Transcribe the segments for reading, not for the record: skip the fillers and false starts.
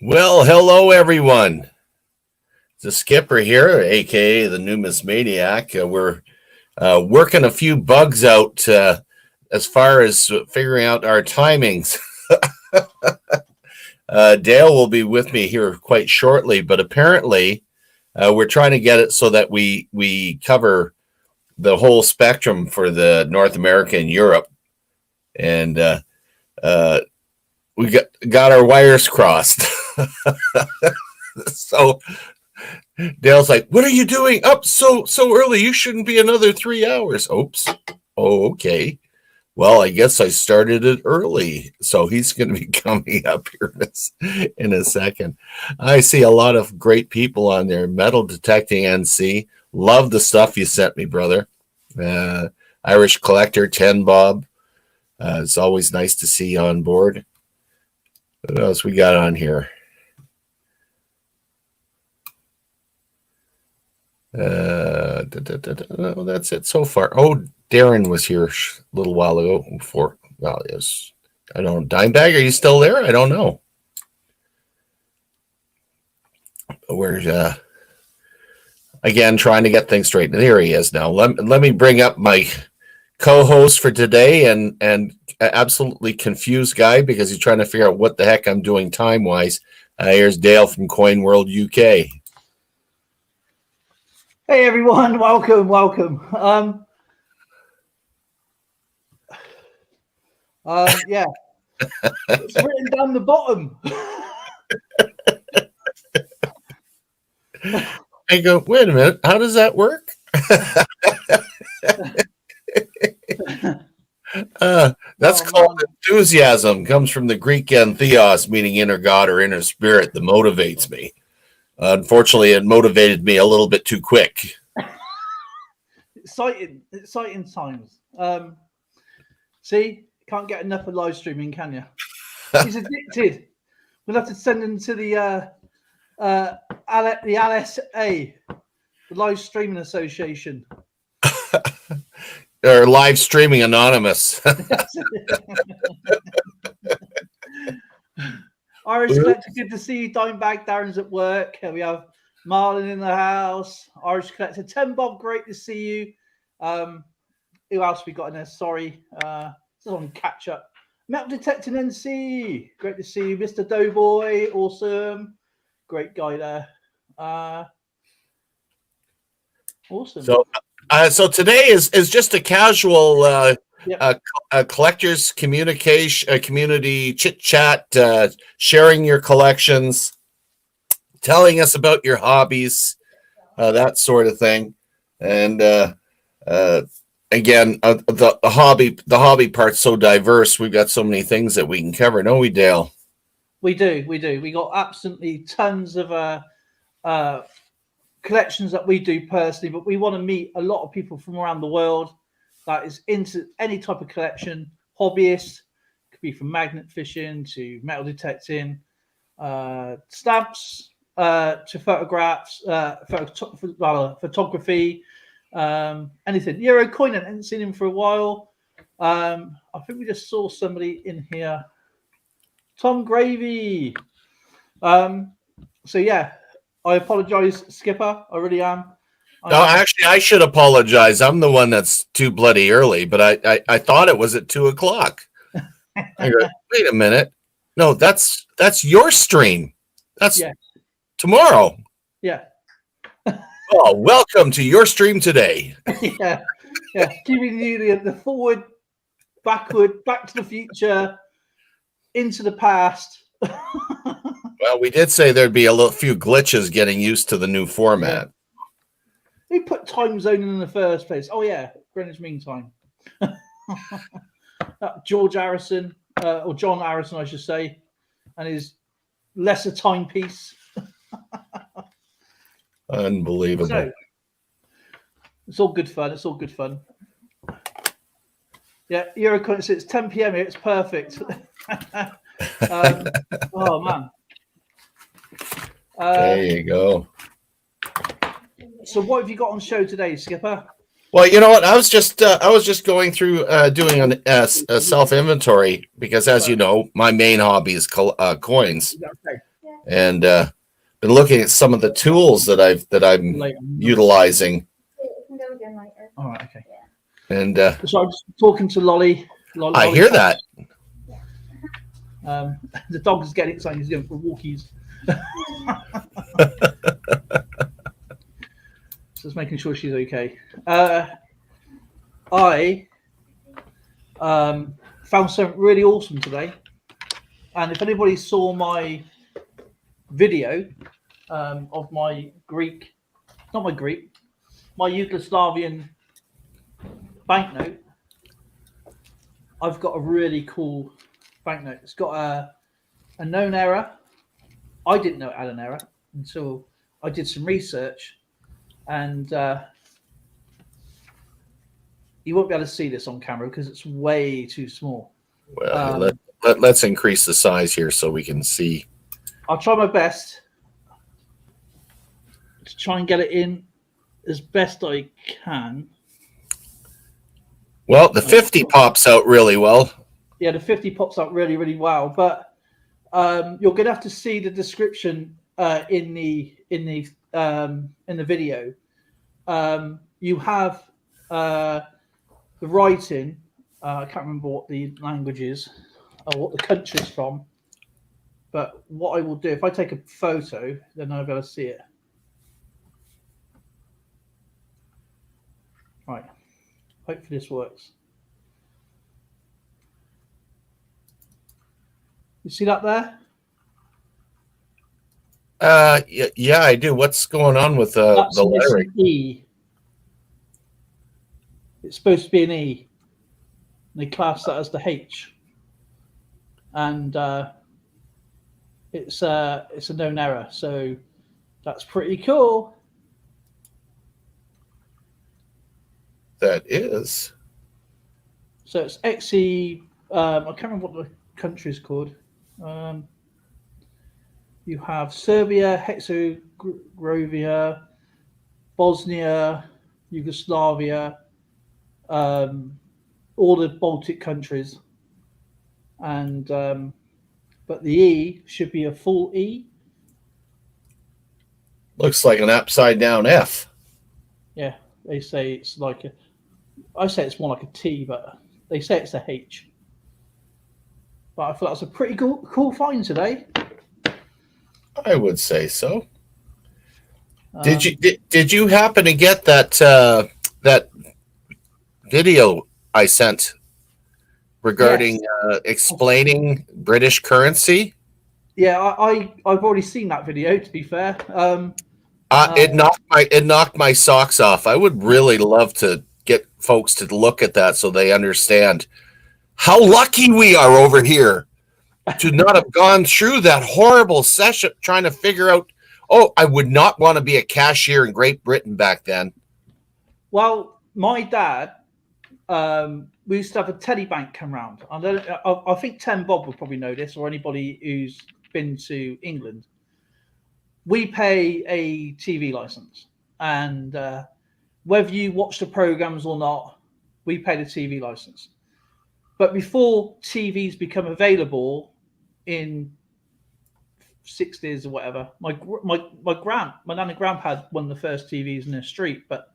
Well, hello everyone. The Skipper here, aka the Numismaniac. We're working a few bugs out as far as figuring out our timings. Dale will be with me here quite shortly, but apparently we're trying to get it so that we cover the whole spectrum for the North America and Europe, and we got our wires crossed. So Dale's like, "What are you doing up so early? You shouldn't be another 3 hours." Oops. Oh, okay. Well, I guess I started it early, so he's going to be coming up here in a second. I see a lot of great people on there. Metal Detecting NC, love the stuff you sent me, brother. Irish Collector 10 Bob. It's always nice to see you on board. What else we got on here? No, that's it so far. Oh, Darren was here a little while ago before. Well, yes, I don't know. Dimebag, are you still there? I don't know. We're again trying to get things straight. There he is now. Let me bring up my co-host for today and absolutely confused guy because he's trying to figure out what the heck I'm doing time wise. Here's Dale from Coin World UK. Hey everyone, welcome. Yeah, it's written down the bottom. I go, wait a minute, how does that work? That's called enthusiasm. Comes from the Greek entheos, meaning inner God or inner spirit that motivates me. Unfortunately, it motivated me a little bit too quick. Exciting times. See, can't get enough of live streaming, can you? He's addicted. We'll have to send him to the LSA, the Live Streaming Association. Or Live Streaming Anonymous. Irish Collector, good to see you. Dimebag, Darren's at work. We have Marlon in the house. Irish Collector, 10 Bob, great to see you. Who else we got in there? Sorry. This is on catch up. Metal Detecting NC, great to see you. Mr. Doughboy, awesome. Great guy there. Awesome. So today is just a casual collectors community chit chat, sharing your collections, telling us about your hobbies, that sort of thing. And again, the hobby part's so diverse. We've got so many things that we can cover, don't we, Dale? We do. We got absolutely tons of collections that we do personally, but we want to meet a lot of people from around the world that is into any type of collection, hobbyists, could be from magnet fishing to metal detecting, stamps, to photographs, photography, anything. Euro Coin, I haven't seen him for a while. I think we just saw somebody in here. Tom Gravy. So yeah, I apologize, Skipper. I really am. No, actually, I should apologize. I'm the one that's too bloody early, but I thought it was at 2:00. I go, wait a minute. No, that's your stream. That's tomorrow. Yeah. Oh, welcome to your stream today. Yeah. Giving you the forward, backward, back to the future, into the past. Well, we did say there'd be a few glitches getting used to the new format. Yeah. Who put time zone in the first place? Oh yeah, Greenwich Mean Time. George Harrison, or John Harrison, I should say, and his lesser timepiece. Unbelievable. So, it's all good fun. Yeah, Eurocoin, it's 10 p.m. here. It's perfect. Oh man. There you go. So what have you got on show today, Skipper? Well, you know what? I was just going through doing a self inventory because, as you know, my main hobby is coins. Okay. and been looking at some of the tools that I'm Later. utilizing. It can go again later. All right, okay. And So I'm just talking to Lolly. I hear that. The dog is getting excited. He's going for walkies. Just making sure she's okay. I found something really awesome today, and if anybody saw my video of my Yugoslavian banknote, I've got a really cool banknote. It's got a known error. I didn't know it had an error until I did some research, and you won't be able to see this on camera because it's way too small. Well, let's increase the size here so we can see. I'll try my best to try and get it in as best I can. Well, the 50 pops out really well. Yeah, the 50 pops out really, really well. But you're going to have to see the description in the video. You have the writing. I can't remember what the language is or what the country's from. But what I will do, if I take a photo, then I'll be able to see it. Right. Hopefully this works. You see that there? Yeah, I do. What's going on with the lettering? E. It's supposed to be an E. They class that as the H. And it's a known error, so that's pretty cool. That is. So it's XE. I can't remember what the country is called. You have Serbia, Herzegovina, Bosnia, Yugoslavia, all the Baltic countries, and but the E should be a full E. Looks like an upside down F. Yeah, they say it's like a. I say it's more like a T, but they say it's a H. But I thought that was a pretty cool find today. I would say so. Did you happen to get that video I sent regarding explaining British currency? Yeah, I've already seen that video. To be fair, it knocked my socks off. I would really love to get folks to look at that so they understand how lucky we are over here to not have gone through that horrible session trying to figure out. Oh, I would not want to be a cashier in Great Britain back then. Well, my dad, we used to have a teddy bank come round. I think Ten Bob will probably know this, or anybody who's been to England. We pay a TV license, and whether you watch the programs or not, we pay the TV license. But before TVs become available in 60s or whatever, my nan and grandpa had one of the first TVs in the street, but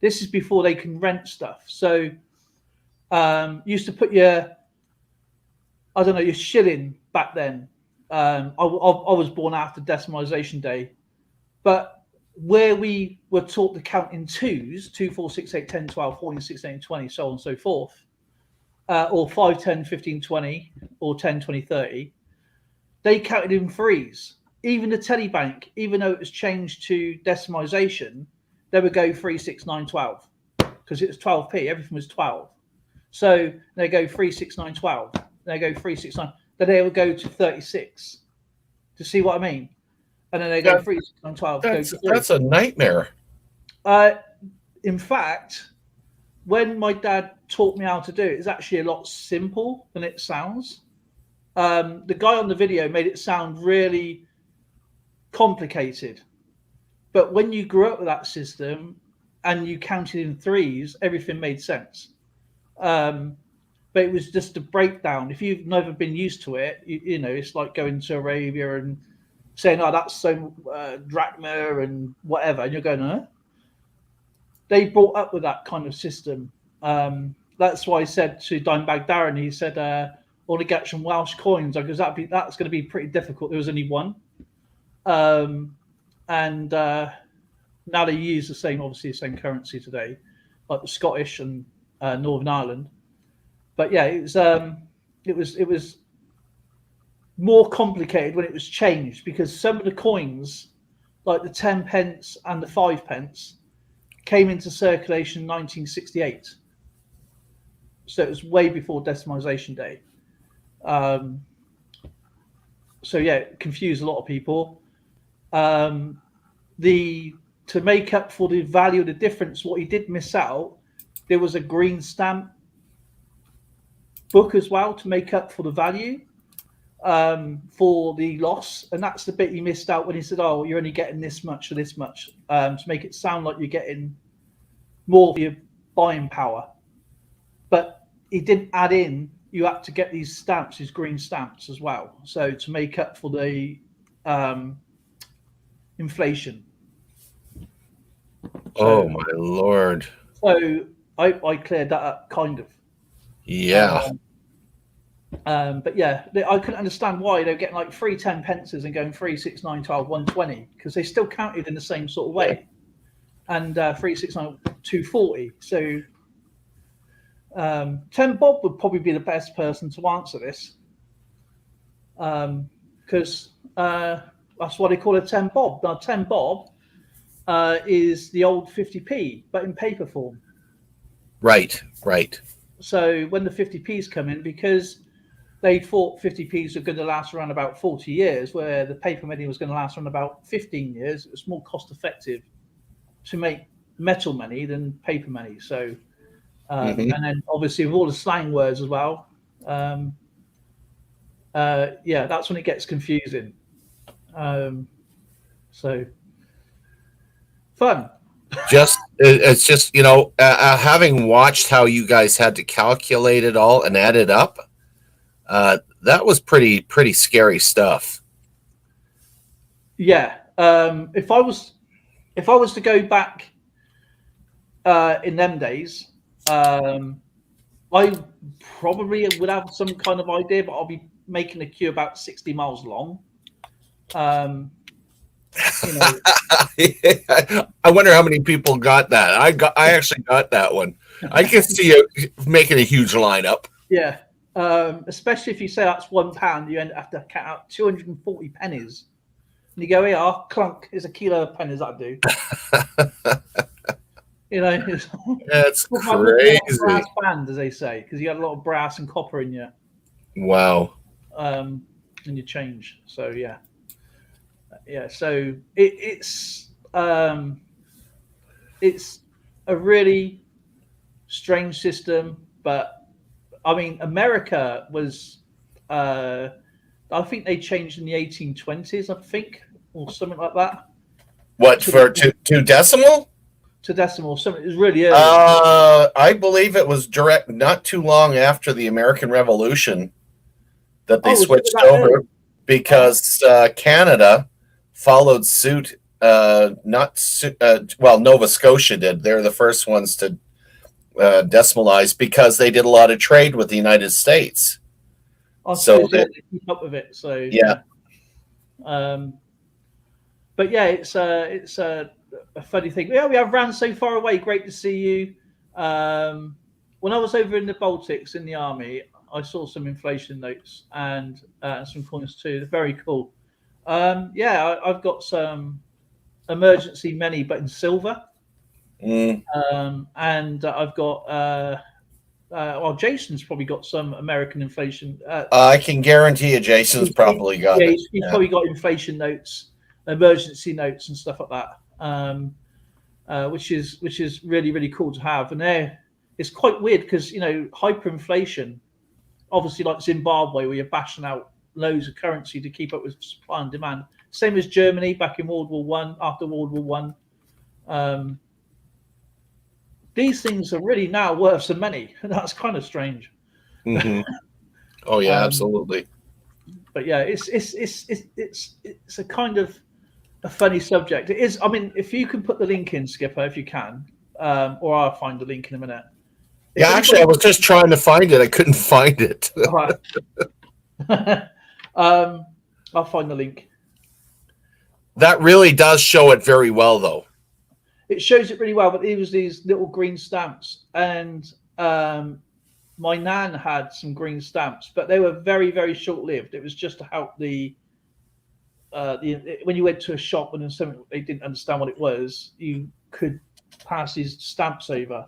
this is before they can rent stuff. So used to put your shilling back then. I was born after decimalisation day, but where we were taught to count in twos, 2, 4, 6, 8, 10, 12, 14, 16, 20, so on and so forth, or 5, 10, 15, 20, or 10, 20, 30, they counted in threes. Even the teddy bank, even though it was changed to decimalisation, they would go 3, 6, 9, 12 because it was 12p. Everything was 12. So they go 3, 6, 9, 12. They go 3, 6, 9. Then they would go to 36. To see what I mean? And then they go 3, 6, 9, 12. That's a nightmare. In fact, when my dad taught me how to do it, it's actually a lot simple than it sounds. The guy on the video made it sound really complicated. But when you grew up with that system and you counted in threes, everything made sense. But it was just a breakdown. If you've never been used to it, you know, it's like going to Arabia and saying, "Oh, that's so drachma and whatever," and you're going, "Huh?" They brought up with that kind of system. That's why I said to Dimebag Darren, he said, "I want to get some Welsh coins because that's going to be pretty difficult." There was only one, and now they use obviously the same currency today, like the Scottish and Northern Ireland. But yeah, it was more complicated when it was changed because some of the coins, like the 10 pence and the 5 pence, came into circulation in 1968. So it was way before decimalisation day. So yeah, it confused a lot of people. To make up for the value of the difference, what he did miss out, there was a green stamp book as well to make up for the value for the loss, and that's the bit he missed out when he said, "Oh, you're only getting this much or this much," to make it sound like you're getting more of your buying power. But he didn't add in you had to get these stamps, these green stamps as well, so to make up for the inflation. Oh my Lord. So I cleared that up, kind of. Yeah. But yeah, I couldn't understand why they were getting like 3 10 pences and going 3, 6, 9, 12, 120 because they still counted in the same sort of way. And 3, 6, 9, 240. So 10 Bob would probably be the best person to answer this because that's why they call it 10 Bob. Now, 10 Bob is the old 50p, but in paper form. Right. So when the 50p's come in, because they thought 50p's were going to last around about 40 years, where the paper money was going to last around about 15 years, it was more cost effective to make metal money than paper money. So, and then obviously with all the slang words as well, yeah, that's when it gets confusing. So fun. It's just having watched how you guys had to calculate it all and add it up, that was pretty scary stuff. Yeah. If I was to go back in them days, I probably would have some kind of idea, but I'll be making a queue about 60 miles long. I wonder how many people got that. I actually got that one. I can see you making a huge lineup. Yeah, especially if you say that's £1, you have to count out 240 pennies, and you go, "Here, clunk, is a kilo of pennies that do." That's crazy. Brass band, as they say, because you had a lot of brass and copper in you. Wow. In your change. So yeah. So it's a really strange system, but I mean, America was I think they changed in the 1820s, I think, or something like that. What, to decimal? To decimal, something. It was really early. I believe it was direct, not too long after the American Revolution that they switched over because Canada followed suit. Nova Scotia did. They're the first ones to decimalize because they did a lot of trade with the United States. So they keep up with it. So yeah. But yeah, it's a funny thing. Yeah, we have Ran so far away. Great to see you. When I was over in the Baltics in the army, I saw some inflation notes and some coins too. They're very cool. Yeah, I've got some emergency money, but in silver. And I've got Jason's probably got some American inflation. I can guarantee you Jason's probably got it. He's probably got inflation notes, emergency notes and stuff like that, which is really, really cool to have. And it's quite weird because, hyperinflation, obviously like Zimbabwe, where you're bashing out loads of currency to keep up with supply and demand. Same as Germany back in World War One, after World War One. These things are really now worth some money. That's kind of strange. Oh yeah, absolutely. But yeah, it's a kind of a funny subject. It is. I mean, if you can put the link in, Skipper, if you can, or I'll find the link in a minute. Yeah, actually, I was just trying to find it. I couldn't find it. All right. I'll find the link. That really does show it very well, though. It shows it really well, but it was these little green stamps, and my nan had some green stamps, but they were very, very short-lived. It was just to help the when you went to a shop and something they didn't understand what it was, you could pass these stamps over.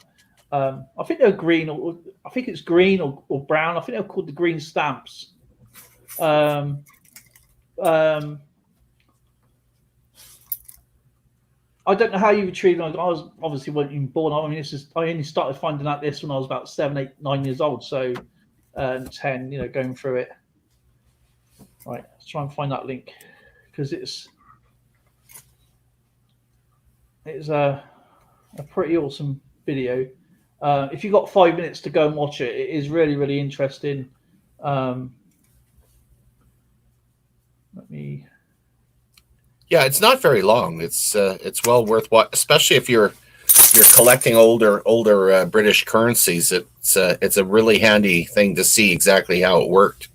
I think they're green, or I think it's green or brown. I think they're called the green stamps. I don't know how you retrieve them. I was obviously wasn't even born. I mean, I only started finding out this when I was about 7, 8, 9 years old. So 10, going through it. Right, let's try and find that link because it's a pretty awesome video. If you've got 5 minutes to go and watch it, it is really, really interesting. Let me. Yeah, it's not very long. It's well worth watching, especially if you're collecting older British currencies. It's a really handy thing to see exactly how it worked.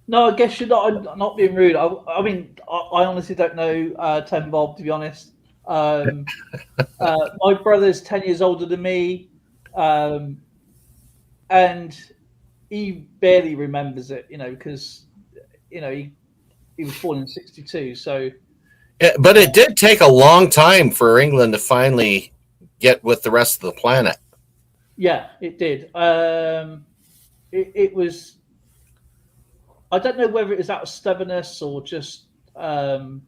No, I guess you're not being rude. I mean, I honestly don't know 10 Bob, to be honest. My brother's 10 years older than me, and he barely remembers it, because he was born in 62. So, but it did take a long time for England to finally get with the rest of the planet. Yeah, it did. It was. I don't know whether it was out of stubbornness or just all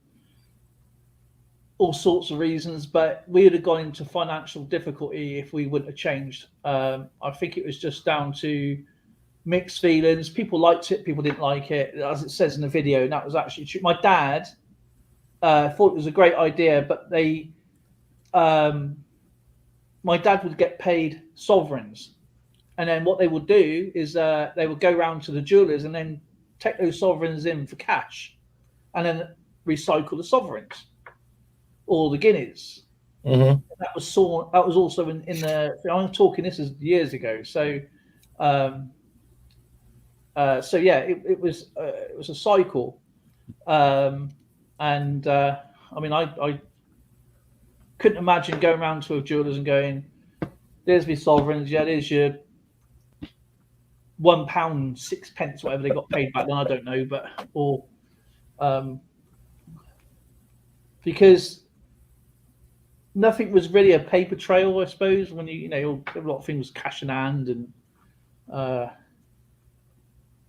sorts of reasons, but we would have gone into financial difficulty if we wouldn't have changed. I think it was just down to mixed feelings. People liked it, people didn't like it, as it says in the video, and that was actually true. My dad thought it was a great idea, but my dad would get paid sovereigns, and then what they would do is they would go round to the jewelers and then take those sovereigns in for cash, and then recycle the sovereigns or the guineas. Mm-hmm. That was also in the. I'm talking. This is years ago. So, yeah, it was a cycle, and I mean, I couldn't imagine going around to a jeweller's and going, "There's my sovereigns. Yeah, there's your £1.06, whatever they got paid back then. I don't know, but because nothing was really a paper trail, I suppose. When a lot of things cash in hand, and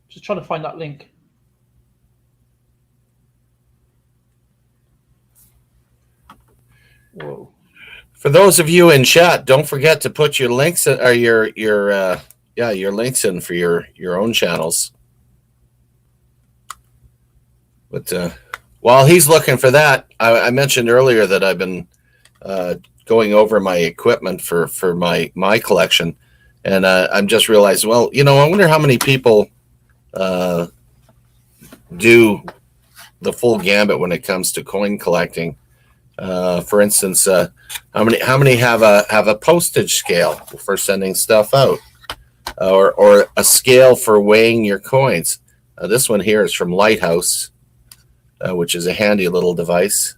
just trying to find that link. Whoa. For those of you in chat, don't forget to put your links or your links in for your own channels. But while he's looking for that, I mentioned earlier that I've been going over my equipment for my collection, and I'm just realized, well, I wonder how many people do the full gambit when it comes to coin collecting. For instance, how many have a postage scale for sending stuff out, or a scale for weighing your coins? This one here is from Lighthouse, which is a handy little device.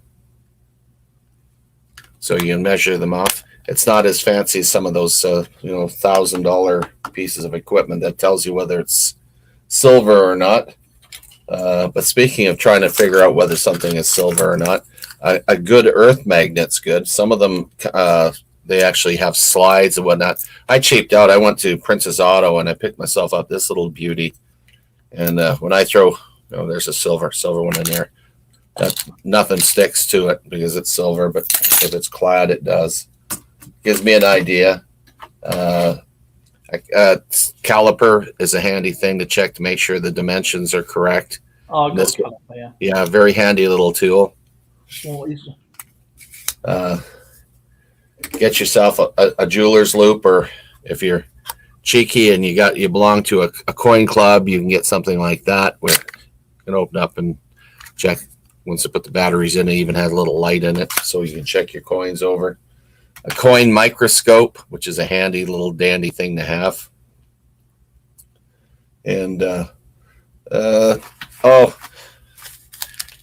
So you can measure them off. It's not as fancy as some of those, $1,000 pieces of equipment that tells you whether it's silver or not. But speaking of trying to figure out whether something is silver or not, a good earth magnet's good. Some of them, they actually have slides and whatnot. I cheaped out. I went to Princess Auto and I picked myself up this little beauty. And when I throw, there's a silver one in there. Nothing sticks to it because it's silver, but if it's clad, it does. Gives me an idea. Caliper is a handy thing to check to make sure the dimensions are correct. Oh, caliper, yeah, very handy little tool. Get yourself a jeweler's loop, or if you're cheeky and you belong to a coin club, you can get something like that where you can open up and check. Once you put the batteries in, it even has a little light in it, so you can check your coins over. A coin microscope, which is a handy little dandy thing to have. And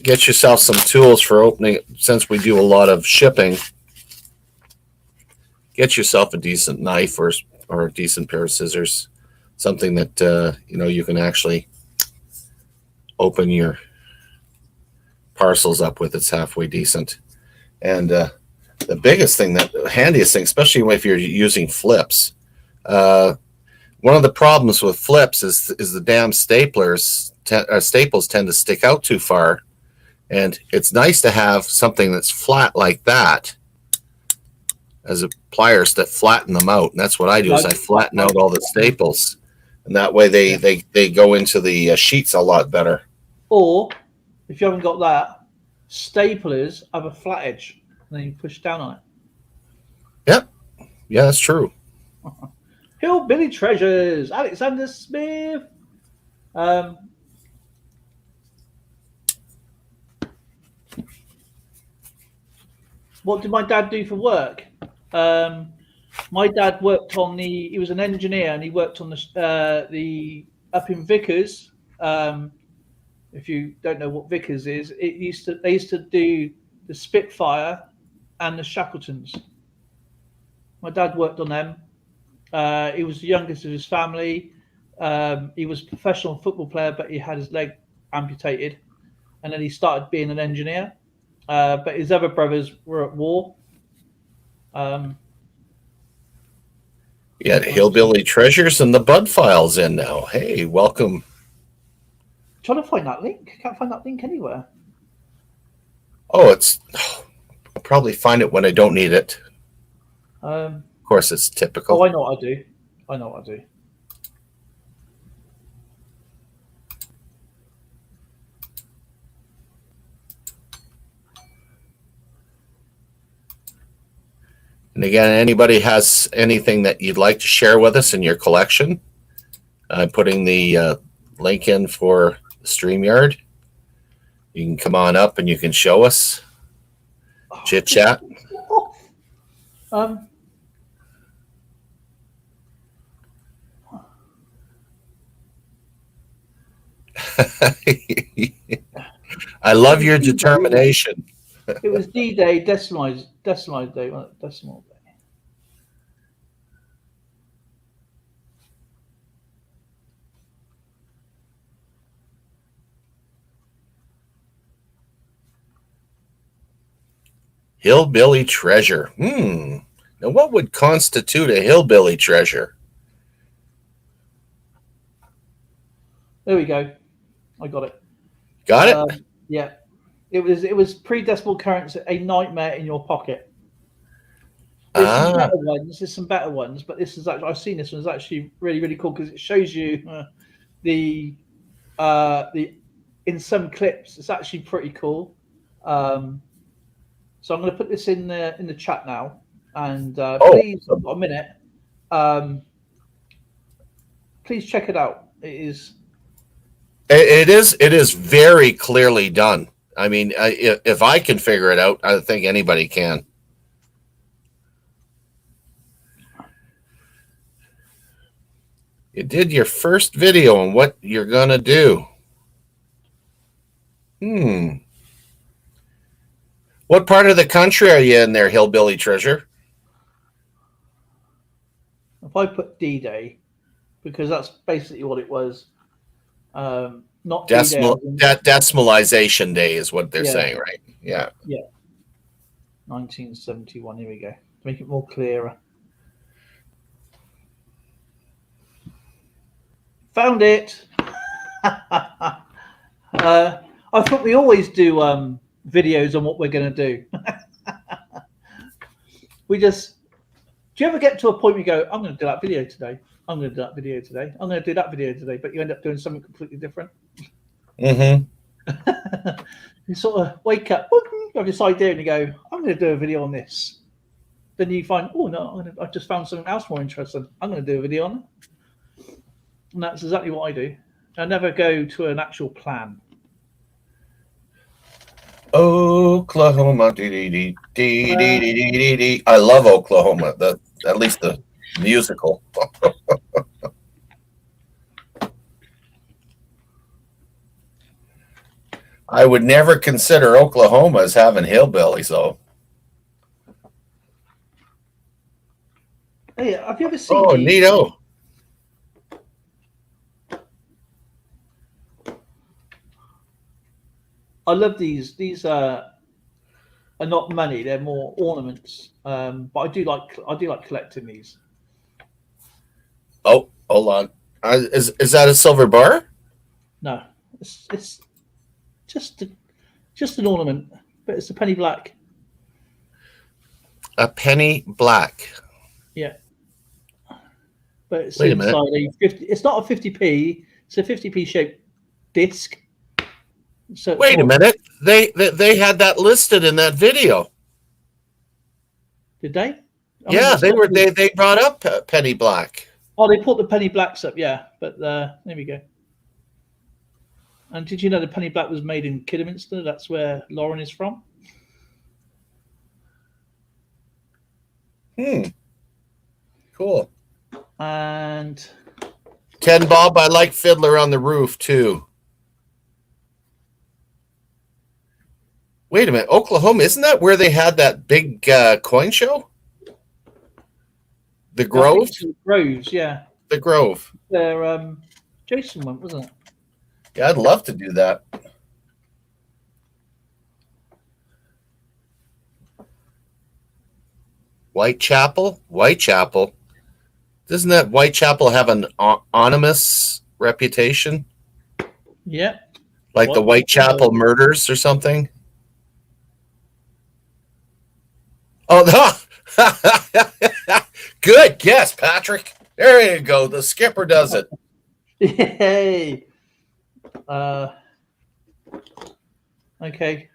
get yourself some tools for opening. Since we do a lot of shipping, get yourself a decent knife or a decent pair of scissors, something that you can actually open your parcels up with. It's halfway decent. And the biggest thing, the handiest thing, especially if you're using flips, one of the problems with flips is the damn staples tend to stick out too far. And it's nice to have something that's flat like that, as a pliers that flatten them out. And that's what I do, is I flatten out all the staples. And that way they go into the sheets a lot better. Or, if you haven't got that, staplers have a flat edge, and then you push down on it. Yep. Yeah, that's true. Hillbilly Treasures, Alexander Smith. What did my dad do for work? My dad worked on he was an engineer, and he worked on the up in Vickers. If you don't know what Vickers is, they used to do the Spitfire and the Shackletons. My dad worked on them. He was the youngest of his family. He was a professional football player, but he had his leg amputated, and then he started being an engineer. But his other brothers were at war. Yeah, Hillbilly Treasures and the Bud Files in now. Hey, welcome. Trying to find that link. Can't find that link anywhere. Oh, I'll probably find it when I don't need it. Of course, it's typical. Oh, I know what I do. And again, anybody has anything that you'd like to share with us in your collection, I'm putting the link in for the StreamYard. You can come on up and you can show us. Chit chat. I love your determination. It was D-Day, decimalized day, wasn't it? Decimal day. Hillbilly treasure. Now, what would constitute a hillbilly treasure? There we go. I got it. Got it? Yeah. It was pre-decimal currency, a nightmare in your pocket. There's some better ones, but this is actually, I've seen this one. It's actually really, really cool because it shows you the in some clips. It's actually pretty cool. So I'm going to put this in the chat now, and please, I've got a minute. Please check it out. It is very clearly done. I mean, if I can figure it out, I think anybody can. You did your first video on what you're going to do. What part of the country are you in there, Hillbilly Treasure? If I put D-Day, because that's basically what it was. Not decimalization day is what they're saying, right? Yeah. Yeah. 1971. Here we go. To make it more clearer. Found it. I thought we always do videos on what we're going to do. Do you ever get to a point where you go, I'm going to do that video today. I'm going to do that video today. I'm going to do that video today. But you end up doing something completely different. Mm-hmm. You sort of wake up, you have this idea and you go, I'm going to do a video on this. then you find, oh no, I just found something else more interesting. I'm going to do a video on it. And that's exactly what I do. I never go to an actual plan. Oklahoma. I love Oklahoma. At least the musical. I would never consider Oklahoma as having hillbillies, though. Hey, have you ever seen? Oh, neato. I love these. These are not money; they're more ornaments. But I do like collecting these. Oh, hold on. Is that a silver bar? No, it's just an ornament, but it's a penny black. A penny black. Yeah, but it's Wait a inside minute. a 50. It's not a 50p. It's a 50p shaped disc. So Wait a minute. They had that listed in that video. Did they? Yeah, they brought up penny black. Oh, they put the penny blacks up, yeah. But there we go. And did you know the penny black was made in Kidderminster? That's where Lauren is from. Cool. And Ken Bob, I like Fiddler on the Roof too. Wait a minute, Oklahoma, isn't that where they had that big coin show? The Grove? Groves, yeah. The Grove. There, Jason went, wasn't it? Yeah, I'd love to do that. Whitechapel? Doesn't that Whitechapel have an anonymous reputation? Yeah. Like the Whitechapel murders or something? Oh, no. Good guess, Patrick. There you go. The skipper does it. Yay. Okay.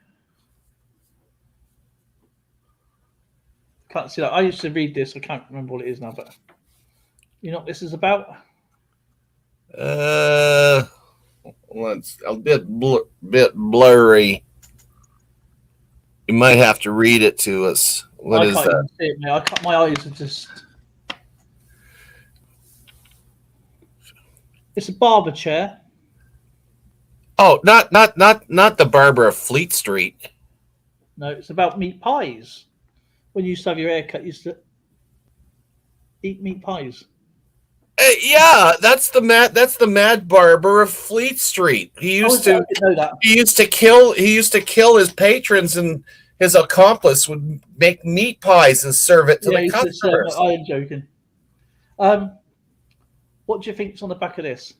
Can't see that. I used to read this. I can't remember what it is now, but you know what this is about? It's a bit blurry. You might have to read it to us. What is that? Even see it now. My eyes are just. It's a barber chair. Oh, not the barber of Fleet Street. No, it's about meat pies. When you used to have your haircut, you used to eat meat pies. Yeah, that's the mad barber of Fleet Street. He used to kill his patrons, and his accomplice would make meat pies and serve it to the customers. I am joking. What do you think's on the back of this?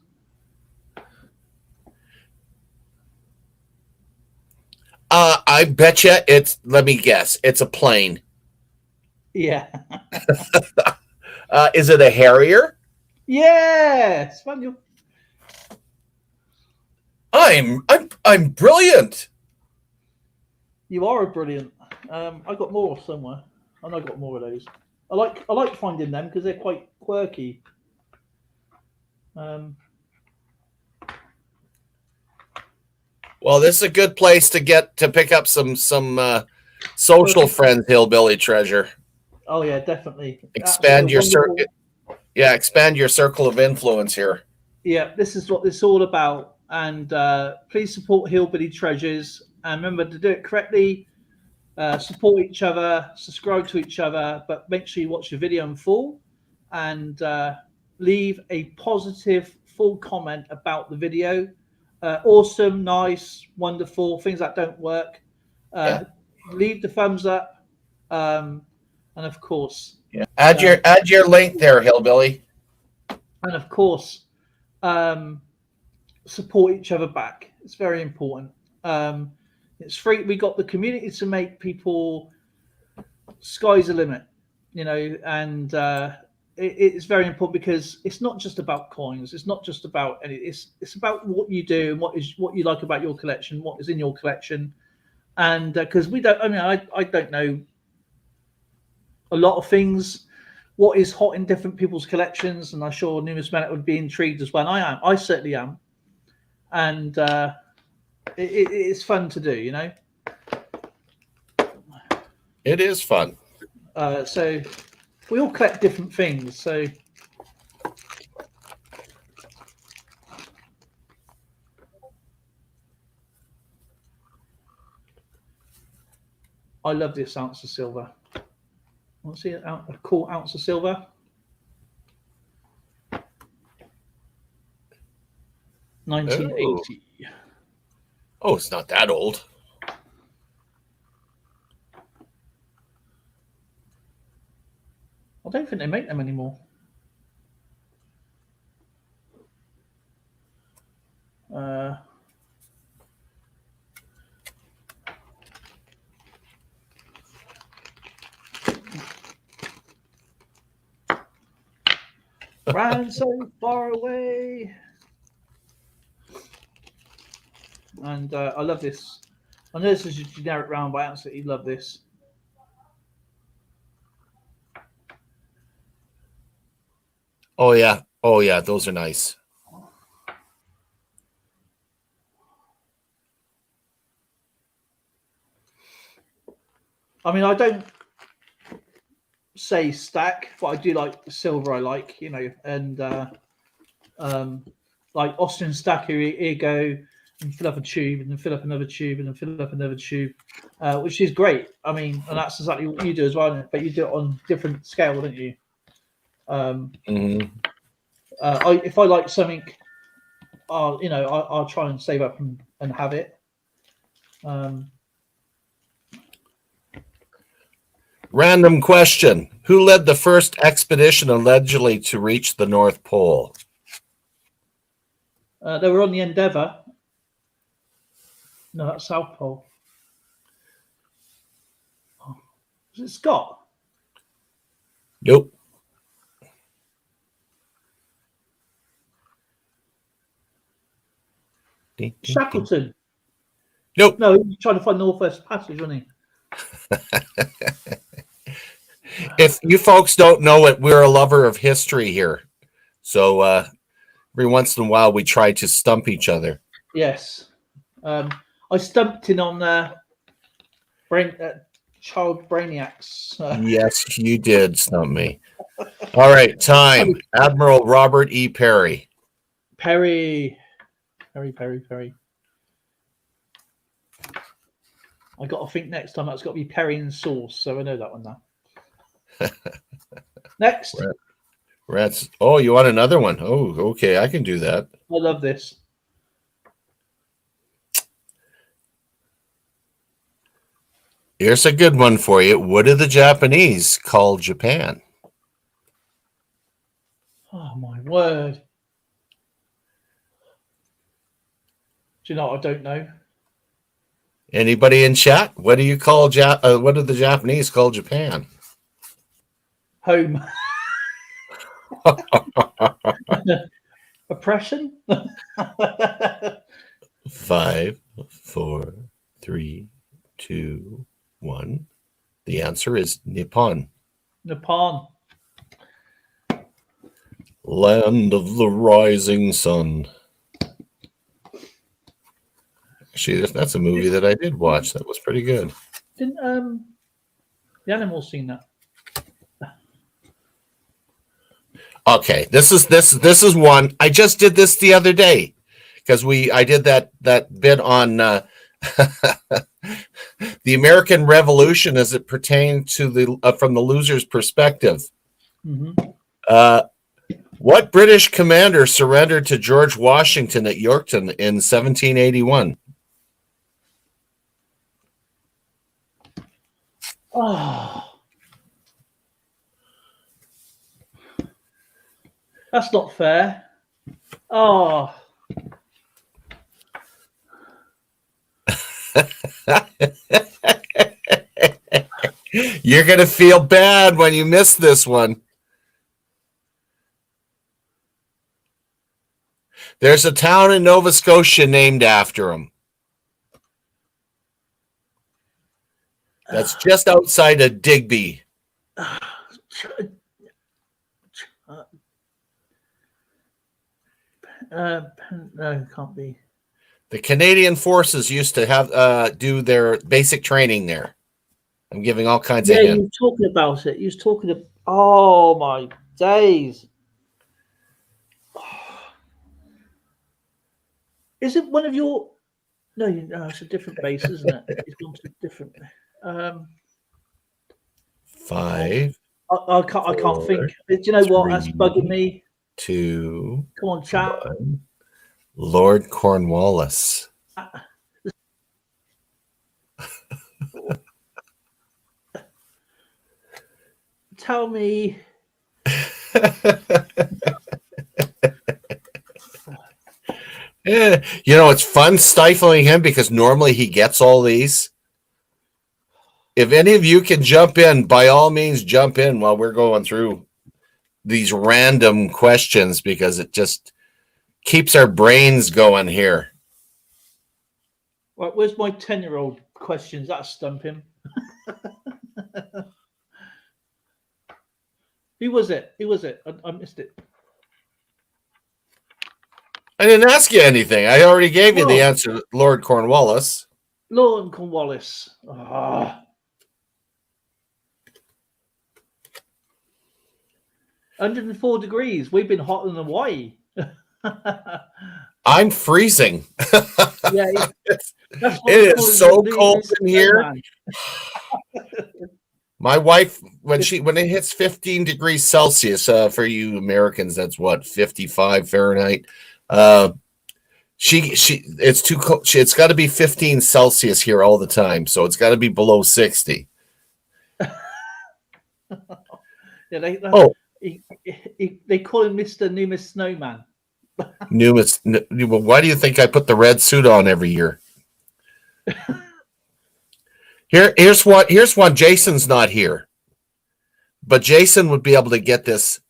I bet you let me guess, it's a plane. Yeah. Is it a Harrier? Yeah, Spaniel. I'm brilliant. You are brilliant. I got more somewhere, and I got more of those. I like finding them because they're quite quirky. Well, this is a good place to pick up some social friends hillbilly treasure. Oh yeah, definitely. Expand your circle. Yeah, expand your circle of influence here. Yeah, this is what this is all about. And please support Hillbilly Treasures. And remember to do it correctly. Support each other, subscribe to each other, but make sure you watch the video in full and leave a positive, full comment about the video. Awesome, nice, wonderful, things that don't work. Leave the thumbs up. And of course, add your link there, Hillbilly. And of course, support each other back. It's very important. It's free. We got the community to make people. Sky's the limit, and it's very important because it's not just about coins. It's not just about any. It's about what you do and what you like about your collection, what is in your collection, and because we don't. I mean, I don't know. a lot of things, what is hot in different people's collections, and I'm sure Numismaniac would be intrigued as well. I am. I certainly am. And it's fun to do, you know. It is fun. So we all collect different things. So I love this ounce of silver. Let's see a cool ounce of silver. 1980. Oh, it's not that old. I don't think they make them anymore. Ran so far away. And I love this. I know this is a generic round, but I absolutely love this. Oh yeah. Oh yeah, those are nice. I mean, I don't say stack, but I do like the silver. I like, you know, and like Austin Stacker, here go, and fill up a tube, and then fill up another tube, and then fill up another tube, which is great. I mean, and that's exactly what you do as well, but you do it on different scale, don't you? If I like something, I'll try and save up and have it. Random question. Who led the first expedition allegedly to reach the North Pole? They were on the Endeavour. No, that's South Pole. Oh, is it Scott? Nope. Shackleton. Nope. No, he was trying to find Northwest Passage, wasn't he? If you folks don't know it, we're a lover of history here. So every once in a while we try to stump each other. Yes. I stumped in on child brainiacs. Yes, you did stump me. All right, time. Admiral Robert E. Perry. Perry. I got to think next time that's got to be Perry and sauce, so I know that one now. Next. Rats. Oh, you want another one? Oh, okay, I can do that. I love this. Here's a good one for you. What do the Japanese call Japan? Oh my word. Do you know what I don't know? Anybody in chat? What do you call what do the Japanese call Japan? Home. Oppression? 5, 4, 3, 2, 1. The answer is Nippon. Nippon. Land of the rising sun. Actually, that's a movie that I did watch. That was pretty good. Didn't the Animals sing that? Okay, this is one. I just did this the other day because I did that bit on the American Revolution as it pertained to the from the loser's perspective. Mm-hmm. What British commander surrendered to George Washington at Yorktown in 1781? Oh, that's not fair. Oh. You're going to feel bad when you miss this one. There's a town in Nova Scotia named after him. That's just outside of Digby. No, it can't be. The Canadian Forces used to have do their basic training there. I'm giving all kinds of Yeah, hints. you were talking about it. You was talking about. Oh my days! Is it one of your? No, no, it's a different base, isn't it? It's gone to a different. Um, 5, I can't. I can't 4, think. Do you know what? That's 3, bugging me. 2, Come on, chat. 1. Lord Cornwallis. Tell me. Yeah, you know, it's fun stifling him because normally he gets all these. If any of you can jump in, by all means, jump in while we're going through these random questions because it just keeps our brains going here. Right, where's my 10-year-old questions? That stump him. Who was it? Who was it? I missed it. I didn't ask you anything. I already gave you the Oh. answer, Lord Cornwallis. Lord Cornwallis. Ah. 104 degrees. We've been hotter than Hawaii. I'm freezing. Yeah, that's what It we is call so the cold in here. snowman. My wife, when it hits 15 degrees Celsius, for you Americans, that's what, 55 Fahrenheit. It's too cold. It's got to be 15 Celsius here all the time, so it's got to be below 60. Yeah, they call him Mr. Numis Snowman. Why do you think I put the red suit on every year? Here's one. Jason's not here, but Jason would be able to get this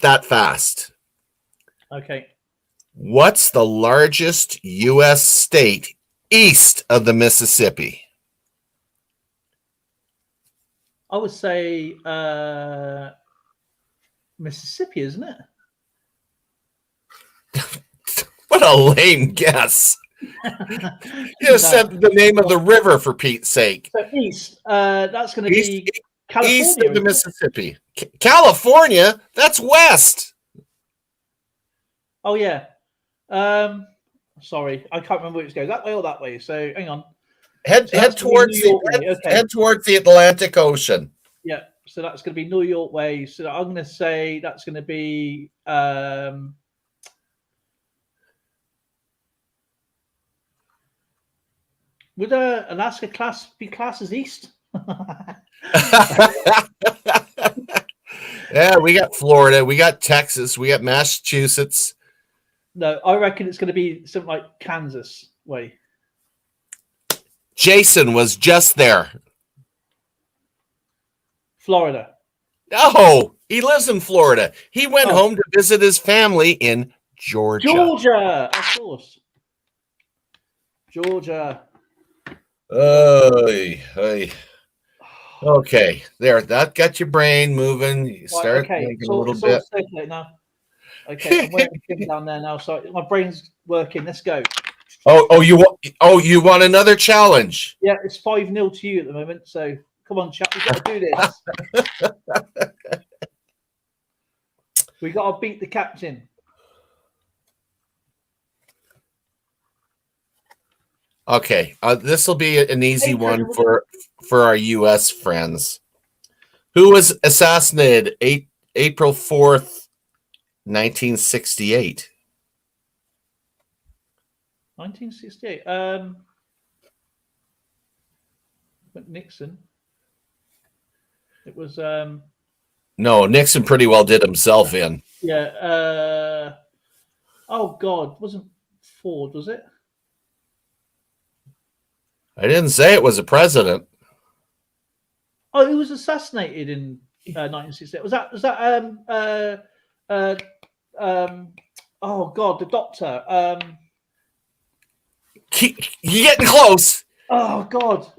that fast. Okay. What's the largest U.S. state east of the Mississippi? I would say Mississippi, isn't it? What a lame guess. You said the name of the river, for Pete's sake. So east, that's going to be California. East of the Mississippi. California? That's west. Oh, yeah. Sorry, I can't remember which goes that way or that way. So hang on. Head towards the Atlantic Ocean. Yeah, so that's going to be New York way. So I'm going to say that's going to be would Alaska be classed as east? Yeah, we got Florida, we got Texas, we got Massachusetts. No, I reckon it's going to be something like Kansas way. Jason was just there. Florida. Oh, he lives in Florida. He went home to visit his family in Georgia. Georgia, of course. Georgia. Okay, there. That got your brain moving. You start thinking a little bit. Now. Okay, I'm waiting to down there now. So my brain's working. Let's go. You want another challenge? Yeah, it's 5-0 to you at the moment. So come on, chap, we've got to do this. We got to beat the captain. Okay, this will be an easy one for our U.S. friends. Who was assassinated April 4th, 1968? 1968. Nixon. It was. No, Nixon pretty well did himself in. Yeah. Oh God, wasn't Ford? Was it? I didn't say it was a president. Oh, he was assassinated in 1968. Was that? Oh God, the doctor. You're getting close. Oh God,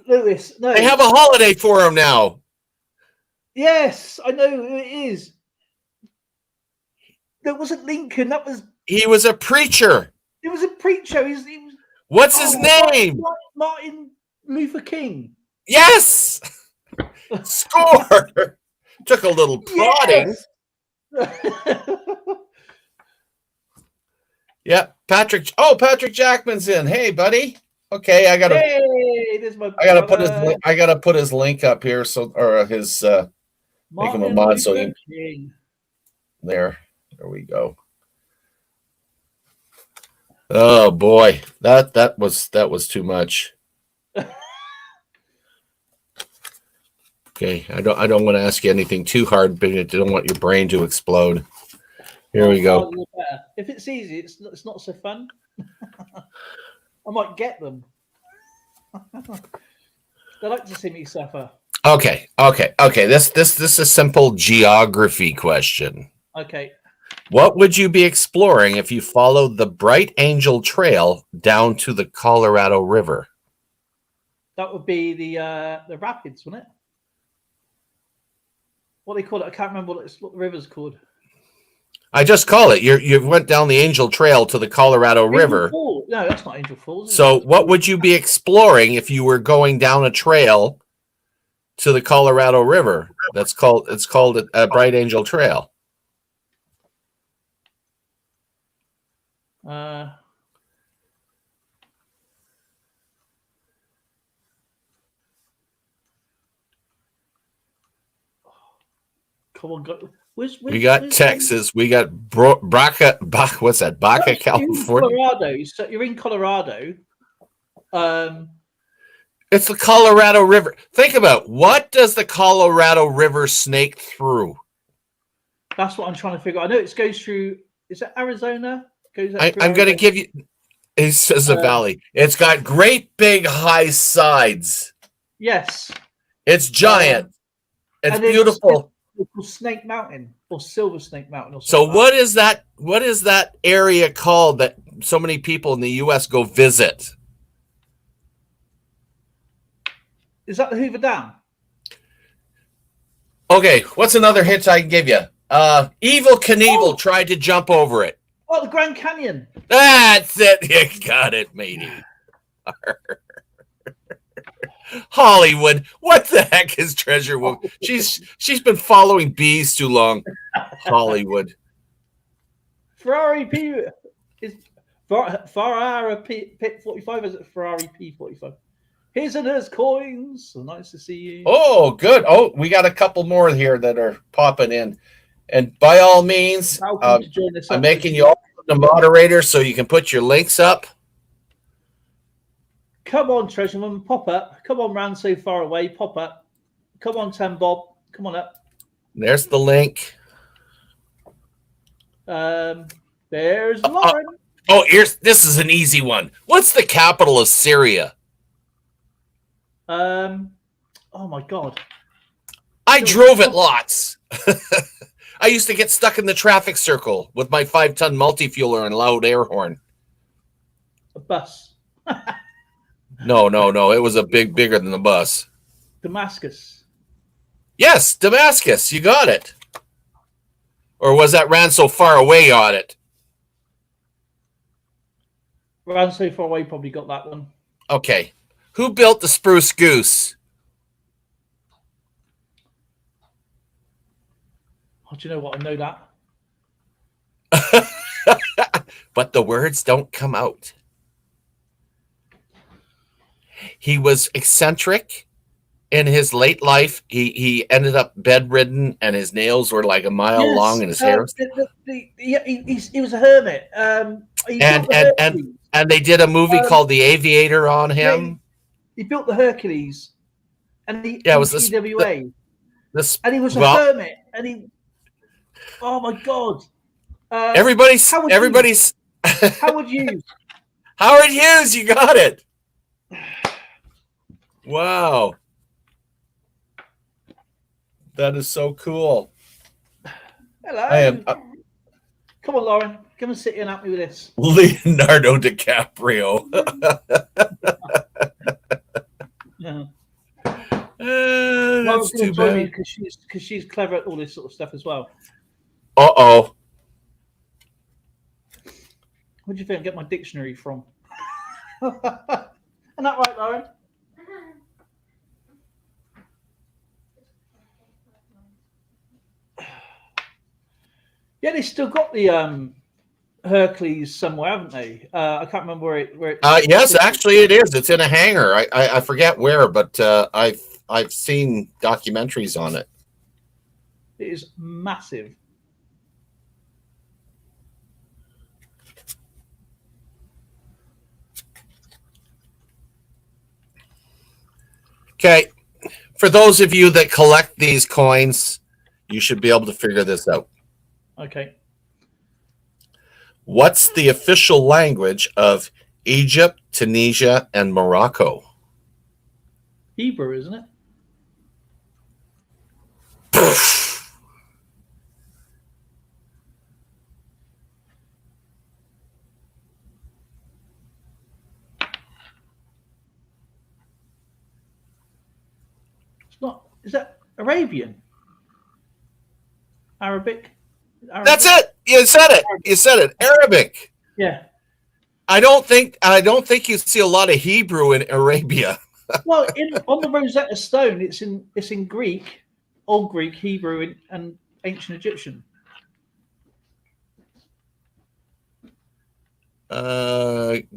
Lewis. No, they have a holiday for him now. Yes, I know who it is. That wasn't Lincoln. That was. He was a preacher. It was a preacher. He was. What's his name? Martin Luther King. Yes. Score. Took a little prodding. Yes. Yeah, Patrick. Oh, Patrick Jackman's in. Hey, buddy. Okay, I gotta. Hey, there's my. I gotta put his. I gotta put his link up here. So, or his. Make him a mod. So he. There we go. Oh boy, that was too much. Okay, I don't want to ask you anything too hard, but I don't want your brain to explode. Here we go. If it's easy, it's not so fun. I might get them. They like to see me suffer. Okay. This is a simple geography question. Okay. What would you be exploring if you followed the Bright Angel Trail down to the Colorado River? That would be the rapids, wouldn't it? What they call it? I can't remember what the river's called. I just call it. You went down the Angel Trail to the Colorado River. Falls. No, that's not Angel Falls. So what would you be exploring if you were going down a trail to the Colorado River? It's called a Bright Angel Trail. Come on, go. We got Texas. We got what's that? Baca, California. Colorado. So you're in Colorado. It's the Colorado River. Think about what does the Colorado River snake through? That's what I'm trying to figure out. I know it goes through. Is it Arizona? I'm going to give you. It says a valley. It's got great big high sides. Yes. It's giant. It's beautiful. Snake Mountain or Silver Snake Mountain. Or so what is that? What is that area called that so many people in the U.S. go visit? Is that the Hoover Dam? Okay, what's another hint I can give you? Evil Knievel tried to jump over it. Oh, the Grand Canyon. That's it. You got it, matey. Hollywood. What the heck is Treasure Woman? She's been following bees too long. Hollywood. Ferrari P is Ferrari P45. Is it Ferrari P45? Here's and there's coins. So nice to see you. Oh, good. Oh, we got a couple more here that are popping in. And by all means, I'm making you all the moderator so you can put your links up. Come on, Treasure Woman, pop up. Come on, Ran So Far Away, pop up. Come on, Tim Bob, come on up. There's the link. There's Lauren. This is an easy one. What's the capital of Syria? Oh my God. I drove it lots. I used to get stuck in the traffic circle with my 5-ton multi-fueler and loud air horn. A bus. No. It was bigger than the bus. Damascus. Yes, Damascus. You got it. Or was that Ran So Far Away on it? Ran So Far Away probably got that one. Okay. Who built the Spruce Goose? Oh, do you know what? I know that. But the words don't come out. He was eccentric in his late life. He ended up bedridden, and his nails were like a mile long, and his hair. He was a hermit. And they did a movie called The Aviator on him. He built the Hercules, and it was the TWA. And he was a hermit, and he. Oh my God! Everybody's Howard Hughes. Howard Hughes, you got it. Wow. That is so cool. Hello. Come on, Lauren. Come and sit in and help me with this. Leonardo DiCaprio. Yeah. I That's was going too to join you bad. because she's clever at all this sort of stuff as well. Uh-oh. Where do you think I get my dictionary from? Isn't that right, Lauren? Yeah, they still got the Hercules somewhere, haven't they? I can't remember where it. Yes, actually it is. It's in a hangar. I forget where, but I've seen documentaries on it. It is massive. Okay. For those of you that collect these coins, you should be able to figure this out. Okay. What's the official language of Egypt, Tunisia, and Morocco? Hebrew, isn't it? It's not. Is that Arabian? Arabic? That's it. You said it. You said it. Arabic. Yeah. I don't think you see a lot of Hebrew in Arabia. Well, on the Rosetta Stone, it's in Greek, Old Greek, Hebrew, and ancient Egyptian.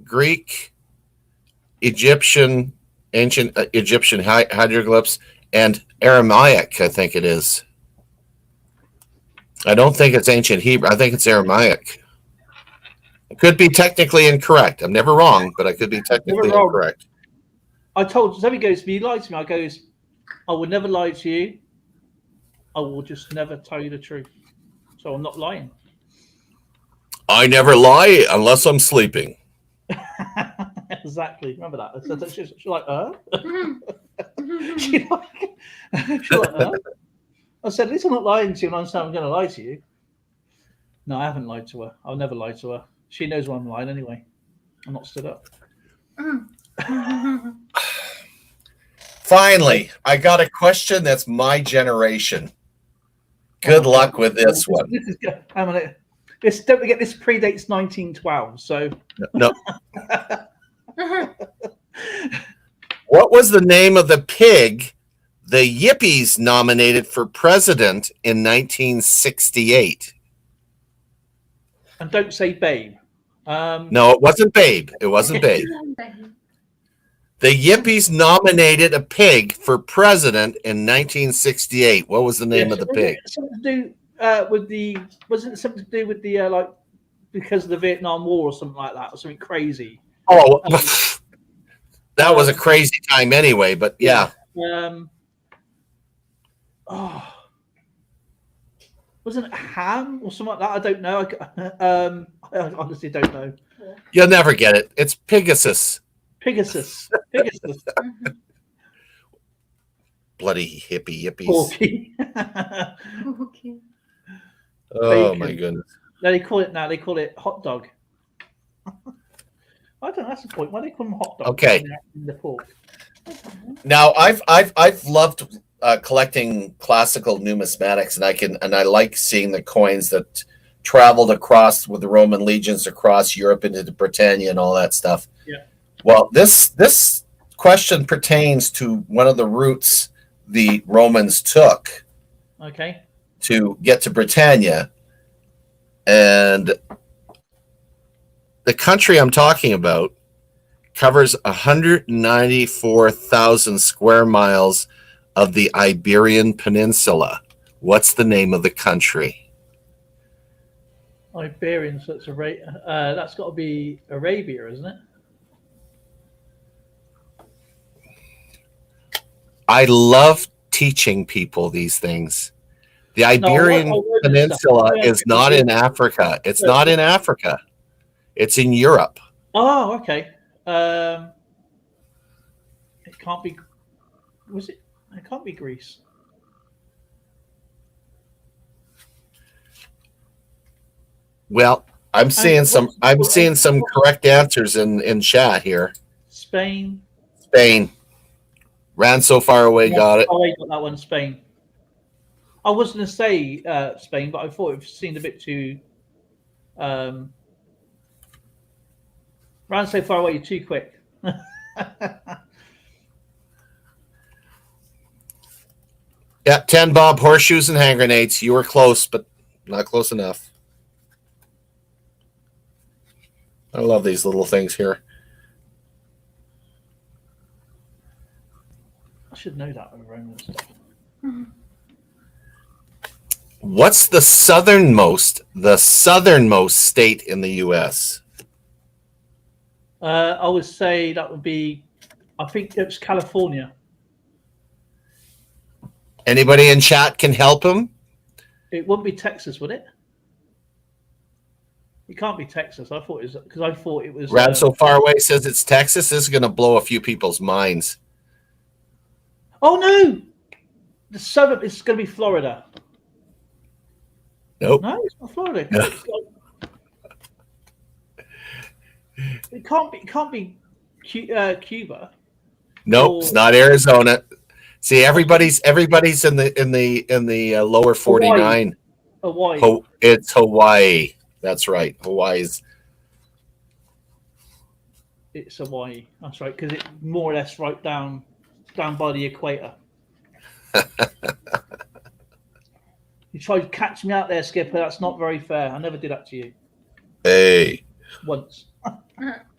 Greek, Egyptian, ancient Egyptian hieroglyphs, and Aramaic, I think it is. I don't think it's ancient Hebrew. I think it's Aramaic. I could be technically incorrect. I'm never wrong, but I could be technically incorrect. I told somebody goes to me, you lied to me. I goes, I will never lie to you. I will just never tell you the truth. So I'm not lying. I never lie unless I'm sleeping. Exactly. Remember that? She's like, she's like, I said, at least I'm not lying to you, and I'm saying I'm going to lie to you. No, I haven't lied to her. I'll never lie to her. She knows when I'm lying anyway. I'm not stood up. Finally, I got a question that's my generation. Good luck with this one. Hang on. Don't forget, this predates 1912. So no. What was the name of the pig the Yippies nominated for president in 1968? And don't say Babe. No, it wasn't Babe. It wasn't Babe. The Yippies nominated a pig for president in 1968. What was the name of the pig? Something to do wasn't it something to do with the like because of the Vietnam War or something like that, or something crazy? Oh, that was a crazy time anyway. But yeah. Wasn't it Ham or something like that? I don't know. I honestly don't know. You'll never get it. It's Pegasus. Pegasus. Bloody yippies. Okay. Oh my goodness. No, they call it hot dog. I don't know. That's the point. Why do they call them hot dog? Okay. In the pork. Now I've loved collecting classical numismatics, and I like seeing the coins that traveled across with the Roman legions across Europe into Britannia and all that stuff. Yeah. Well, this question pertains to one of the routes the Romans took. Okay. To get to Britannia, and the country I'm talking about covers 194,000 square miles of the Iberian Peninsula. What's the name of the country? Iberian, so it's that's got to be Arabia, isn't it? I love teaching people these things. The Iberian Peninsula is not in Africa. It's not in Africa. It's in Europe. Oh, okay. It can't be. Was it? It can't be Greece. Well, I'm seeing some correct answers in chat here. Spain. Spain. Ran so far away, got it. Oh, I got that one. Spain. I was going to say Spain, but I thought it seemed a bit too. Ran so far away, too quick. Yeah, 10 Bob, horseshoes and hand grenades. You were close, but not close enough. I love these little things here. I should know that over Roman stuff. What's the southernmost state in the U.S.? I would say that would be, I think it's California. Anybody in chat can help him? It wouldn't be Texas, would it? It can't be Texas. I thought it was because I thought it was. Ran so far away says it's Texas. This is going to blow a few people's minds. Oh no! The southern. It's going to be Florida. Nope. No, it's not Florida. No. It can't be. It can't be Cuba. Nope, it's not Arizona. See, everybody's in the lower 49. Hawaii. It's Hawaii. That's right. Hawaii's. It's Hawaii. That's right, because it's more or less right down by the equator. You tried to catch me out there, Skipper. That's not very fair. I never did that to you. Hey. Once.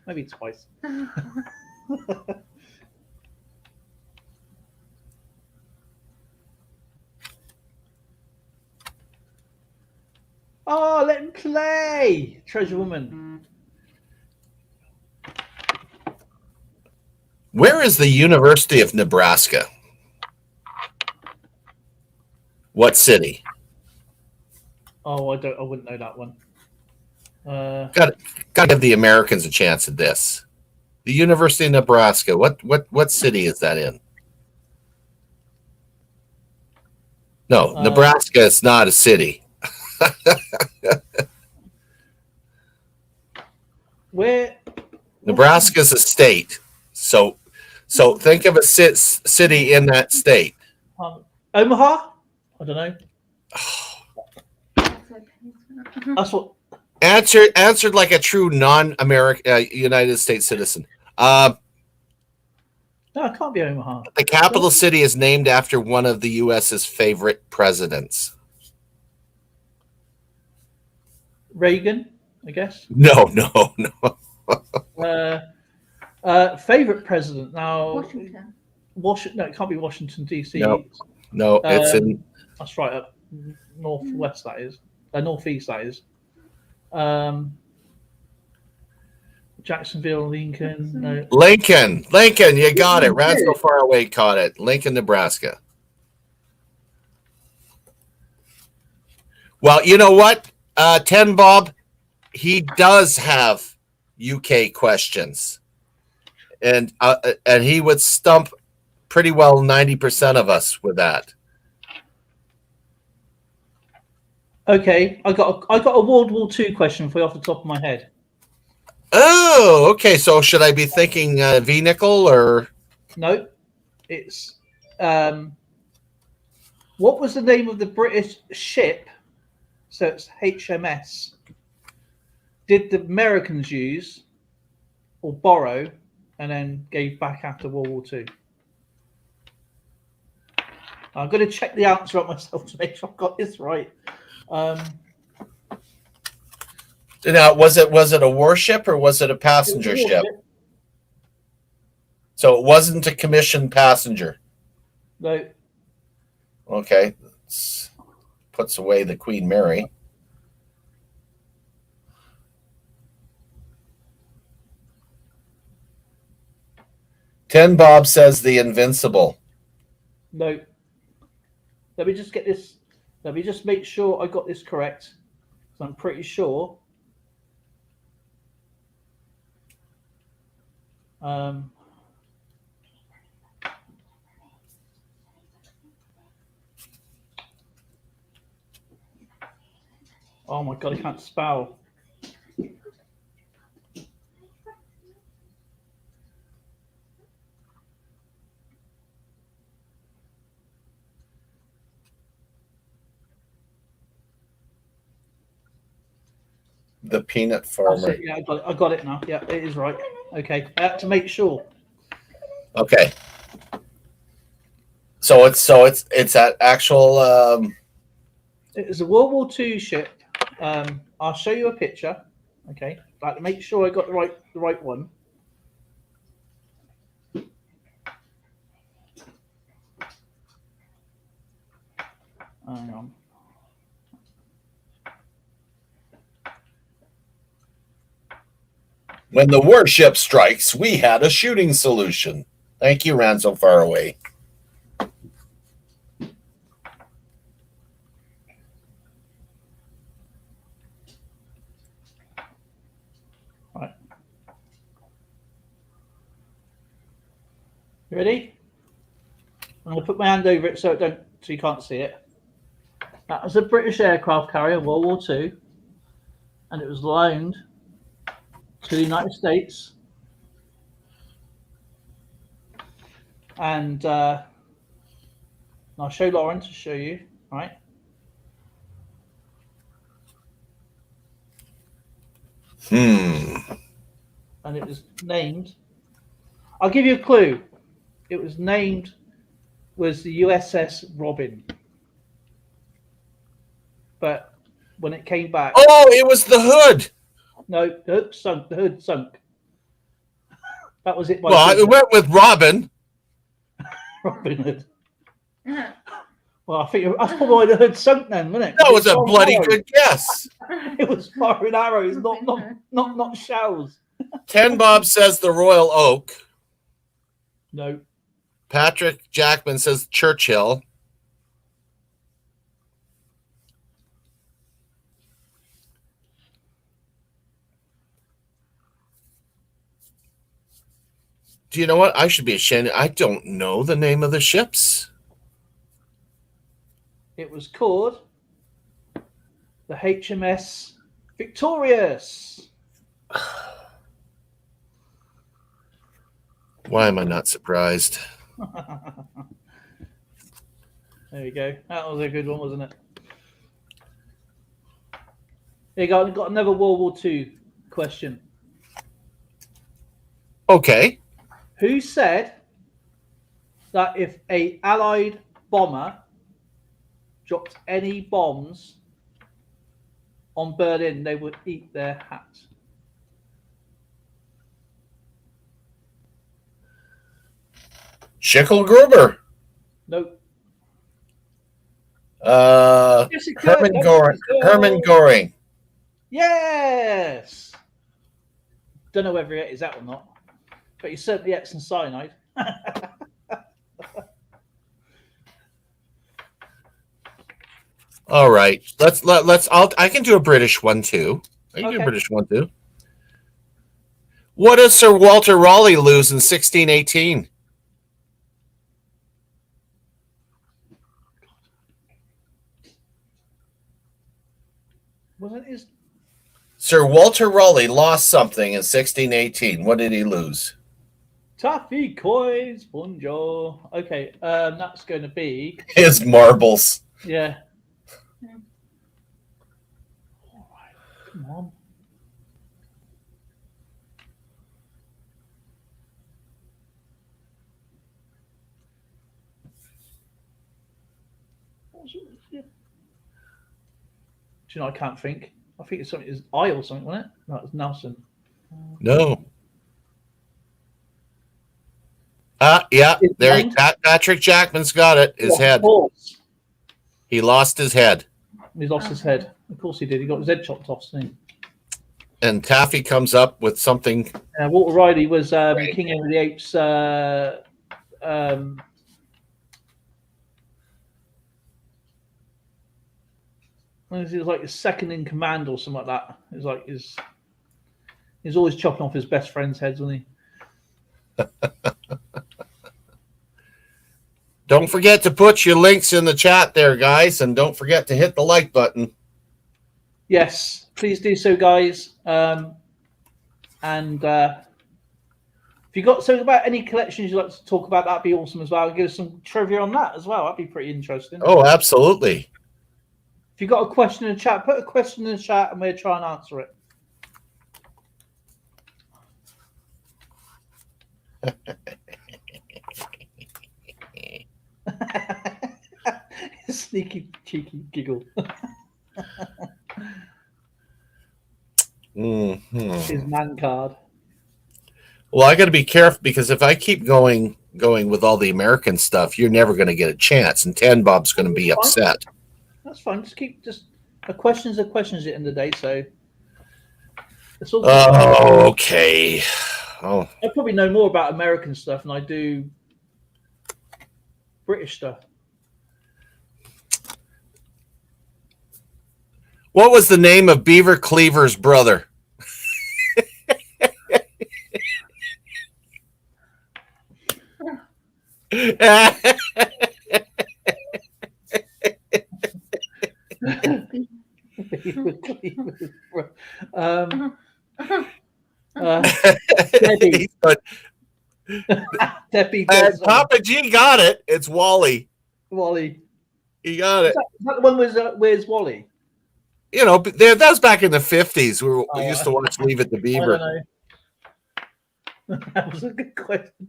Maybe twice. Oh, let him play. Treasure Woman. Where is the University of Nebraska? What city? Oh, I wouldn't know that one. Got to give the Americans a chance at this. The University of Nebraska. What city is that in? No, Nebraska is not a city. Where? Nebraska is a state. So think of a city in that state. Omaha? I don't know. That's what. Answered like a true non-American United States citizen. No, it can't be Omaha. The capital city is named after one of the U.S.'s favorite presidents. Reagan, I guess. No. Favorite president now. Washington. Washington. No, it can't be Washington D.C. No, it's in. That's right, up northwest. That is northeast. That is. Jacksonville, Lincoln. No. Lincoln. You got it. Ran so far away, caught it. Lincoln, Nebraska. Well, you know what? 10 Bob, he does have UK questions, and he would stump pretty well 90% of us with that. Okay, I got a World War II question for you off the top of my head. Oh, okay. So should I be thinking V-nickel or no? It's what was the name of the British ship? So it's HMS. Did the Americans use or borrow and then gave back after World War II? I'm going to check the answer up myself to make sure I've got this right. Now, was it a warship or was it a passenger ship? So it wasn't a commissioned passenger. No. Okay. Puts away the Queen Mary. Ten Bob says the Invincible. No. Let me just get this. Let me just make sure I got this correct. So I'm pretty sure. Oh my god, I can't spell. the peanut That's farmer. it. Yeah, I got it now. Yeah, it is right. Okay, I had to make sure. Okay. So it's that actual. It was a World War II ship. I'll show you a picture. Okay, like to make sure I got the right one. Hang on. When the warship strikes, we had a shooting solution. Thank you, Ran So Far Away. Right. You ready? I'm going to put my hand over it so you can't see it. That was a British aircraft carrier, World War II, and it was loaned to the United States. And I'll show Lauren to show you, right? And it was named. I'll give you a clue. It was named was the USS Robin. But when it came back, oh, it was the Hood. No, the hood sunk. The hood sunk. That was it. Well, I went with Robin. Robin Hood. Well, I think that's probably why the hood sunk then, wasn't it? That was a bloody good guess. It was firing arrows, not shells. Ten Bob says the Royal Oak. No. Patrick Jackman says Churchill. Do you know what? I should be ashamed. I don't know the name of the ships. It was called the HMS Victorious. Why am I not surprised? There you go. That was a good one, wasn't it? There you go. Got another World War II question. Okay. Who said that if a Allied bomber dropped any bombs on Berlin, they would eat their hats? Schicklgruber. Nope. Hermann Goring. Hermann Goring. Yes. Don't know whether it is that or not, but he certainly ate some cyanide. All right. I can do a British one too. I can do a British one too. What does Sir Walter Raleigh lose in 1618? Wasn't his Sir Walter Raleigh lost something in 1618. What did he lose? Taffy coins, bonjour. Okay, that's going to be his marbles. Yeah. All right, come on. Do you know, I can't think. I think it's something. It's I or something, wasn't it? No, it was Nelson. No. Yeah. There. Patrick Jackman's got it. His head. He lost his head. He lost his head. Of course he did. He got his head chopped off, didn't he? And Taffy comes up with something. Walter Riley was King Henry VIII's. He was like his second in command or something like that. It was like he's always chopping off his best friend's heads, wasn't he? Don't forget to put your links in the chat there, guys, and don't forget to hit the like button. Yes, please do so, guys. And if you got something about any collections you'd like to talk about, that'd be awesome as well. Give us some trivia on that as well. That'd be pretty interesting. Oh, absolutely. If you got a question in the chat, put a question in the chat and we'll try and answer it. Sneaky, cheeky giggle. His man card. Well, I got to be careful because if I keep going with all the American stuff, you're never going to get a chance, and Ten Bob's going to be upset. That's fine. Just a question's at the end of the day. So it's all. Oh, okay. Oh, I probably know more about American stuff than I do British stuff. what was the name of Beaver Cleaver's brother? Debbie. Debbie. Papa G got it. It's Wally. Wally. He got it. Is that the one with Where's Wally? You know, that was back in the 50s. We used to watch Leave It to Beaver. I don't know. That was a good question.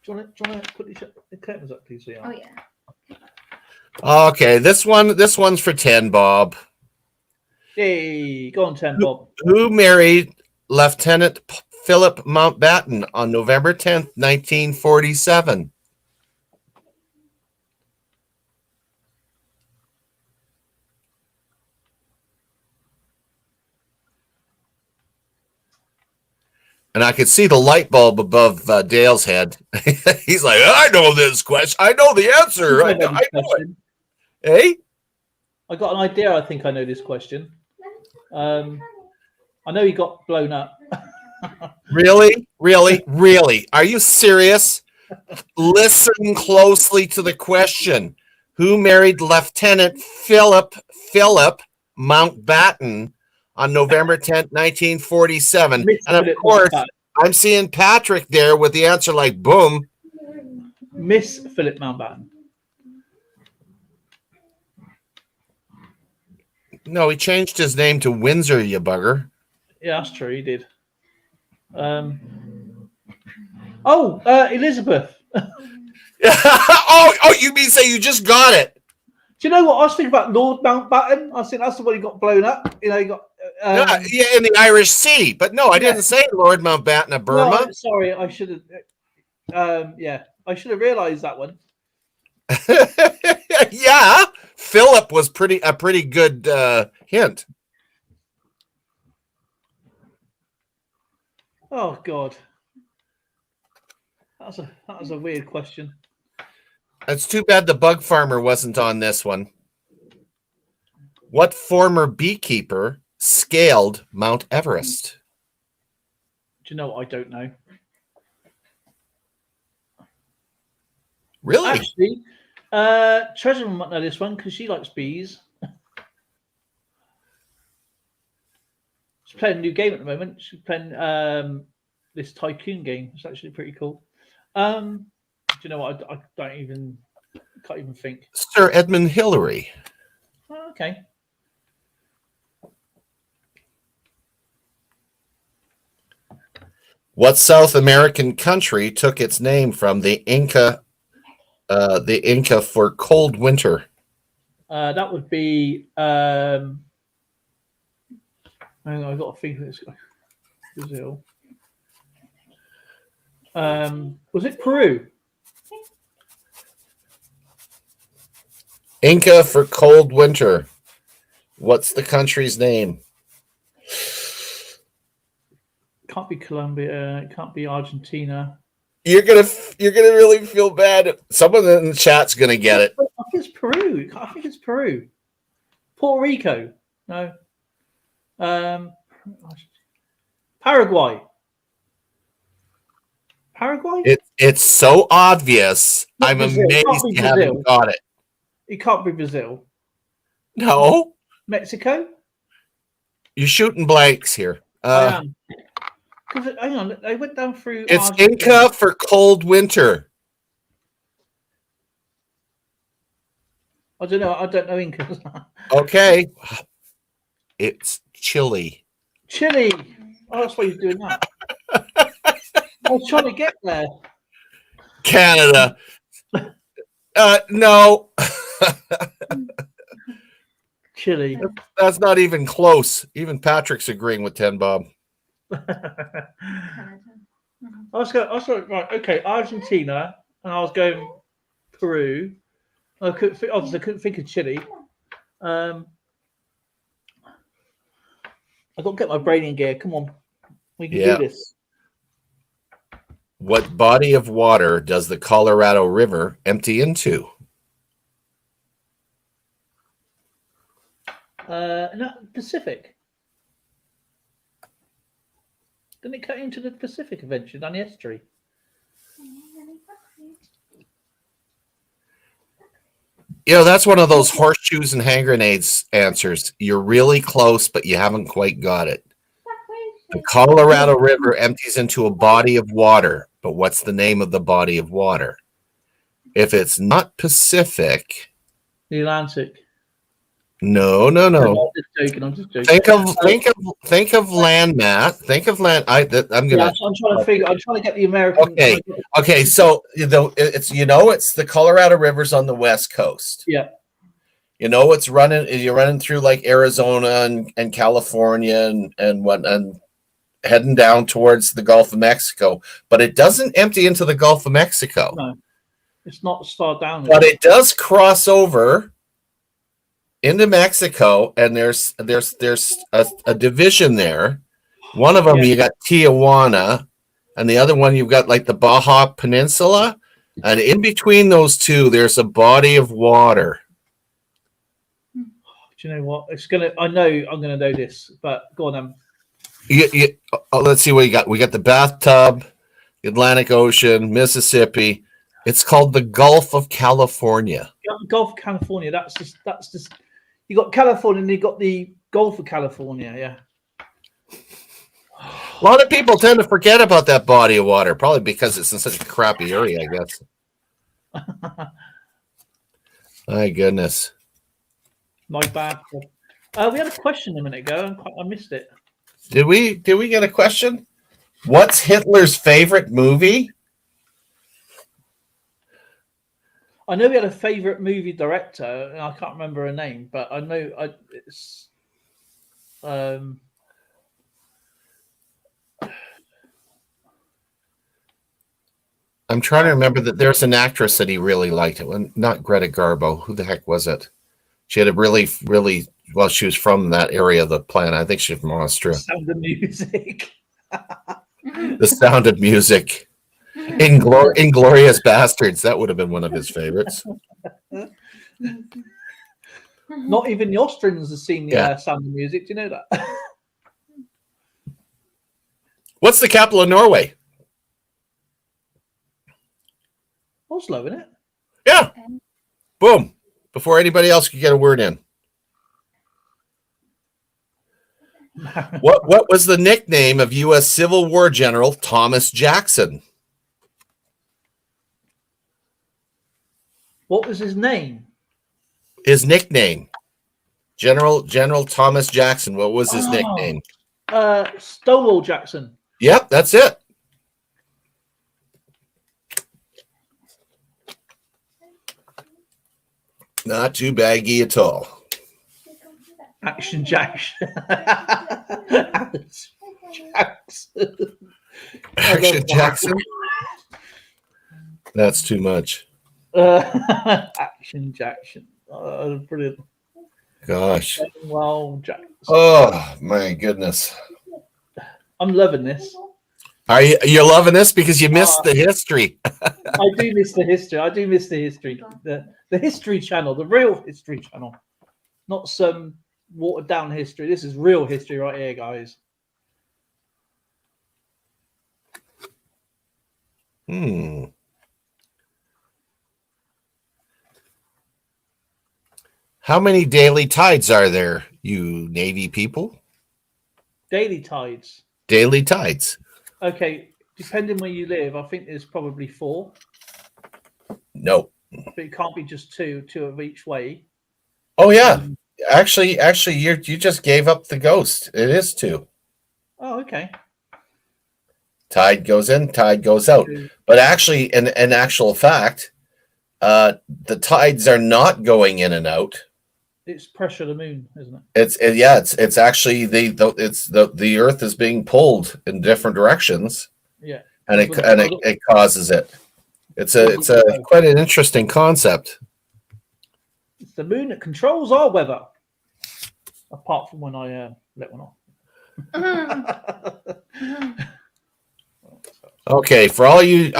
Do you want to quickly shut the curtains up, please? Oh yeah. Okay, this one's for 10 Bob. Hey, go on, 10 Bob. Who married Lieutenant Philip Mountbatten on November 10th, 1947? And I could see the light bulb above Dale's head. He's like, I know this question. I know the answer. I know it. Hey? I got an idea. I think I know this question. I know he got blown up. Really? Are you serious? Listen closely to the question. Who married Lieutenant Philip Mountbatten on November 10th, 1947? And of course, I'm seeing Patrick there with the answer like boom. Miss Philip Mountbatten. No, he changed his name to Windsor, you bugger. Yeah, that's true. He did. Elizabeth. oh, you mean say you just got it? Do you know what I was thinking about? Lord Mountbatten. I think that's the one he got blown up. You know, he got. In the Irish Sea. But no, I didn't say Lord Mountbatten of Burma. No, sorry, I should have. I should have realised that one. Yeah, Philip was a pretty good hint. Oh God, that was a weird question. It's too bad the bug farmer wasn't on this one. What former beekeeper scaled Mount Everest? Do you know what? I don't know. Really? Actually, Treasure might know this one because she likes bees. She's playing a new game at the moment. She's playing this tycoon game. It's actually pretty cool. Do you know what? I can't even think. Sir Edmund Hillary. Oh, okay. What South American country took its name from the Inca for cold winter? That would be. Hang on, I've got to think of this guy. Brazil. Was it Peru? Inca for cold winter. What's the country's name? Can't be Colombia. It can't be Argentina. You're gonna really feel bad. Someone in the chat's gonna get it. I think it's Peru. I think it's Peru. Puerto Rico. No. Paraguay. Paraguay? It's so obvious. Not I'm Brazil. amazed Can't be you Brazil. haven't got it. It can't be Brazil. No, Mexico? you're shooting blanks here. I am. Because hang on, they went down through. It's Argentina. Inca for cold winter. I don't know Inca. Okay, it's Chile. Chile. Oh, that's why you're doing that. was trying to get there. Canada. No. Chile. That's not even close. Even Patrick's agreeing with 10 Bob. Canada. I was going right. Okay, Argentina, and I was going Peru. Obviously, I couldn't think of Chile. I got to get my brain in gear. Come on, we can Yeah. do this. What body of water does the Colorado River empty into? No, Pacific. Didn't it cut into the Pacific eventually down the estuary? You know, that's one of those horseshoes and hand grenades answers. You're really close, but you haven't quite got it. The Colorado River empties into a body of water, but what's the name of the body of water? If it's not Pacific, The Atlantic. no. I'm just joking. Think of land, Matt. Think of land. I'm I'm gonna. trying to figure. I'm trying to get the American. Okay. So it's it's the Colorado River's on the west coast. Yeah. It's running. You're running through like Arizona and California and heading down towards the Gulf of Mexico, but it doesn't empty into the Gulf of Mexico. No, it's not as far down. But it does cross over into Mexico, and there's a division there. One of them you got Tijuana, and the other one you've got like the Baja Peninsula, and in between those two, there's a body of water. Do you know what? I know I'm gonna know this, but go on. Let's see what you got. We got the bathtub, Atlantic Ocean, Mississippi. It's called the Gulf of California. Gulf of California. That's just. You got California, and you got the Gulf of California. Yeah. A lot of people tend to forget about that body of water, probably because it's in such a crappy area, I guess. My goodness. My bad. We had a question a minute ago. I missed it. Did we get a question? What's Hitler's favorite movie? I know we had a favorite movie director, and I can't remember her name, but I know it's. I'm trying to remember that there's an actress that he really liked. Not Greta Garbo. Who the heck was it? She had a really, really well. She was from that area of the planet. I think she's from Austria. Sound of Music. The Sound of Music. Inglorious Bastards. That would have been one of his favorites. Not even the Austrians have seen the Sound of Music. Do you know that? What's the capital of Norway? Oslo, isn't it? Yeah. Boom. Before anybody else could get a word in. What was the nickname of U.S. Civil War General Thomas Jackson? What was his name? His nickname. General Thomas Jackson. What was his nickname? Stonewall Jackson. Yep, that's it. Not too baggy at all. Action Jackson. Action Jackson. That's too much. Action Jackson. Brilliant. Gosh. Well, Jackson. Oh my goodness. I'm loving this. You're loving this because you missed the history. I do miss the history. The History Channel, the real History Channel, not some watered down history. This is real history right here, guys. How many daily tides are there, you Navy people? Daily tides. Daily tides. Okay, depending where you live, I think there's probably 4. No. But it can't be just two of each way. Oh yeah. Actually, you just gave up the ghost. It is 2. Oh, okay. Tide goes in, tide goes out. But actually, in actual fact, the tides are not going in and out. It's pressure of the moon, isn't it? It's actually the Earth is being pulled in different directions. Yeah, and it causes it. It's quite an interesting concept. It's the moon that controls our weather, apart from when I let one off. Okay, for all you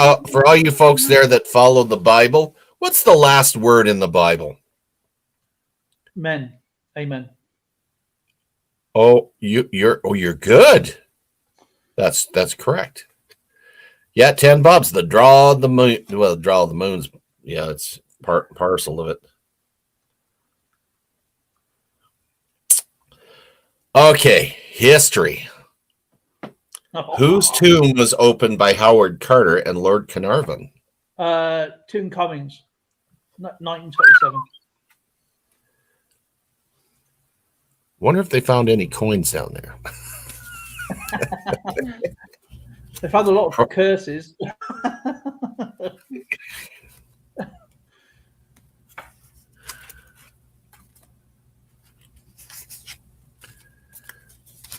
folks there that follow the Bible, what's the last word in the Bible? Men. Amen. Oh, you're good. That's correct. Yeah, 10 bobs. The draw of the moon. Well, the draw of the moon's, yeah, it's part and parcel of it. Okay, history. Whose tomb was opened by Howard Carter and Lord Carnarvon? Tomb Cummings, 1927. Wonder if they found any coins down there. They found a lot of curses.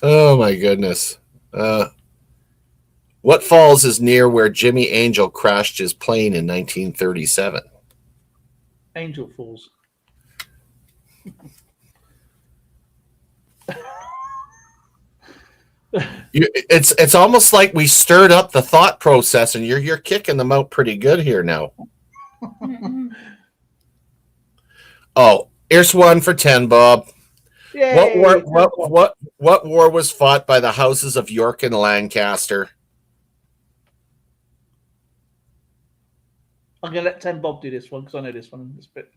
Oh my goodness. What falls is near where Jimmy Angel crashed his plane in 1937? Angel Falls. It's almost like we stirred up the thought process, and you're kicking them out pretty good here now. Oh, here's one for 10, Bob. Yay. What war was fought by the houses of York and Lancaster? I'm gonna let 10 Bob do this one because I know this one. This bit.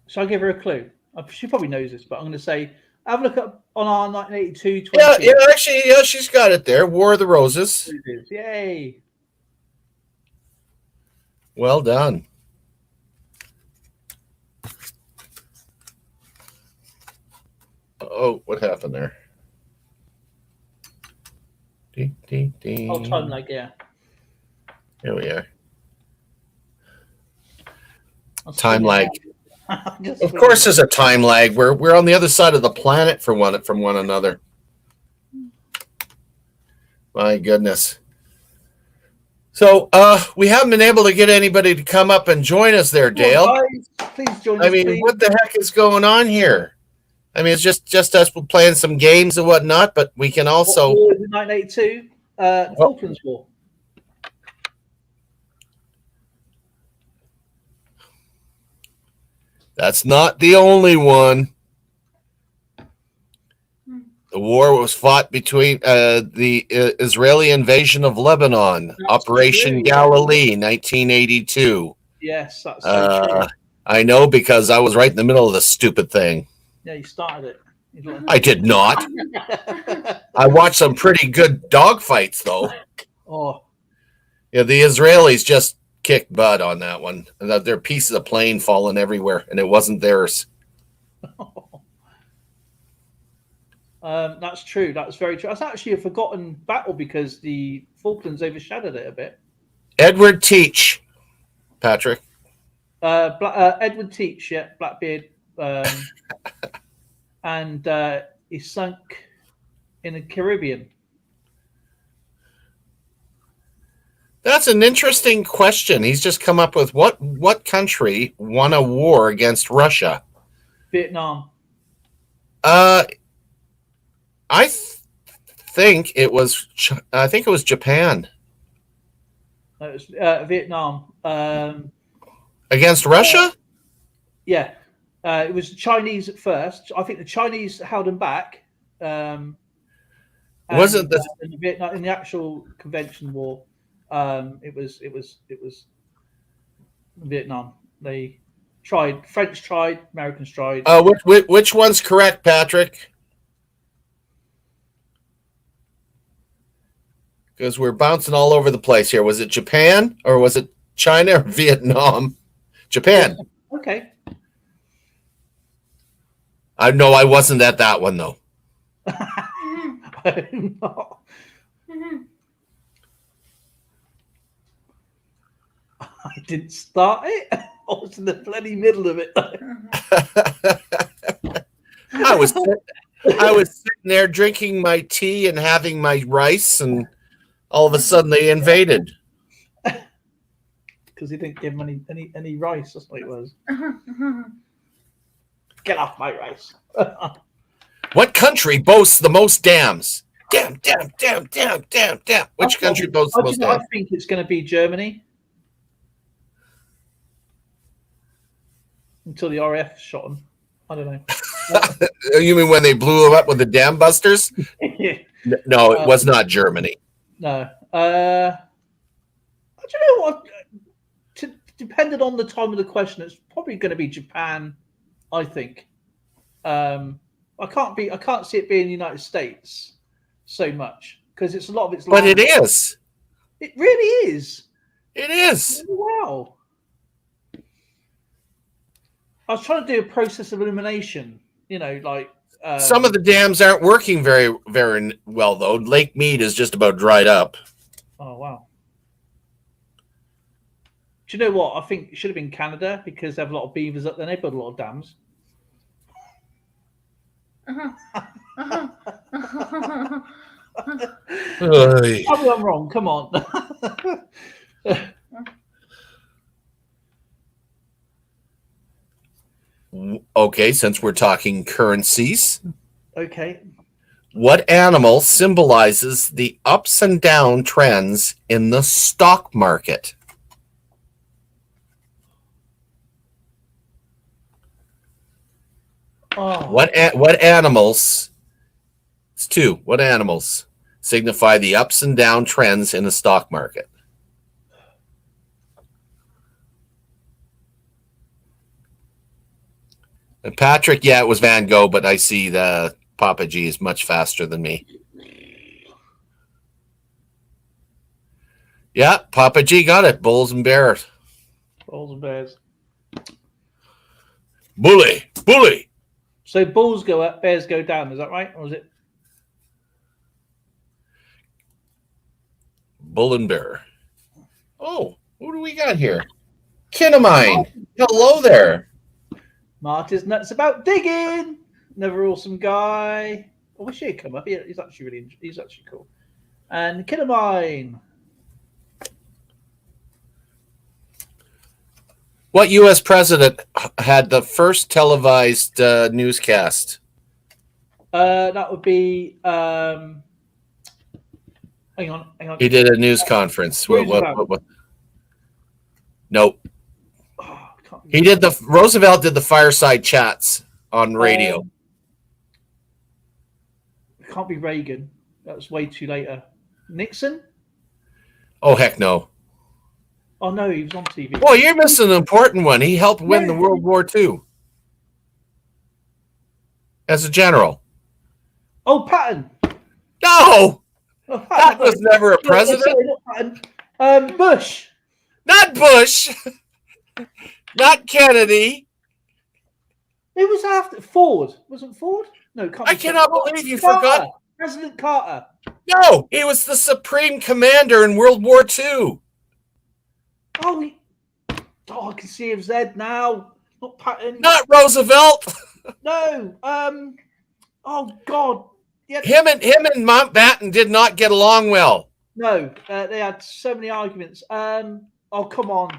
Shall I give her a clue? She probably knows this, but I'm going to say, have a look up on our 1982. Yeah, actually, she's got it there. War of the Roses. Yay! Well done. Oh, what happened there? Ding, ding, ding. Oh, time lag, yeah. Here we are. Time lag. Of course, there's a time lag. We're on the other side of the planet from one another. My goodness. So we haven't been able to get anybody to come up and join us there, Dale. Guys, please join us. I mean, what the heck is going on here? I mean, it's just us playing some games and whatnot, but we can also. What war was in 1982? The Falklands War. That's not the only one. The war was fought between the Israeli invasion of Lebanon, that's Operation true. Galilee, 1982. Yes, that's so true. I know because I was right in the middle of the stupid thing. Yeah, you started it. I did not. I watched some pretty good dogfights, though. Oh. Yeah, the Israelis just kicked butt on that one. There are pieces of plane falling everywhere, and it wasn't theirs. That's true. That's very true. That's actually a forgotten battle because the Falklands overshadowed it a bit. Edward Teach, Patrick. Edward Teach, yeah, Blackbeard, and he sunk in the Caribbean. That's an interesting question. He's just come up with what country won a war against Russia? Vietnam. I think it was Japan. It was Vietnam. Against Russia? Yeah. It was the Chinese at first. I think the Chinese held them back. Wasn't the in Vietnam in the actual convention war? It was Vietnam. They tried. French tried. Americans tried. Which one's correct, Patrick? Because we're bouncing all over the place here. Was it Japan or was it China or Vietnam? Japan. Okay. I know I wasn't at that one though. I'm not. I didn't start it. I was in the bloody middle of it. I was sitting there drinking my tea and having my rice, and all of a sudden they invaded. Because he didn't give him any rice. That's what it was. Get off my rice. What country boasts the most dams? Damn. Which country boasts the most dams? I think it's going to be Germany. Until the RAF shot him. I don't know. You mean when they blew him up with the dam busters? No, it was not Germany. No. I don't know what. Depending on the time of the question, it's probably going to be Japan. I think. I can't see it being the United States so much because it's a lot of it's. But it is. It really is. It is. Wow. I was trying to do a process of elimination. You know, like some of the dams aren't working very, very well though. Lake Mead is just about dried up. Oh wow. Do you know what? I think it should have been Canada because they have a lot of beavers up there. They build a lot of dams. Tell me I'm wrong. Come on. Okay, since we're talking currencies. Okay. What animal symbolizes the ups and down trends in the stock market? Oh. What animals? It's two. What animals signify the ups and down trends in the stock market? And Patrick, yeah, it was Van Gogh, but I see the Papa G is much faster than me. Yeah, Papa G got it. Bulls and bears. Bulls and bears. Bully. So bulls go up, bears go down. Is that right, or is it? Bull and bear. Oh, who do we got here? Kin of mine. Hello there. Marty's nuts about digging. Another awesome guy. I wish he'd come up. He's actually cool. And kid of mine. What U.S. president had the first televised newscast? That would be. Hang on. He did a news conference. What? Nope. Oh, He did Roosevelt did the fireside chats on radio. It can't be Reagan. That was way too later. Nixon? Oh heck no. Oh no, he was on TV. Well, you're missing an important one. He helped win the World War II as a general. Oh, Patton. No, Oh, Patton. that was never a president. Sorry, not Patton. Bush. Not Bush. Not Kennedy. Who was after Ford? Wasn't Ford? No, I cannot believe you forgot. President Carter. No, he was the supreme commander in World War II. Oh, I can see his head now. Not Patton. Not Roosevelt. No. Oh God. Yeah. Him and Mountbatten did not get along well. No, they had so many arguments. Oh come on,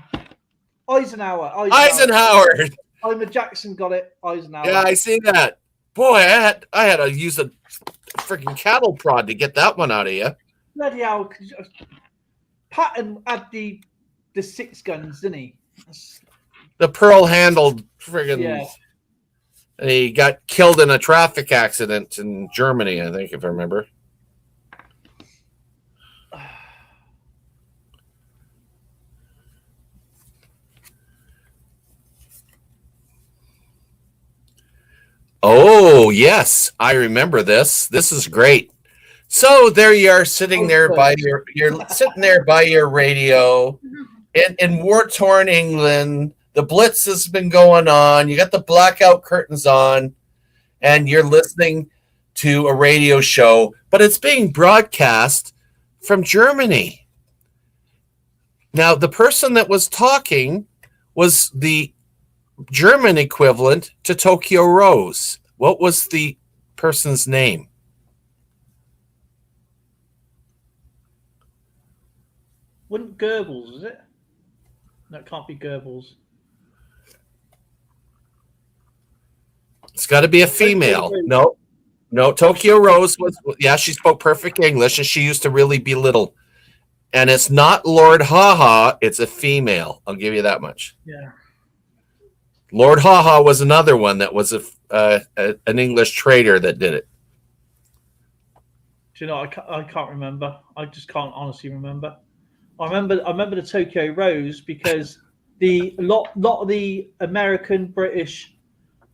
Eisenhower. I'm a Jackson. Got it. Eisenhower. Yeah, I see that. Boy, I had to use a freaking cattle prod to get that one out of you. Bloody hell. Patton had the 6 guns, didn't he? The pearl-handled friggin'. Yeah. And he got killed in a traffic accident in Germany, I think, if I remember. Oh, yes, I remember this. This is great. So there you are sitting there by you're sitting there by your radio in war-torn England. The Blitz has been going on. You got the blackout curtains on, and you're listening to a radio show, but it's being broadcast from Germany. Now, the person that was talking was the German equivalent to Tokyo Rose. What was the person's name? Wouldn't Goebbels, is it? No, it can't be Goebbels. It's got to be a female. No, Tokyo Rose was, yeah, she spoke perfect English, and she used to really belittle. And it's not Lord Haha, it's a female. I'll give you that much. Yeah. Lord Haha was another one that was an English trader that did it. Do you know, I can't remember. I just can't honestly remember. I remember the Tokyo Rose because a lot of the American, British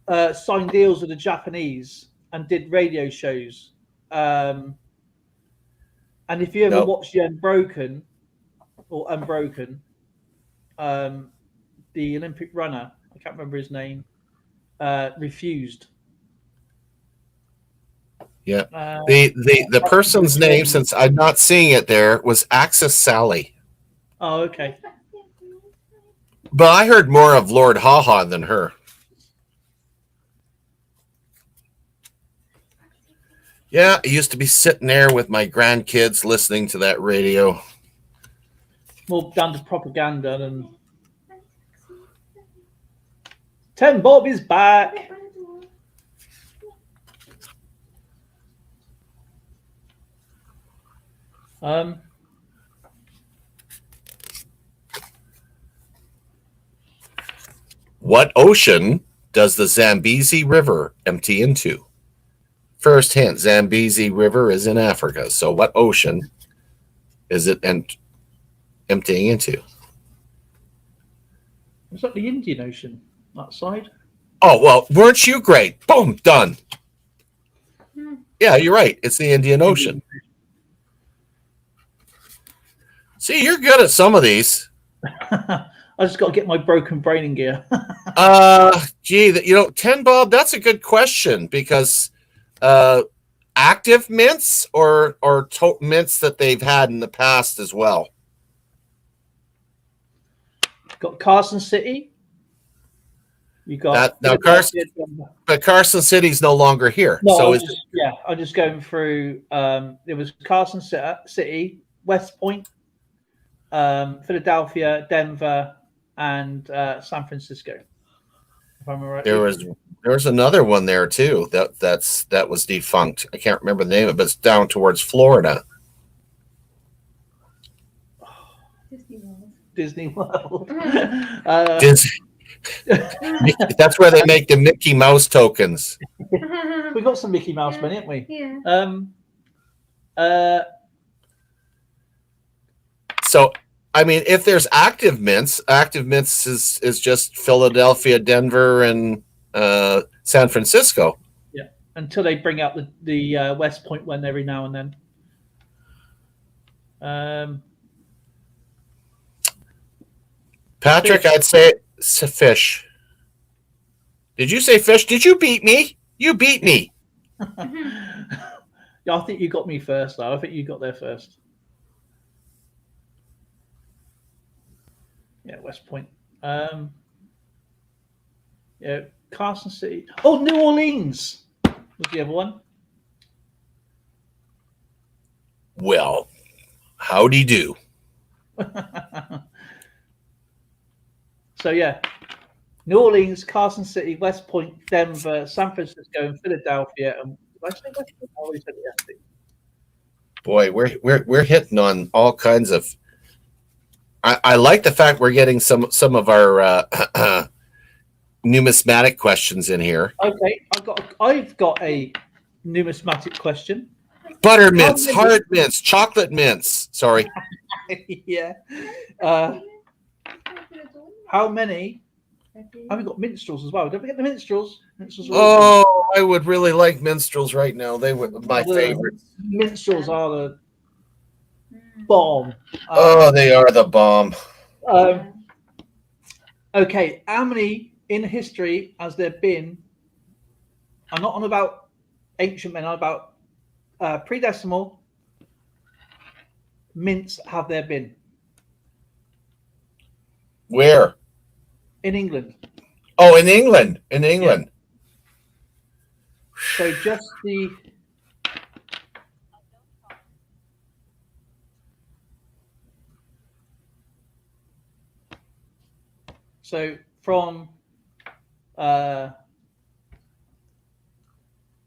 signed deals with the Japanese and did radio shows. And if you ever watch the Unbroken, the Olympic runner, I can't remember his name, refused. Yeah. The person's name, since I'm not seeing it there, was Axis Sally. Oh, okay. But I heard more of Lord Haha than her. Yeah, I used to be sitting there with my grandkids listening to that radio. More down to propaganda than. Ten Bob is back. What ocean does the Zambezi River empty into? First hint, Zambezi River is in Africa. So what ocean is it emptying into? Is that the Indian Ocean, that side? Oh, well, weren't you great? Boom, done. Yeah, you're right. It's the Indian Ocean. See, you're good at some of these. I just got to get my broken brain in gear. Gee, 10 Bob, that's a good question because active mints or mints that they've had in the past as well. Got Carson City. You got that now but Carson City's no longer here. No, so I'm just going through. It was Carson City, West Point, Philadelphia, Denver, and San Francisco. If I'm right. There was another one there too that was defunct. I can't remember the name of it, but it's down towards Florida. Disney World. That's where they make the Mickey Mouse tokens. We got some Mickey Mouse money, haven't we? Yeah. So, I mean, if there's active mints is just Philadelphia, Denver, and San Francisco. Yeah, until they bring out the West Point one every now and then. Patrick, fish. I'd say it's a fish. Did you say fish? Did you beat me? You beat me. Yeah, I think you got me first, though. I think you got there first. Yeah, West Point. Yeah, Carson City. Oh, New Orleans was the other one. Well, howdy do. So yeah, New Orleans, Carson City, West Point, Denver, San Francisco, and Philadelphia. And did I say West Point? I always said it. Boy, we're hitting on all kinds of. I like the fact we're getting some of our numismatic questions in here. Okay, I've got a numismatic question. Butter mints, hard mints, chocolate mints. Sorry. Yeah. How many? Have we got minstrels as well? Don't forget the minstrels. Oh, I would really like minstrels right now. They were my favorites. Minstrels are the bomb. They are the bomb. Okay, how many in history has there been? I'm not on about ancient men. I'm about pre-decimal mints. Have there been Where? in England? Oh, in England. In England. So just the. So from,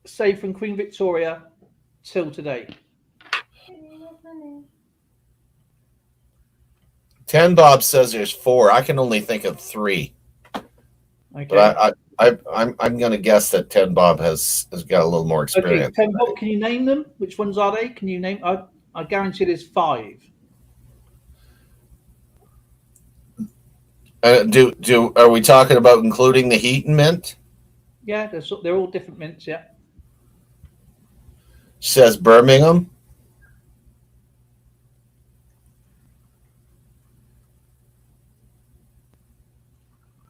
say, from Queen Victoria till today. 10 Bob says there's 4. I can only think of 3. Okay. But I'm going to guess that 10 Bob has got a little more experience. Okay, 10 Bob, can you name them? Which ones are they? Can you name? I guarantee there's 5. Are we talking about including the Heaton mint? Yeah, they're all different mints. Yeah. Says Birmingham.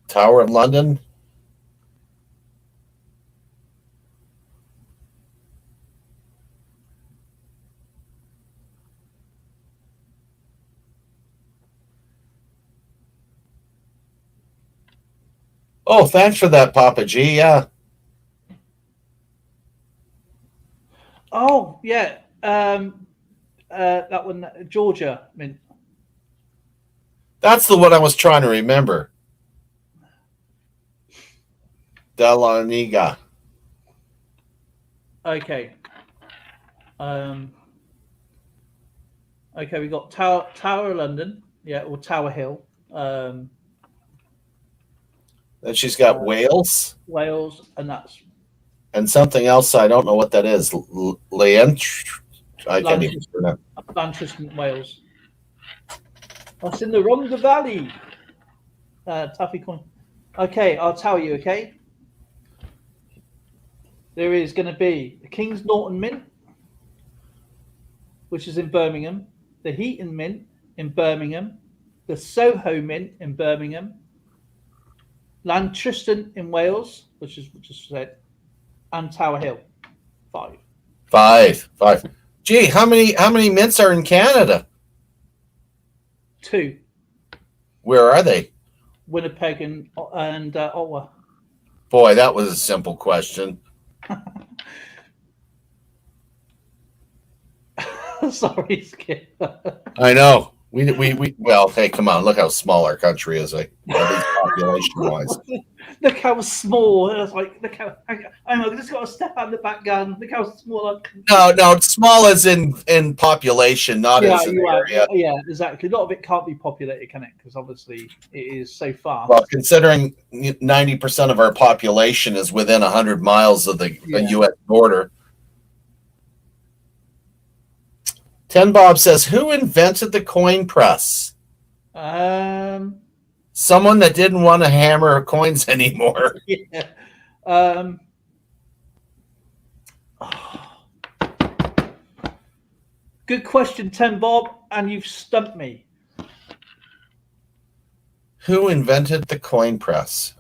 Tower of London. Oh, thanks for that, Papa G. Yeah. Oh, yeah. That one, Georgia mint. That's the one I was trying to remember. Dahlonega. Okay. Okay, we got Tower of London. Yeah, or Tower Hill. Then she's got Wales. Wales, and that's And something else. I don't know what that is. I can't even pronounce. Lancaster, Wales. That's in the Rhondda Valley. Taffy coin. Okay, I'll tell you. Okay, there is going to be the King's Norton Mint, which is in Birmingham, the Heaton Mint in Birmingham, the Soho Mint in Birmingham, Lancaster in Wales, which is just said, and Tower Hill. 5. 5. Gee, how many mints are in Canada? 2. Where are they? Winnipeg and Ottawa. Boy, that was a simple question. Sorry, Skip. I know. We well, hey, come on, look how small our country is, at least population wise. Look how small. I was like, look how. I just got to step out the back gun. Look how small. No, small as in population, not as in area. Yeah, exactly. A lot of it can't be populated, can it? Because obviously it is so far. Well, considering 90% of our population is within 100 miles of the U.S. border. 10 Bob says, who invented the coin press? Someone that didn't want to hammer coins anymore. Yeah. Good question, 10 Bob, and you've stumped me. Who invented the coin press?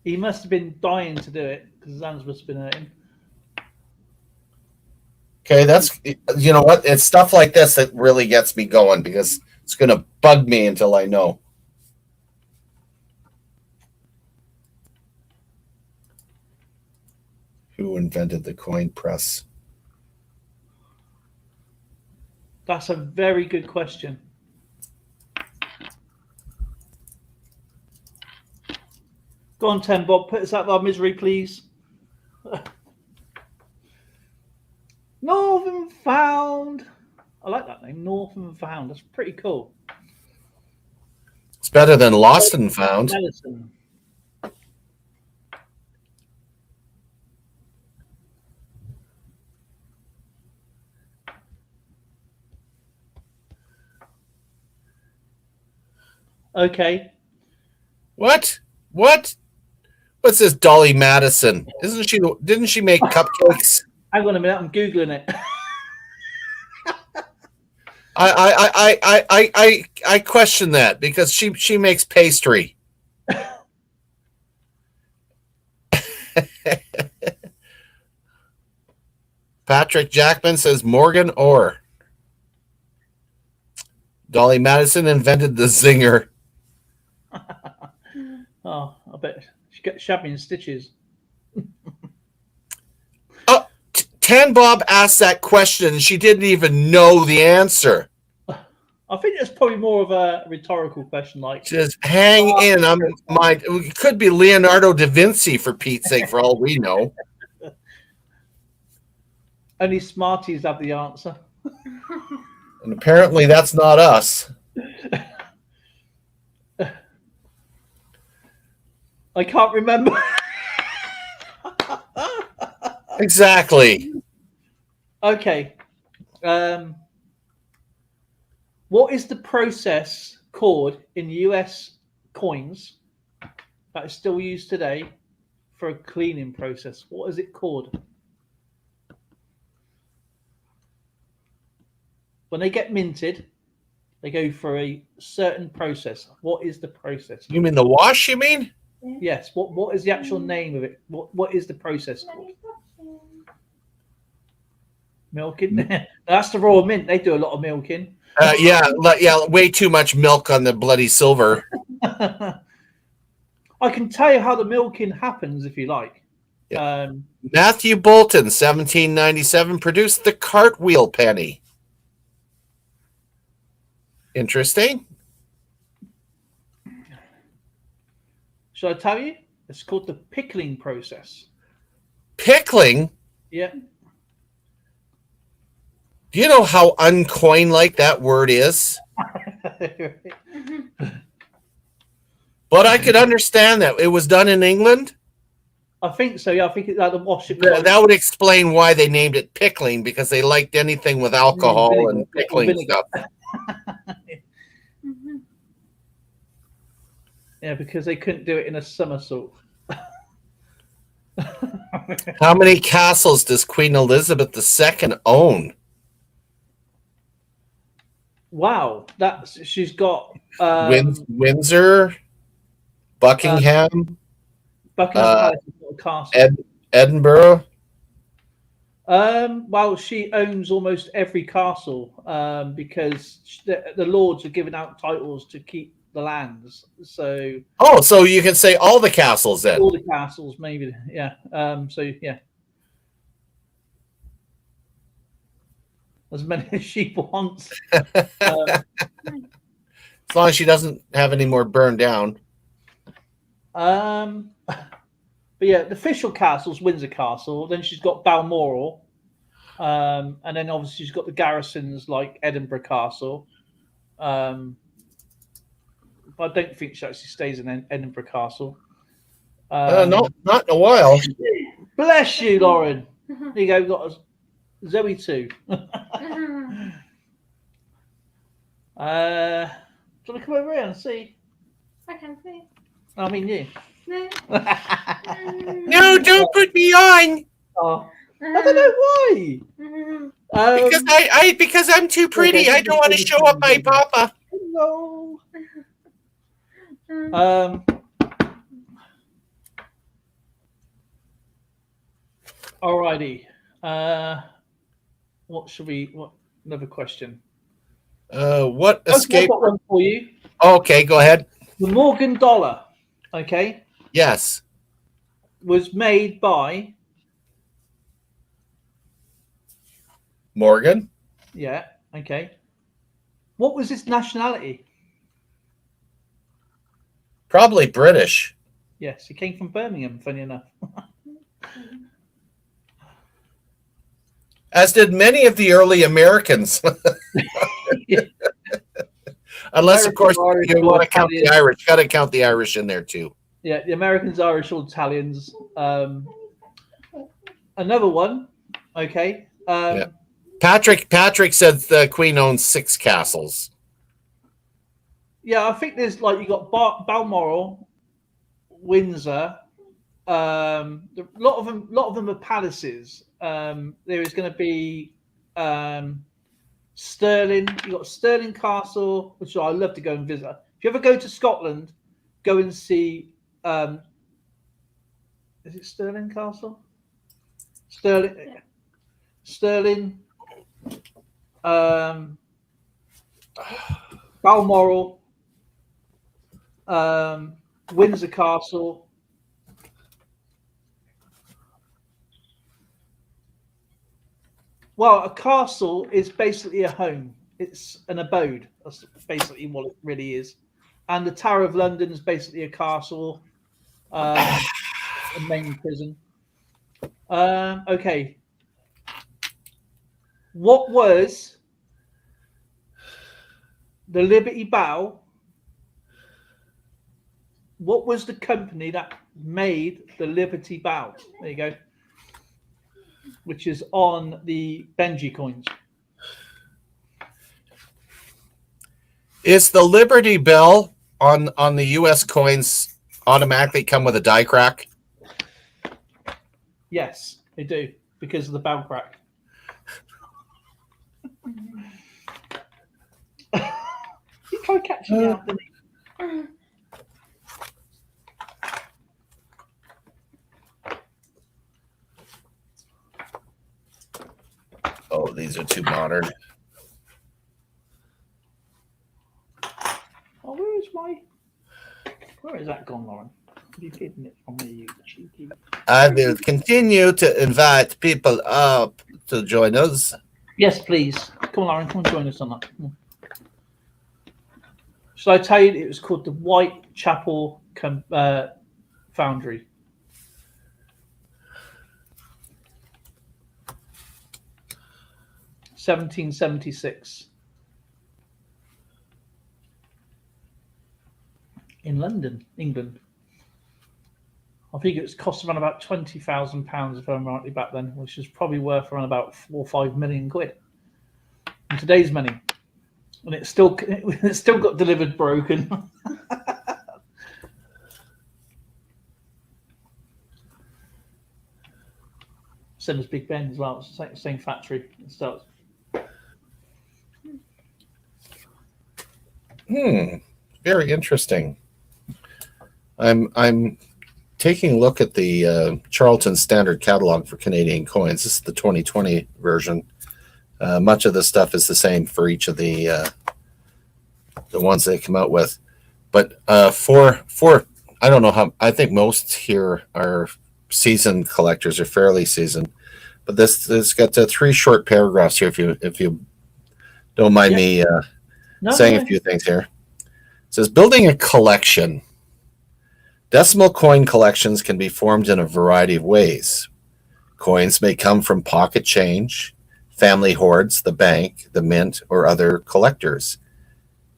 He must have been dying to do it because his hands must have been hurting. Okay, that's, you know what? It's stuff like this that really gets me going because it's going to bug me until I know. Who invented the coin press? That's a very good question. Go on, 10 Bob. Put us out of our misery, please. Northern Found. I like that name, Northern Found. That's pretty cool. It's better than Lost and Found. Medicine. Okay. What? What's this Dolly Madison? Didn't she make cupcakes? Hang on a minute, I'm Googling it. I question that because she makes pastry. Patrick Jackman says Morgan Orr. Dolly Madison invented the zinger. Oh, I bet she gets shabby in stitches. Tan Bob asked that question and she didn't even know the answer. I think it's probably more of a rhetorical question, like Just hang in. It could be Leonardo da Vinci, for Pete's sake, for all we know. only smarties have the answer. And apparently that's not us. I can't remember. Exactly. Okay. What is the process called in US coins that is still used today for a cleaning process? What is it called? When they get minted, they go for a certain process. What is the process? You mean the wash, you mean? Yes. What is the actual name of it? What is the process called? Milking? That's the Royal Mint. They do a lot of milking. Yeah, way too much milk on the bloody silver. I can tell you how the milking happens if you like. Yeah. Matthew Bolton, 1797, produced the cartwheel penny. Interesting. Shall I tell you? It's called the pickling process. Pickling? Yeah. Do you know how uncoin-like that word is? But I could understand that. It was done in England? I think so, yeah. I think it's like the wash it. That would explain why they named it pickling, because they liked anything with alcohol and pickling stuff. Yeah, because they couldn't do it in a somersault. How many castles does Queen Elizabeth II own? Wow, she's got Windsor, Buckingham, Buckingham Palace is not a castle. Edinburgh. Well, she owns almost every castle because the lords are giving out titles to keep the lands. So So you can say all the castles then. all the castles, maybe, yeah. So yeah, as many as she wants. As long as she doesn't have any more burned down. But yeah, the official castle's Windsor Castle. Then she's got Balmoral, and then obviously she's got the garrisons like Edinburgh Castle. But I don't think she actually stays in Edinburgh Castle. No, not in a while. Bless you, Lauren. There you go. We've got Zoe too. Do you want to come over here and see? I can see. I mean, you. No. No, don't put me on. Oh, I don't know why. Because I'm too pretty. I don't want to show up my papa. No. Alrighty. What another question? What I've escape? got one for you. Okay, go ahead. The Morgan dollar, okay, Yes. was made by Morgan. yeah, okay. What was his nationality? Probably British. Yes, he came from Birmingham, funny enough. As did many of the early Americans. Unless, of course, you want to count the Irish. Got to count the Irish in there, too. Yeah, the Americans, Irish, or Italians. Another one, okay. Yeah. Patrick said the Queen owns 6 castles. Yeah, I think there's like you got Balmoral, Windsor. A lot of them are palaces. There is going to be Stirling. You got Stirling Castle, which I love to go and visit. If you ever go to Scotland, go and see Is it Stirling Castle? Stirling. Balmoral. Windsor Castle. Well, a castle is basically a home. It's an abode. That's basically what it really is. And the Tower of London is basically a castle, a main prison. Okay. What was the Liberty Bell? What was the company that made the Liberty Bell? There you go. Which is on the Benji coins. Is the Liberty Bell on the US coins automatically come with a die crack? Yes, they do, because of the bell crack. He tried catching me out, didn't he? Oh, these are too modern. Oh, where is that gone, Lauren? You've hidden it from me, you cheeky. I will continue to invite people up to join us. Yes, please. Come on, Lauren. Come and join us on that. Come on. Shall I tell you it was called the Whitechapel Foundry? (1776) in London, England. I think it was cost around about £20,000 if I'm rightly back then, which is probably worth around about 4 or 5 million quid in today's money, and it's still got delivered broken. Same as Big Ben as well. It's the same factory. It starts. Very interesting. I'm taking a look at the Charlton Standard Catalog for Canadian coins. This is the 2020 version. Much of the stuff is the same for each of the ones they come out with. But for I don't know how, I think most here are seasoned collectors or fairly seasoned. But this got 3 short paragraphs here. If you don't mind me saying a few things here. It says, building a collection. Decimal coin collections can be formed in a variety of ways. Coins may come from pocket change, family hoards, the bank, the mint, or other collectors.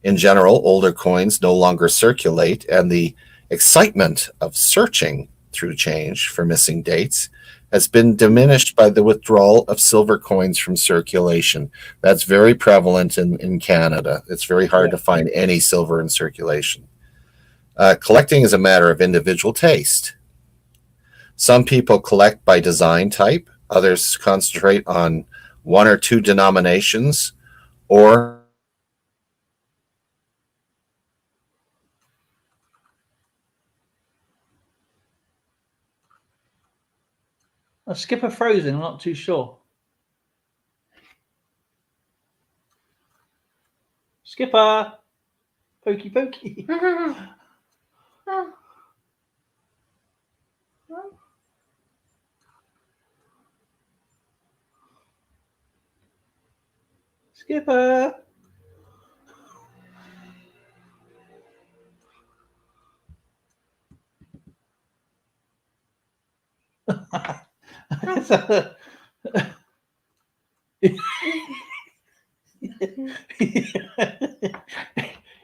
In general, older coins no longer circulate, and the excitement of searching through change for missing dates has been diminished by the withdrawal of silver coins from circulation. That's very prevalent in Canada. It's very hard to find any silver in circulation. Collecting is a matter of individual taste. Some people collect by design type. Others concentrate on 1 or 2 denominations or A Skipper frozen. I'm not too sure. Skipper, pokey pokey. Skipper.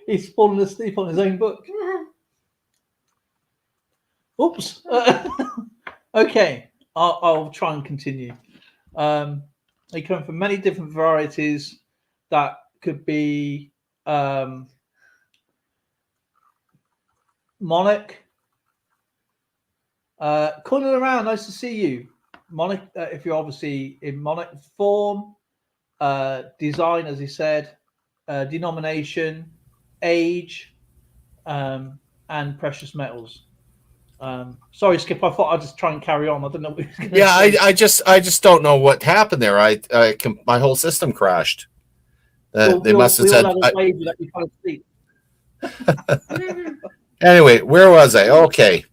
He's fallen asleep on his own book. Oops. Okay, I'll try and continue. They come from many different varieties that could be Monarch. Calling around, nice to see you. Monarch, if you're obviously in Monarch form, design, as he said, denomination, age, and precious metals. Sorry, Skip. I thought I'd just try and carry on. I don't know what you're Yeah, I just don't know what happened there. My whole system crashed. They must have we all said. had a baby that you can't sleep. Anyway, where was I? Okay.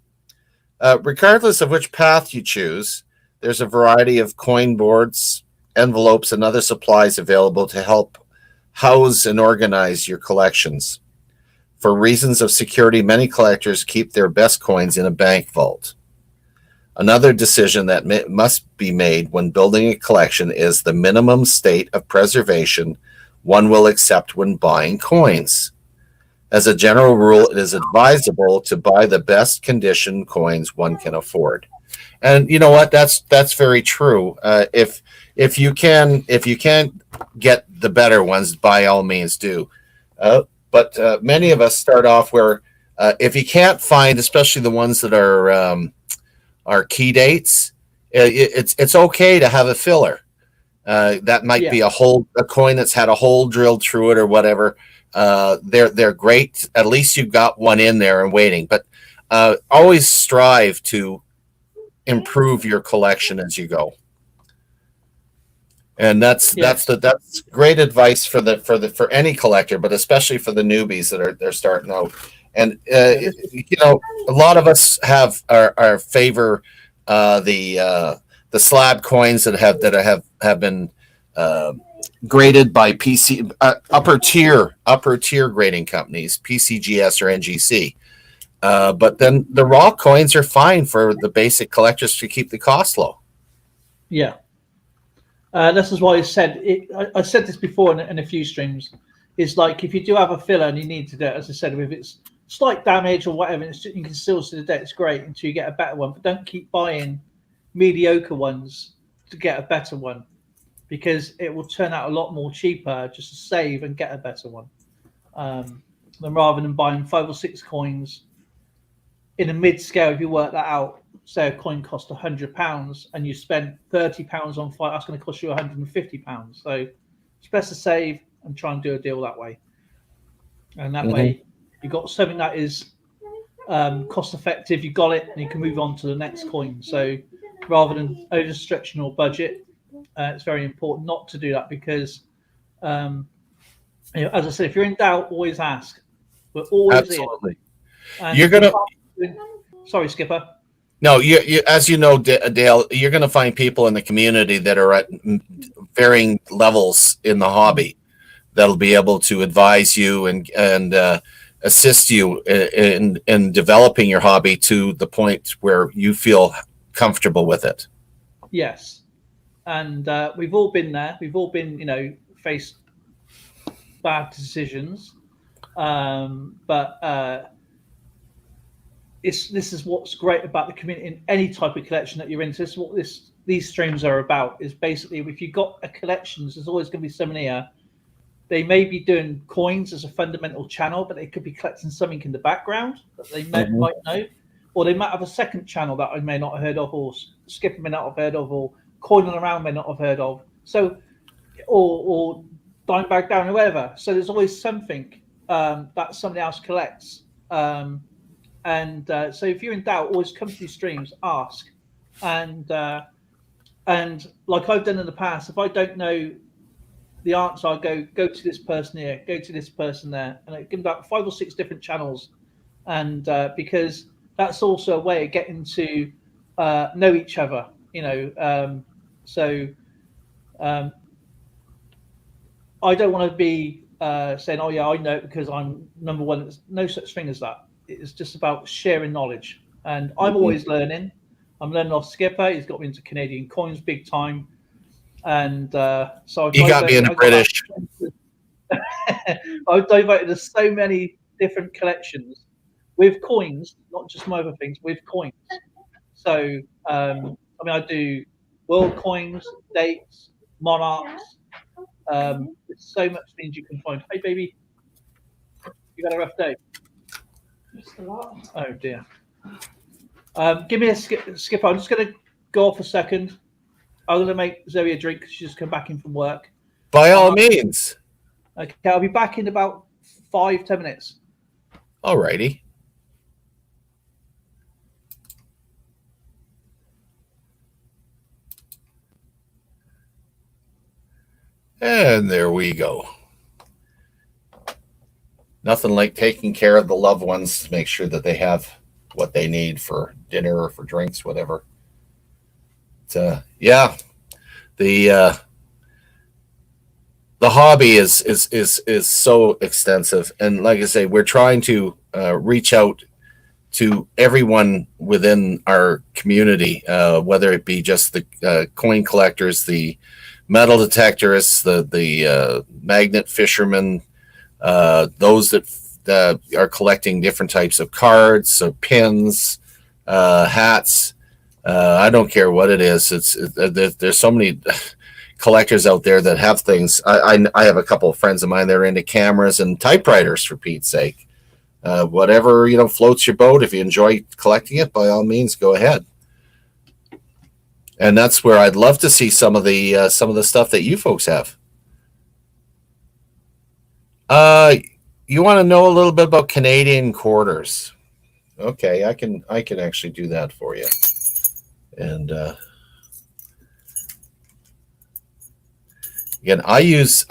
Regardless of which path you choose, there's a variety of coin boards, envelopes, and other supplies available to help house and organize your collections. For reasons of security, many collectors keep their best coins in a bank vault. Another decision that must be made when building a collection is the minimum state of preservation one will accept when buying coins. As a general rule, it is advisable to buy the best condition coins one can afford. And you know what? That's very true. If you can get the better ones, by all means do. But many of us start off where if you can't find, especially the ones that are key dates, it's okay to have a filler. That might be a coin that's had a hole drilled through it or whatever. They're great. At least you've got one in there and waiting. But always strive to improve your collection as you go. And that's great advice for any collector, but especially for the newbies that they're starting out. And a lot of us have our favor the slab coins that have been graded by PC upper tier grading companies, PCGS or NGC. But then the raw coins are fine for the basic collectors to keep the cost low. Yeah. This is why I said I said this before in a few streams. It's like if you do have a filler and you need to do it, as I said, if it's slight damage or whatever, you can still see the debt. It's great until you get a better one. But don't keep buying mediocre ones to get a better one, because it will turn out a lot more cheaper just to save and get a better one, than rather than buying 5 or 6 coins in a mid scale. If you work that out, say a coin cost £100 and you spend £30 on 5, that's going to cost you £150. So it's best to save and try and do a deal that way. And that way you've got something that is cost effective, you got it, and you can move on to the next coin. So rather than overstretching your budget, it's very important not to do that, because as I said, if you're in doubt, always ask. We're always absolutely. You're gonna. Sorry, Skipper. No, you as you know, Dale, you're going to find people in the community that are at varying levels in the hobby that'll be able to advise you and assist you in developing your hobby to the point where you feel comfortable with it. Yes, and we've all been there. We've all been, faced bad decisions, but. This is what's great about the community in any type of collection that you're into. This is what these streams are about. Is basically, if you've got a collection, there's always going to be someone here. They may be doing coins as a fundamental channel, but they could be collecting something in the background that they might know, or they might have a second channel that I may not have heard of, or Skipper may not have heard of, or Coining Around may not have heard of. So, or Dying Back Down, or whatever. So there's always something that somebody else collects. And so if you're in doubt, always come to these streams, ask. And like I've done in the past, if I don't know the answer, I'll go to this person here, go to this person there. And I give them about 5 or 6 different channels. And because that's also a way of getting to know each other, I don't want to be saying, oh, yeah, I know it because I'm number one. There's no such thing as that. It's just about sharing knowledge, and I'm always learning. I'm learning off Skipper. He's got me into Canadian coins big time, and so you got me into British. I've diverted to so many different collections with coins, not just my other things, with coins. So I do world coins, dates, monarchs. There's so much things you can find. Hey, baby, you got a rough day? Just a lot. Oh dear. Give me a skip. I'm just going to go off a second. I'm going to make Zoe a drink because she's just come back in from work. By all means. Okay, I'll be back in about 5-10 minutes. All righty. And there we go. Nothing like taking care of the loved ones to make sure that they have what they need for dinner or for drinks, whatever. Yeah, the the hobby is so extensive, and like I say, we're trying to reach out to everyone within our community, whether it be just the coin collectors, the metal detectorists, the magnet fishermen, those that are collecting different types of cards, so pins, hats. I don't care what it is. There's so many collectors out there that have things. I have a couple of friends of mine that are into cameras and typewriters, for Pete's sake. Whatever floats your boat. If you enjoy collecting it, by all means, go ahead. And that's where I'd love to see some of the stuff that you folks have. You want to know a little bit about Canadian quarters? Okay, I can actually do that for you. And again, I use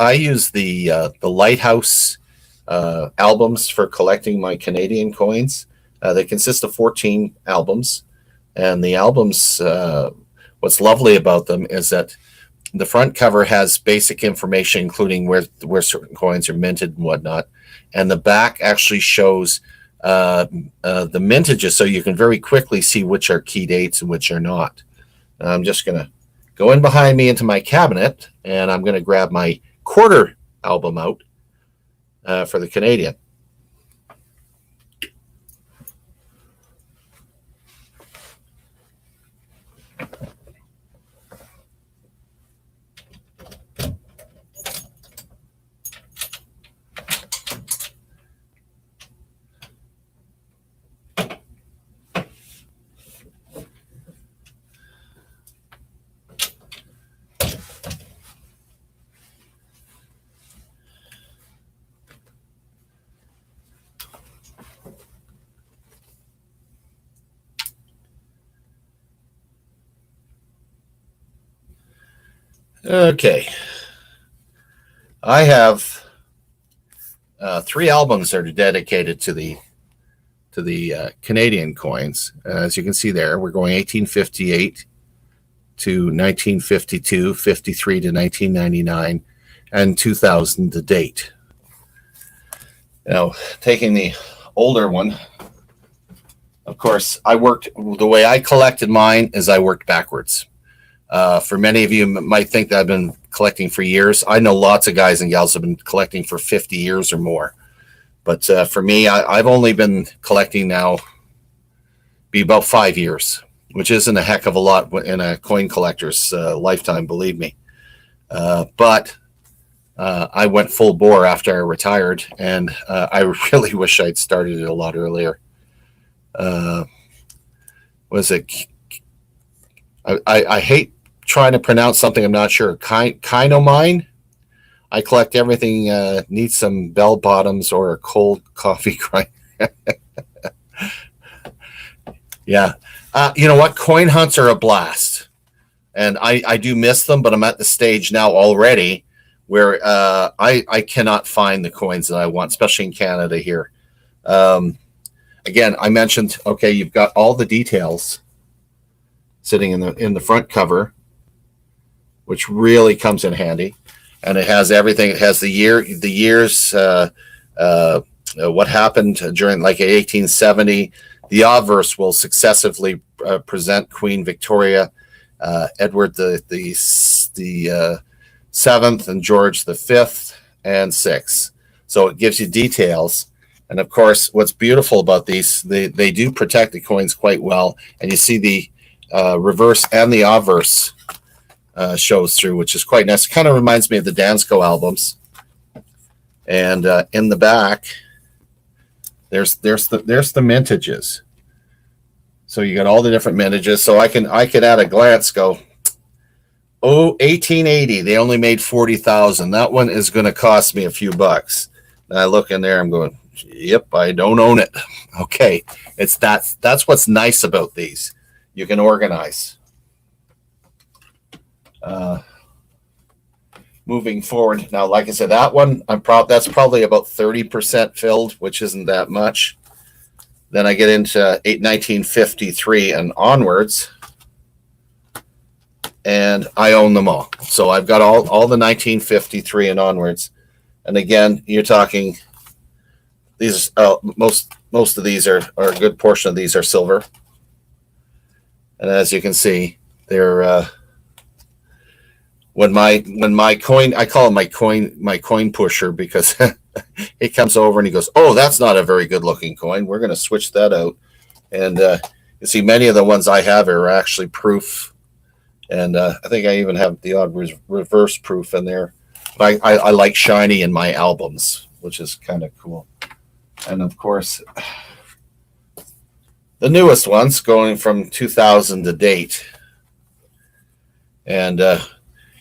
the Lighthouse albums for collecting my Canadian coins. They consist of 14 albums, and the albums. What's lovely about them is that the front cover has basic information, including where certain coins are minted and whatnot, and the back actually shows the mintages, so you can very quickly see which are key dates and which are not. I'm just going to go in behind me into my cabinet, and I'm going to grab my quarter album out for the Canadian. Okay, I have 3 albums that are dedicated to the Canadian coins. As you can see there, we're going 1858 to 1952, 53 to 1999, and 2000 to date. Now, taking the older one, of course, the way I collected mine is I worked backwards. For many of you might think that I've been collecting for years. I know lots of guys and gals have been collecting for 50 years or more. But for me, I've only been collecting now be about 5 years, which isn't a heck of a lot in a coin collector's lifetime, believe me. But I went full bore after I retired, and I really wish I'd started it a lot earlier. Was it? I hate trying to pronounce something I'm not sure. Kinomine. I collect everything. Needs some bell bottoms or a cold coffee grind. Yeah. You know what? Coin hunts are a blast. And I do miss them, but I'm at the stage now already where I cannot find the coins that I want, especially in Canada here. Again, I mentioned, okay, you've got all the details sitting in the front cover, which really comes in handy, and it has everything. It has the years, what happened during like 1870. The obverse will successively present Queen Victoria, Edward the seventh, and George the fifth and sixth. So it gives you details. And of course, what's beautiful about these, they do protect the coins quite well, and you see the reverse and the obverse shows through, which is quite nice. It kind of reminds me of the Dansko albums. And in the back, there's the mintages. So you got all the different mintages. So I can at a glance go, 1880. They only made 40,000. That one is going to cost me a few bucks. And I look in there, I'm going, yep, I don't own it. Okay, that's what's nice about these. You can organize. moving forward. Now, like I said, that one that's probably about 30% filled, which isn't that much. Then I get into 1953 and onwards, and I own them all. So I've got all the 1953 and onwards. And again, you're talking these most of these are a good portion of these are silver. And as you can see, they're when my coin, I call him my coin pusher, because he comes over and he goes, "Oh, that's not a very good looking coin. We're going to switch that out." And you see, many of the ones I have are actually proof, and I think I even have the odd reverse proof in there. But I like shiny in my albums, which is kind of cool. And of course, the newest ones going from 2000 to date, and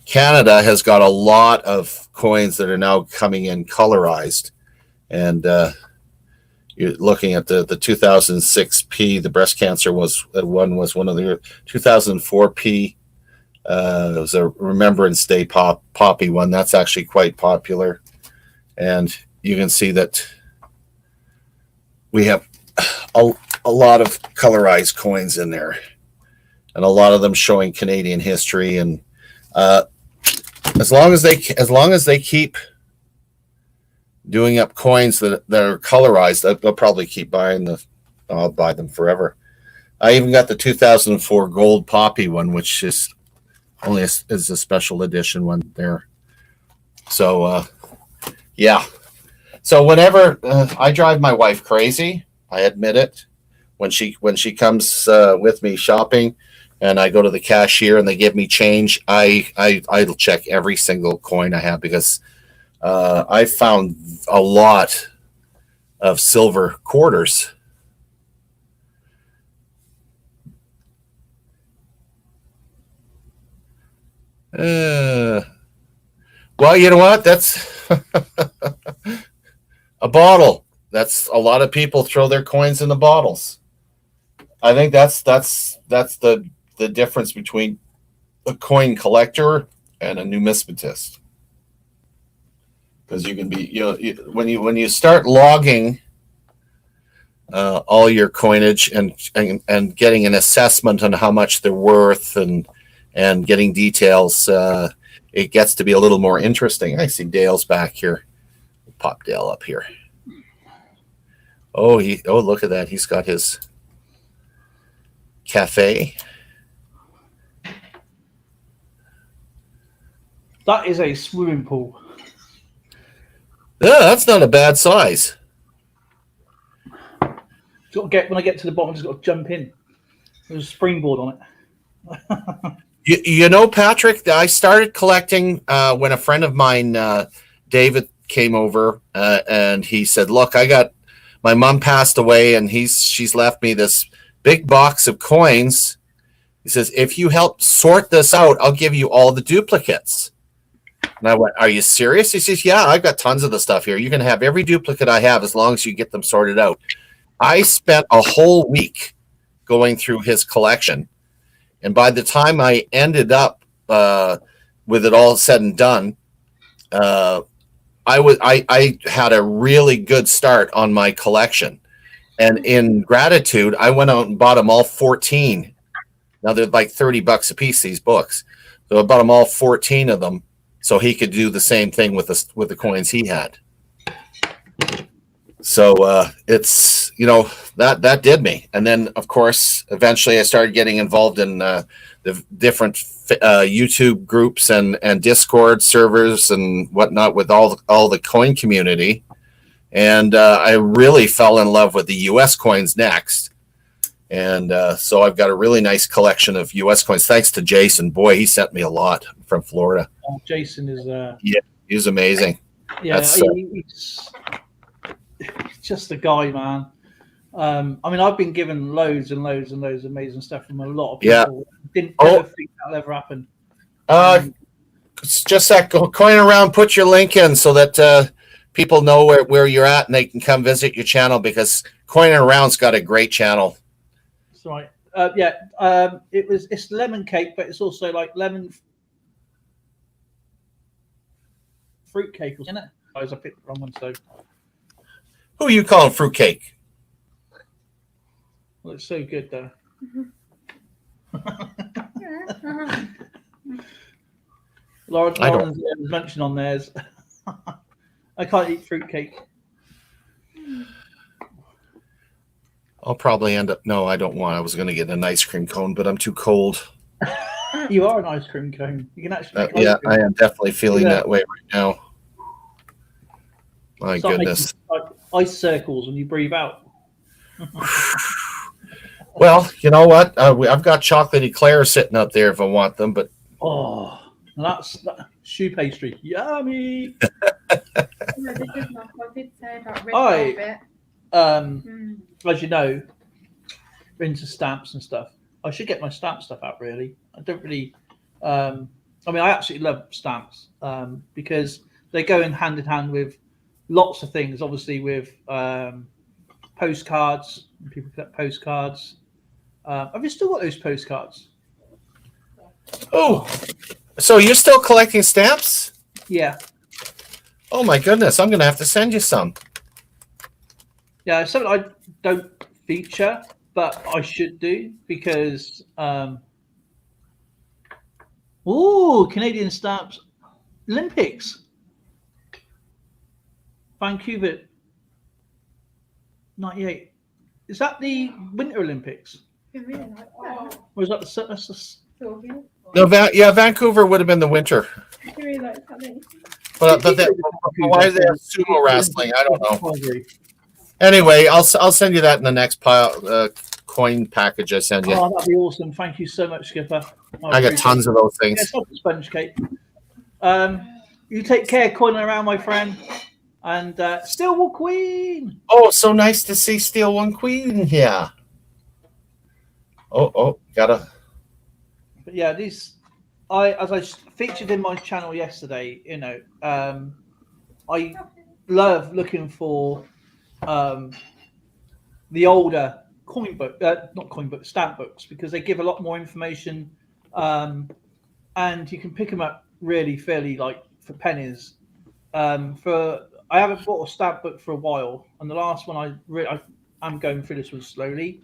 Canada has got a lot of coins that are now coming in colorized, and you're looking at the 2006P. The breast cancer was one of the 2004P. It was a Remembrance Day poppy one. That's actually quite popular, and you can see that we have a lot of colorized coins in there, and a lot of them showing Canadian history. And as long as they keep doing up coins that are colorized, they'll probably keep buying I'll buy them forever. I even got the 2004 gold poppy one, which is only is a special edition one there. So yeah. So whenever I drive my wife crazy, I admit it. When she comes with me shopping, and I go to the cashier and they give me change, I'll check every single coin I have, because I found a lot of silver quarters. Well, you know what? That's a bottle. That's a lot of people throw their coins in the bottles. I think that's the difference between a coin collector and a numismatist. Because you can be, when you start logging all your coinage and getting an assessment on how much they're worth, and getting details, it gets to be a little more interesting. I see Dale's back here. Pop Dale up here. Oh, look at that. He's got his cafe. That is a swimming pool. Yeah, that's not a bad size. When I get to the bottom, I've just got to jump in. There's a springboard on it. You know, Patrick, I started collecting when a friend of mine, David, came over, and he said, "Look, my mom passed away, and she's left me this big box of coins." He says, "If you help sort this out, I'll give you all the duplicates." And I went, "Are you serious?" He says, "Yeah, I've got tons of the stuff here. You can have every duplicate I have as long as you get them sorted out." I spent a whole week going through his collection, and by the time I ended up with it all said and done, I had a really good start on my collection. And in gratitude, I went out and bought them all 14. Now they're like $30 a piece, these books. So I bought them all 14 of them, so he could do the same thing with the coins he had. So it's, that did me. And then, of course, eventually I started getting involved in the different YouTube groups and Discord servers and whatnot with all the coin community. And I really fell in love with the U.S. coins next. And so I've got a really nice collection of U.S. coins, thanks to Jason. Boy, he sent me a lot from Florida. Oh, Jason is... yeah, he's amazing. Yeah, he's just a guy, man. I mean, I've been given loads and loads and loads of amazing stuff from a lot of people. Yeah. Didn't ever think that'll ever happen. It's just that coin around, put your link in so that people know where you're at and they can come visit your channel, because Coin Around's got a great channel. That's right. It's lemon cake, but it's also like lemon fruitcake, wasn't it? I picked the wrong one, so Who are you calling fruitcake? looks so good though. Lauren's mentioned on theirs. I can't eat fruitcake. I'll probably end up. No, I don't want. I was going to get an ice cream cone, but I'm too cold. You are an ice cream cone. You can actually. Yeah, I am definitely feeling that way right now. My goodness. Like ice circles when you breathe out. Well, you know what? I've got chocolate eclairs sitting up there if I want them, but that's shoe pastry. Yummy. As you know, we're into stamps and stuff. I should get my stamp stuff out. Really, I don't really. I mean, I absolutely love stamps because they go in hand with lots of things. Obviously, with postcards. People collect postcards. Have you still got those postcards? Oh, so you're still collecting stamps? Yeah. Oh my goodness, I'm going to have to send you some. Yeah, it's something I don't feature, but I should do because Canadian stamps Olympics. Vancouver 98. Is that the Winter Olympics? Or is that the No, Vancouver would have been the winter. But why is there sumo wrestling? I don't know. Anyway, I'll send you that in the next coin package I send you. Oh, that'd be awesome! Thank you so much, Skipper. I got tons of those things. Yeah, sponge cake. You take care, coining around, my friend, and Steel Wool Queen. Oh, so nice to see Steel One Queen here. Gotta. But yeah, as I featured in my channel yesterday, I love looking for the older stamp books because they give a lot more information, and you can pick them up really fairly for pennies. I haven't bought a stamp book for a while, and the last one I'm going through this one slowly.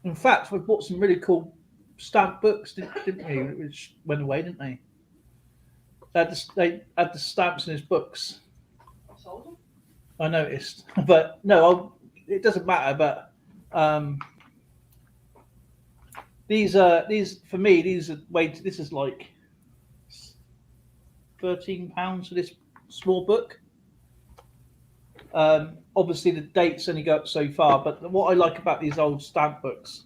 In fact, we bought some really cool stamp books, didn't we? Which went away, didn't they? They had the stamps in his books. I noticed, but no, it doesn't matter. But these for me. This is like £13 for this small book. Obviously, the dates only go up so far, but what I like about these old stamp books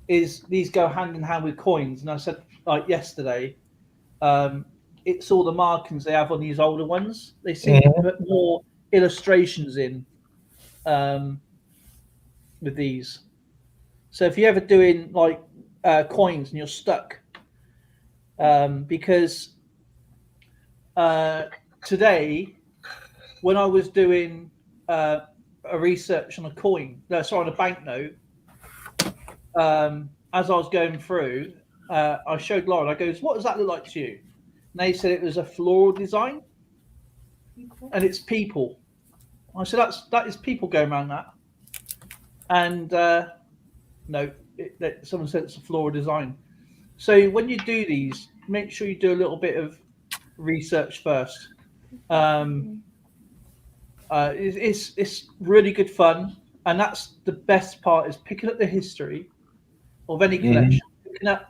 is these go hand in hand with coins. And I said yesterday, it's all the markings they have on these older ones. They seem to put more illustrations in with these. So if you're ever doing coins and you're stuck, because today when I was doing a research on a coin, on a banknote, as I was going through, I showed Lauren. I goes, "What does that look like to you?" And they said it was a floral design, and it's people. I said, "That is people going around that." And no, someone said it's a floral design. So when you do these, make sure you do a little bit of research first. It's really good fun, and that's the best part, is picking up the history of any collection,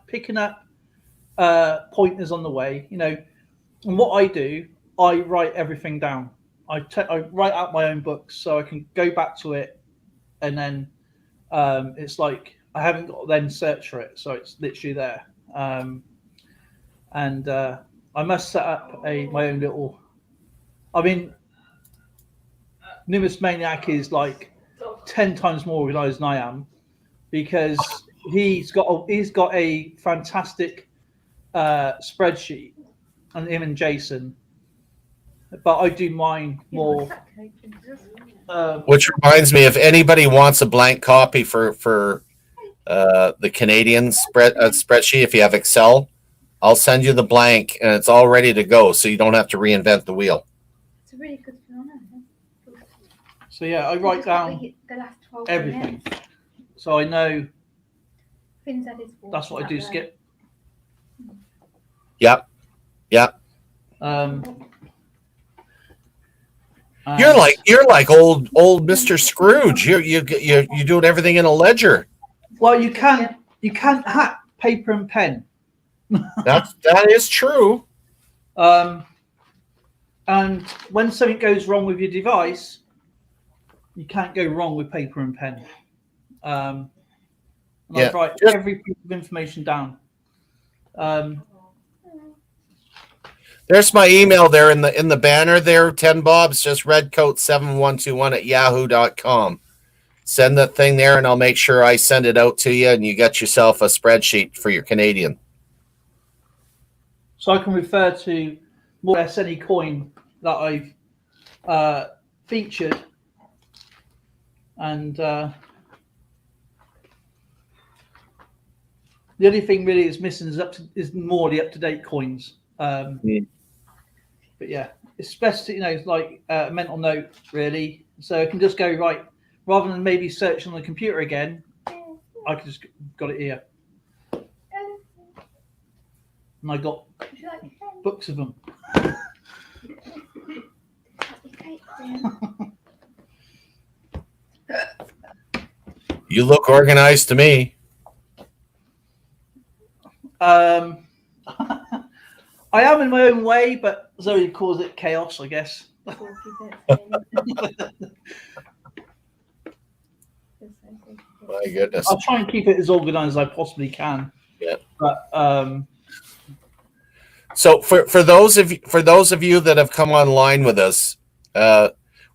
picking up pointers on the way, and what I do, I write everything down. I write out my own books so I can go back to it, and then it's like I haven't got to then search for it, so it's literally there. And I must set up my own little. I mean, Numismaniac is like 10 times more organized than I am, because he's got a fantastic spreadsheet, and him and Jason. But I do mine more. Which reminds me, if anybody wants a blank copy for the Canadian spreadsheet, if you have Excel, I'll send you the blank, and it's all ready to go, so you don't have to reinvent the wheel. It's a really good film. So yeah, I write down the last 12 everything, minutes. so I know Finn's had his water that's what I do. that way. Skip. Yep. You're like old Mr. Scrooge. You're doing everything in a ledger. Well, you can't hack paper and pen. That is true. And when something goes wrong with your device, you can't go wrong with paper and pen. And I write every piece of information down. There's my email there in the banner there, 10 Bob's, just redcoat7121@yahoo.com. Send that thing there, and I'll make sure I send it out to you, and you get yourself a spreadsheet for your Canadian. So I can refer to more or less any coin that I've featured. And the only thing really is missing is more the up-to-date coins. But yeah, it's best to, it's like a mental note, really. So I can just go, right, rather than maybe search on the computer again, I can just got it here. And I got books of them. You look organized to me. I am in my own way, but Zoe calls it chaos, I guess. My goodness. I'll try and keep it as organized as I possibly can. Yeah. But so for those of you that have come online with us,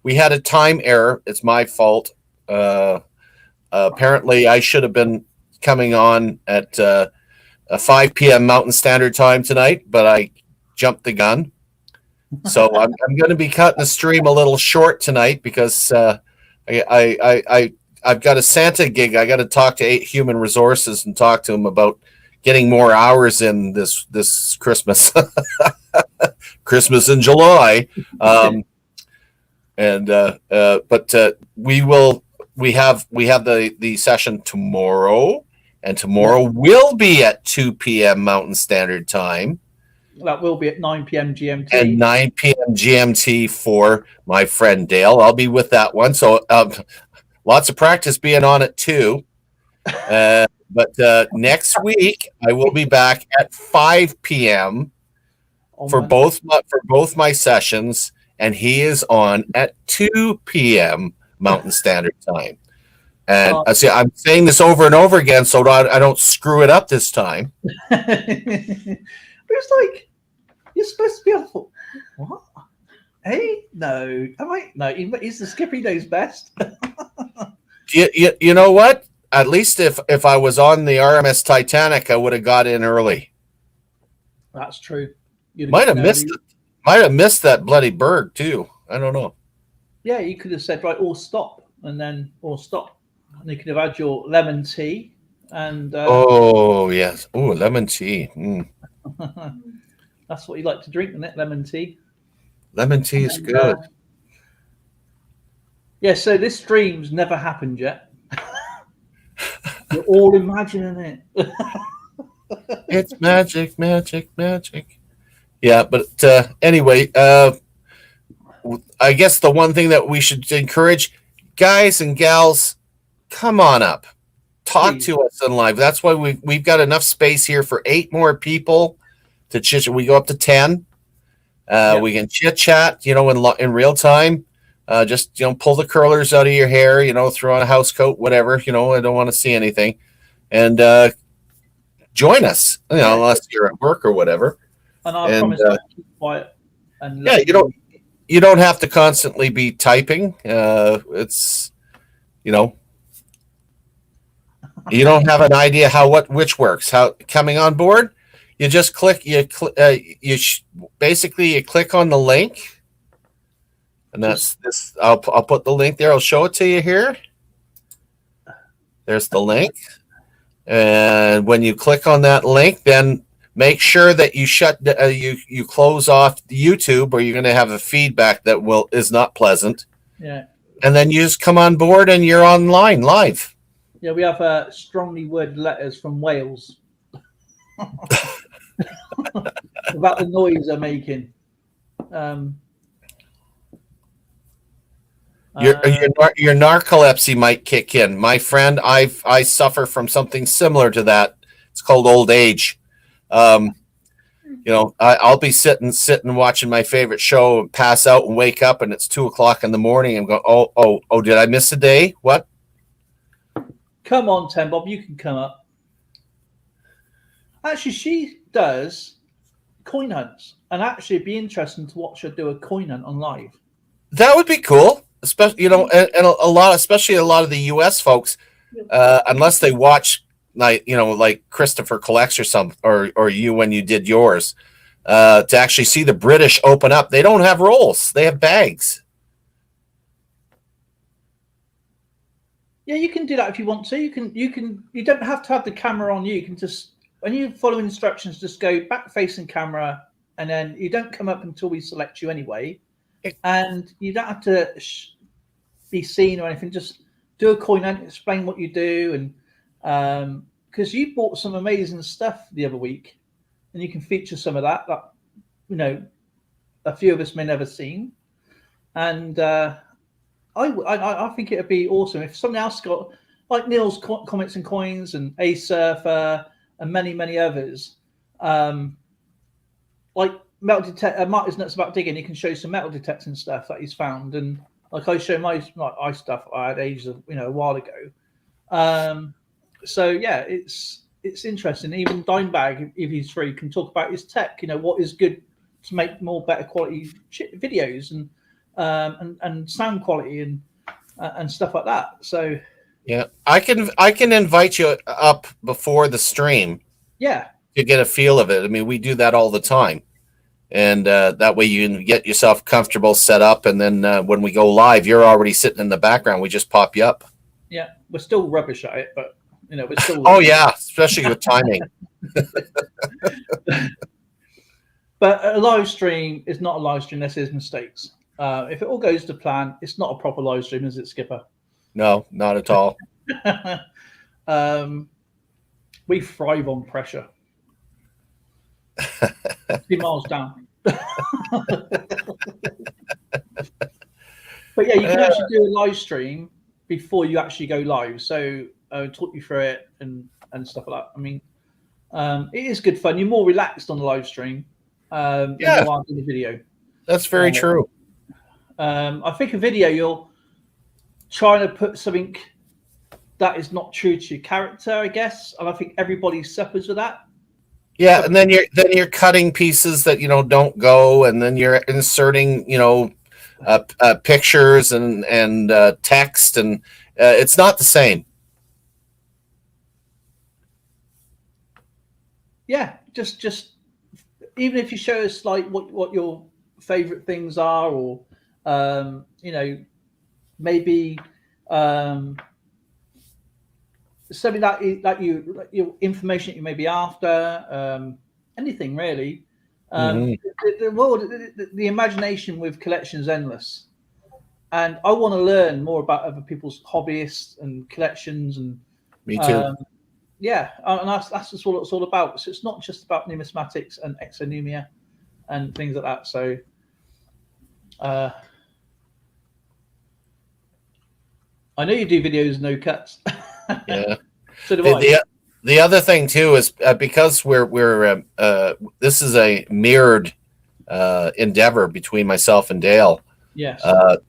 we had a time error. It's my fault. Apparently, I should have been coming on at 5 p.m. Mountain Standard Time tonight, but I jumped the gun. So I'm going to be cutting the stream a little short tonight because I've got a Santa gig. I got to talk to Human Resources and talk to them about getting more hours in this Christmas. Christmas in July. But we have the session tomorrow. And tomorrow will be at 2 p.m. Mountain Standard Time. That will be at 9 p.m. GMT. And 9 p.m. GMT for my friend Dale. I'll be with that one. So lots of practice being on it too. But next week, I will be back at 5 p.m. for both my sessions. And he is on at 2 p.m. Mountain Standard Time. And I'm saying this over and over again so I don't screw it up this time. It's like, you're supposed to be on for what? Hey, no. No, he's the skip, he knows best. you know what? At least if I was on the RMS Titanic, I would have got in early. That's true. Might have missed that bloody berg too. I don't know. Yeah, you could have said, right, or stop. And you could have had your lemon tea and oh yes. Oh, lemon tea. That's what you like to drink, isn't it? Lemon tea. Lemon tea is good. Yeah, so this stream's never happened yet. You're all imagining it. It's magic. Yeah, but anyway, I guess the one thing that we should encourage, guys and gals, come on up. Talk to us in live. That's why we've got enough space here for 8 more people to chit. We go up to 10. We can chit chat, in real time. Just pull the curlers out of your hair, throw on a house coat, whatever. I don't want to see anything, and join us. Unless you're at work or whatever. And I promise to keep quiet. And you don't have to constantly be typing. It's you don't have an idea which works. How coming on board, you just click. Basically you click on the link, and that's this. I'll put the link there. I'll show it to you here. There's the link, and when you click on that link, then make sure that you you close off YouTube, or you're going to have a feedback that is not pleasant. Yeah. And then you just come on board and you're online live. Yeah, we have strongly worded letters from Wales about the noise they're making. Your narcolepsy might kick in, my friend. I suffer from something similar to that. It's called old age. I'll be sitting watching my favorite show and pass out and wake up, and it's 2:00 in the morning and go, oh, did I miss a day? What? Come on, Ten Bob, you can come up. Actually, she does coin hunts, and actually it'd be interesting to watch her do a coin hunt on live. That would be cool. Especially, and especially a lot of the US folks, unless they watch like Christopher collects or you when you did yours, to actually see the British open up. They don't have rolls; they have bags. Yeah, you can do that if you want to. You don't have to have the camera on you. You can just, when you follow instructions, just go back facing camera, and then you don't come up until we select you anyway. And you don't have to be seen or anything. Just do a coin hunt, explain what you do, and because you bought some amazing stuff the other week, and you can feature some of that a few of us may never seen. And I think it'd be awesome if someone else got, like Neil's Comics and Coins and A Surfer and many others, like metal detector. Mark is nuts about digging. He can show some metal detecting stuff that he's found, and like I show my stuff I had ages of a while ago. So yeah, it's interesting. Even Dimebag, if he's free, can talk about his tech. What is good to make more better quality videos and sound quality and stuff like that. So yeah, I can invite you up before the stream. Yeah, to get a feel of it. I mean, we do that all the time. And that way you can get yourself comfortable, set up, and then when we go live, you're already sitting in the background. We just pop you up. Yeah, we're still rubbish at it, but we're still. Oh yeah, especially with timing. But a live stream is not a live stream. This is mistakes. If it all goes to plan, it's not a proper live stream, is it, Skipper? No, not at all. We thrive on pressure. 2 miles down. But yeah, you can actually do a live stream before you actually go live. So I'll talk you through it and stuff like that. I mean, it is good fun. You're more relaxed on the live stream than you are in the video. That's very true. I think a video, you're trying to put something that is not true to your character, I guess, and I think everybody suffers with that. Yeah, and then you're cutting pieces that don't go, and then you're inserting pictures and text, and it's not the same. Yeah, just even if you show us like what your favorite things are, or maybe something that your information that you may be after, anything really. The world, the imagination with collections is endless, and I want to learn more about other people's hobbyists and collections. And me too. And that's just what it's all about. So it's not just about numismatics and exonumia and things like that. So I know you do videos no cuts. Yeah. So do I. The other thing too is because we're this is a mirrored endeavor between myself and Dale. Yes.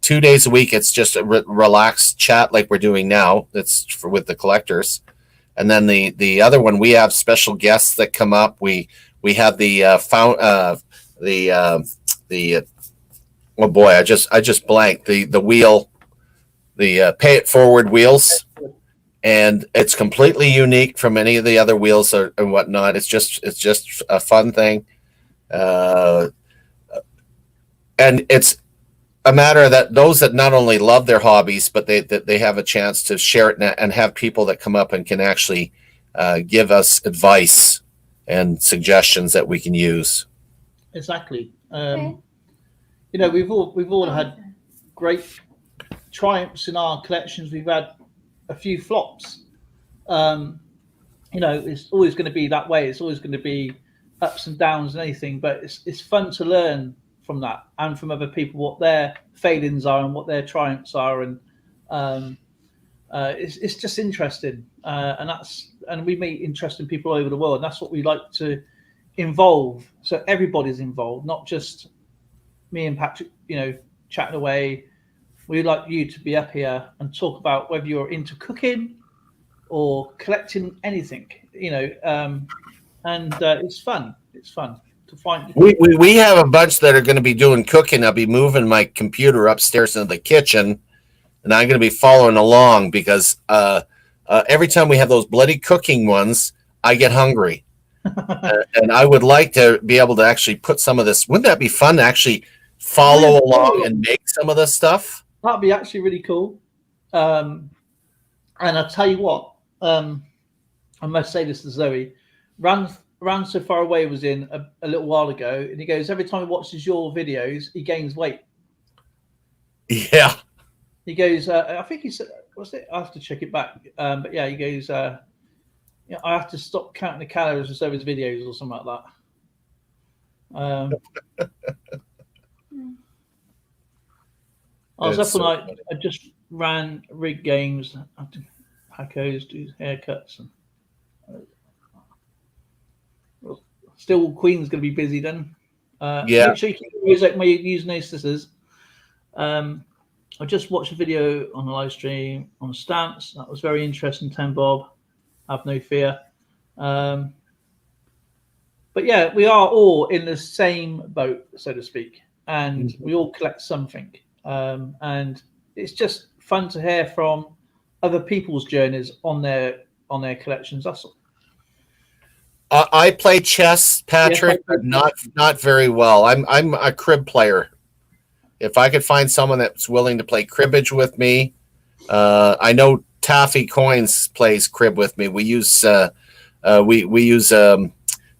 2 days a week, it's just a relaxed chat like we're doing now. It's with the collectors, and then the other one, we have special guests that come up. We have the oh boy, I just blanked the wheel, the pay it forward wheels. And it's completely unique from any of the other wheels and whatnot. It's just a fun thing, and it's a matter that those that not only love their hobbies, but they have a chance to share it and have people that come up and can actually give us advice and suggestions that we can use. Exactly. Okay. You know, we've all Oh, had great triumphs in our collections. We've had a few flops. You know, it's always going to be that way. It's always going to be ups and downs and anything. But it's fun to learn from that and from other people what their failings are and what their triumphs are, and it's just interesting. And we meet interesting people all over the world. And that's what we like to involve. So everybody's involved, not just me and Patrick. You know, chatting away. We'd like you to be up here and talk about whether you're into cooking or collecting anything, you know, and it's fun. It's fun to find. We have a bunch that are going to be doing cooking. I'll be moving my computer upstairs into the kitchen, and I'm going to be following along because every time we have those bloody cooking ones, I get hungry. And I would like to be able to actually put some of this. Wouldn't that be fun to actually follow along and make some of this stuff? That'd be actually really cool. And I'll tell you what, I must say this to Zoe. Ran So Far Away was in a little while ago, and he goes, every time he watches your videos, he gains weight. Yeah. He goes, I think he said, what's it? I have to check it back. But yeah, he goes, yeah, I have to stop counting the calories of Zoe's videos or something like that. I was up all night. I just ran rig games, Pacos, do haircuts, and still Queen's going to be busy then. Yeah. Make sure you keep using those scissors. I just watched a video on the live stream on stamps. That was very interesting, 10 Bob. Have no fear. But yeah, we are all in the same boat, so to speak, and we all collect something. And it's just fun to hear from other people's journeys on their collections. That's all. I play chess, Patrick, but not very well. I'm a crib player. If I could find someone that's willing to play cribbage with me, I know Taffy Coins plays crib with me. We use we use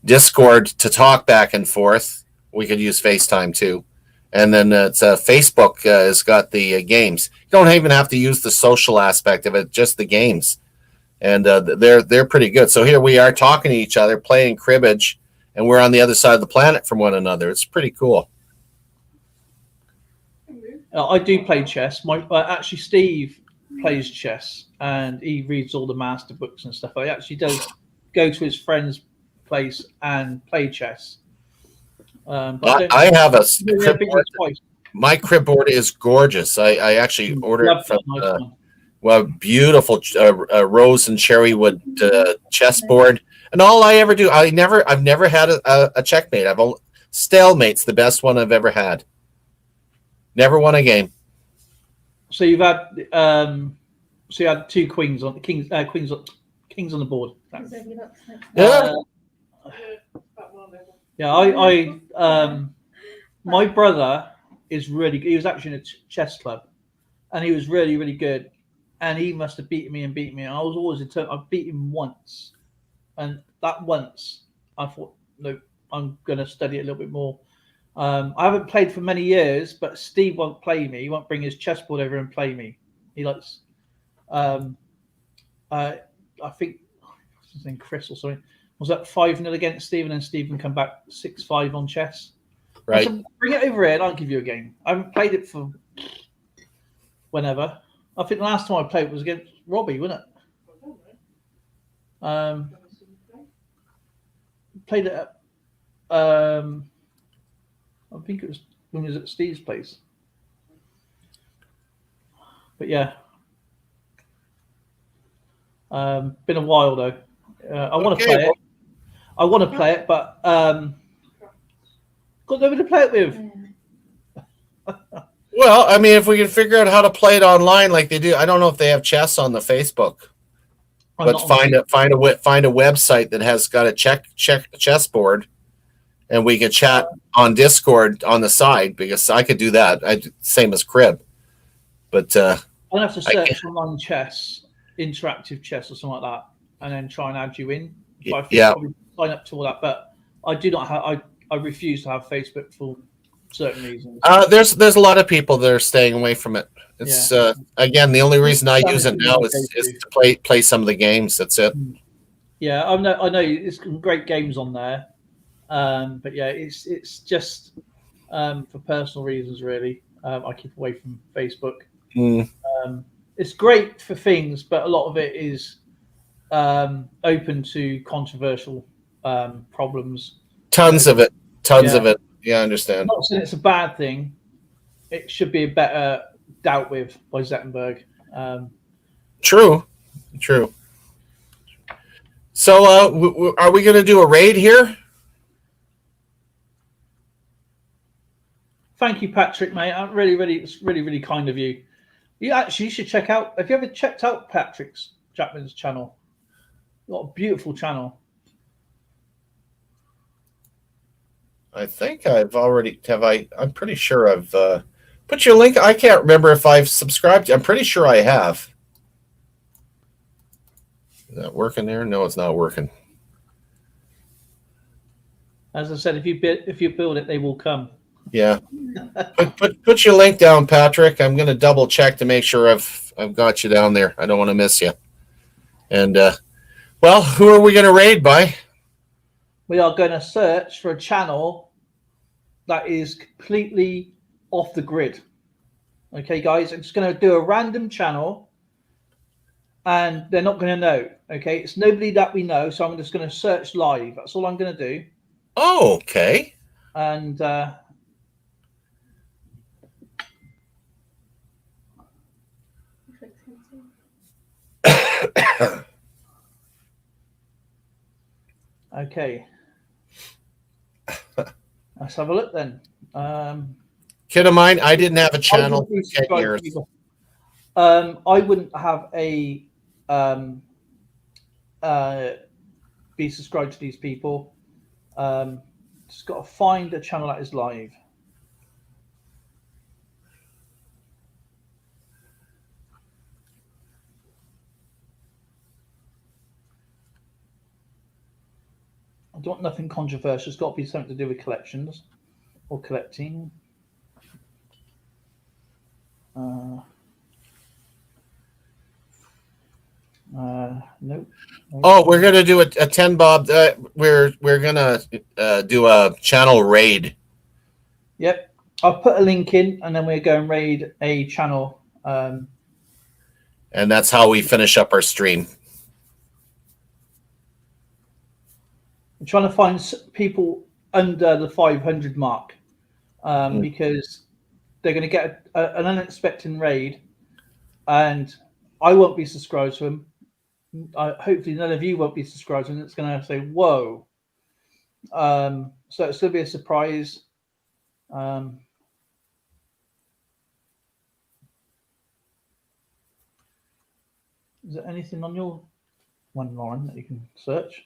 Discord to talk back and forth. We could use FaceTime too. And then it's Facebook has got the games. You don't even have to use the social aspect of it, just the games. And they're pretty good. So here we are talking to each other, playing cribbage, and we're on the other side of the planet from one another. It's pretty cool. I do play chess. Actually, Steve plays chess, and he reads all the master books and stuff. He actually does go to his friend's place and play chess. But I have a crib board. My crib board is gorgeous. I actually ordered it from beautiful rose and cherry wood chessboard. And all I ever do, I've never had a checkmate. Stalemate's the best one I've ever had. Never won a game. So you've had you had two kings on the board. My brother is really good. He was actually in a chess club, and he was really, really good. And he must have beaten me. I was always I beat him once, and that once I thought, no, I'm going to study it a little bit more. I haven't played for many years, but Steve won't play me. He won't bring his chessboard over and play me. He likes, I think, what's his name, Chris or something. Was that 5-0 against Steve, and then Steve can come back 6-5 on chess. Right. So bring it over here, and I'll give you a game. I haven't played it for whenever. I think the last time I played was against Robbie, wasn't it? Played it at, I think it was when he was at Steve's place. But yeah. Been a while though. I want to play it. I want to play it, but got nobody to play it with. Well, I mean, if we can figure out how to play it online like they do, I don't know if they have chess on the Facebook, but find a website that has got a chessboard, and we can chat on Discord on the side, because I could do that. Same as crib, but I'll have to search online chess, interactive chess, or something like that, and then try and add you in. Yeah. sign up to all that, but I do not have. I refuse to have Facebook for certain reasons. There's a lot of people that are staying away from it. It's again, the only reason I use it now is to play some of the games. That's it. Yeah, I know it's great games on there, but yeah, it's just for personal reasons really. I keep away from Facebook. It's great for things, but a lot of it is open to controversial problems. Tons of it. Yeah, I understand. I'm not saying it's a bad thing. It should be better dealt with by Zettenberg. True. So, are we going to do a raid here? Thank you, Patrick, mate. It's really kind of you. You should check out. Have you ever checked out Chapman's channel? What a beautiful channel. I think I've already I'm pretty sure I've put your link. I can't remember if I've subscribed. I'm pretty sure I have. Is that working there? No, it's not working. As I said, if you build it, they will come. Yeah. Put your link down, Patrick. I'm going to double check to make sure I've got you down there. I don't want to miss you. And well, who are we going to raid by? We are going to search for a channel that is completely off the grid. Okay, guys, I'm just going to do a random channel, and they're not going to know. Okay, it's nobody that we know, so I'm just going to search live. That's all I'm going to do. Oh, okay. And okay. Let's have a look then. Kid of mine, I didn't have a channel for 10 years. I wouldn't have a be subscribed to these people. Just got to find a channel that is live. I don't want nothing controversial. It's got to be something to do with collections or collecting. Nope. Oh, we're gonna do a 10 bob. We're gonna do a channel raid. Yep, I'll put a link in, and then we're going raid a channel. And that's how we finish up our stream. I'm trying to find people under the 500 mark because they're going to get an unexpected raid, and I won't be subscribed to them. Hopefully, none of you won't be subscribed to them. It's going to say, "Whoa!" So it's going to be a surprise. Is there anything on your one, Lauren, that you can search?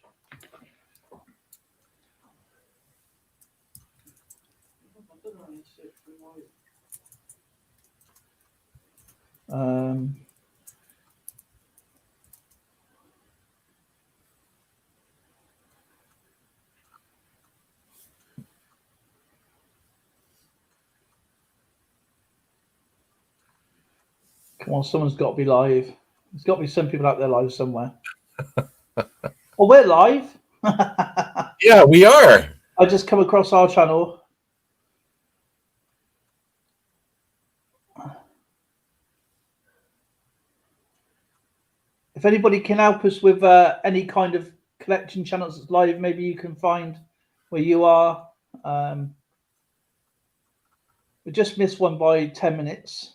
Come on, someone's got to be live. There's got to be some people out there live somewhere. Oh, we're live. Yeah, we are. I just come across our channel. If anybody can help us with any kind of collection channels that's live, maybe you can find where you are. We just missed one by 10 minutes.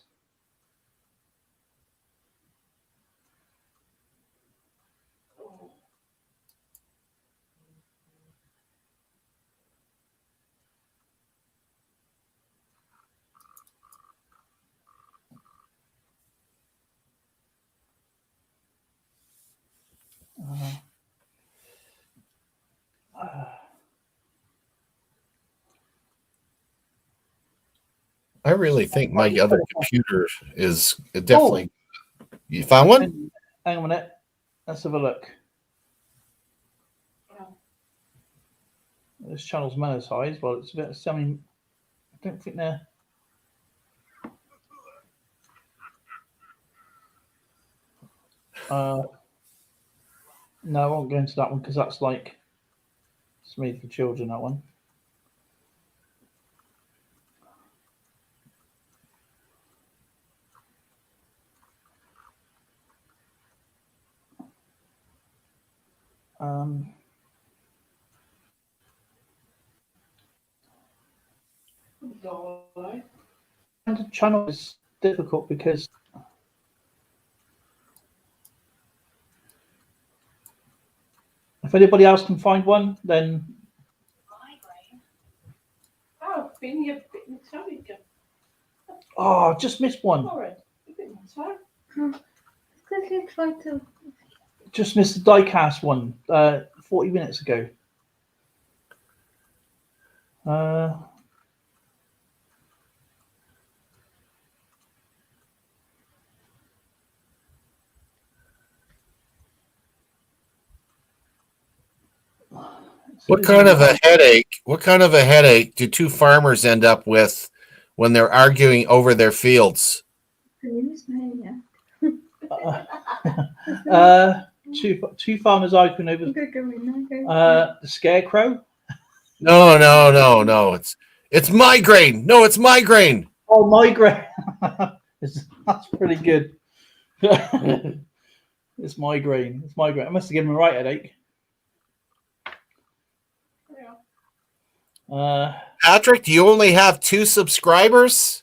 I really think my other computer is definitely. Oh. You found one? Hang on a minute. Let's have a look. This channel's monetized. Well, it's a bit. I mean, I don't think they're. No, I won't go into that one because that's like it's made for children. That one. And the channel is difficult because if anybody else can find one, then Oh, been you bitten toe again. I just missed one. Sorry, you bitten toe. Because you tried to. Just missed the diecast one 40 minutes ago. What kind of a headache? What kind of a headache do two farmers end up with when they're arguing over their fields? The Numismaniac. Two farmers arguing over I'm gonna go in there. the scarecrow. No. It's migraine. No, it's migraine. Oh, migraine. That's pretty good. It's migraine. It's migraine. I must have given him a right headache. Patrick, do you only have 2 subscribers?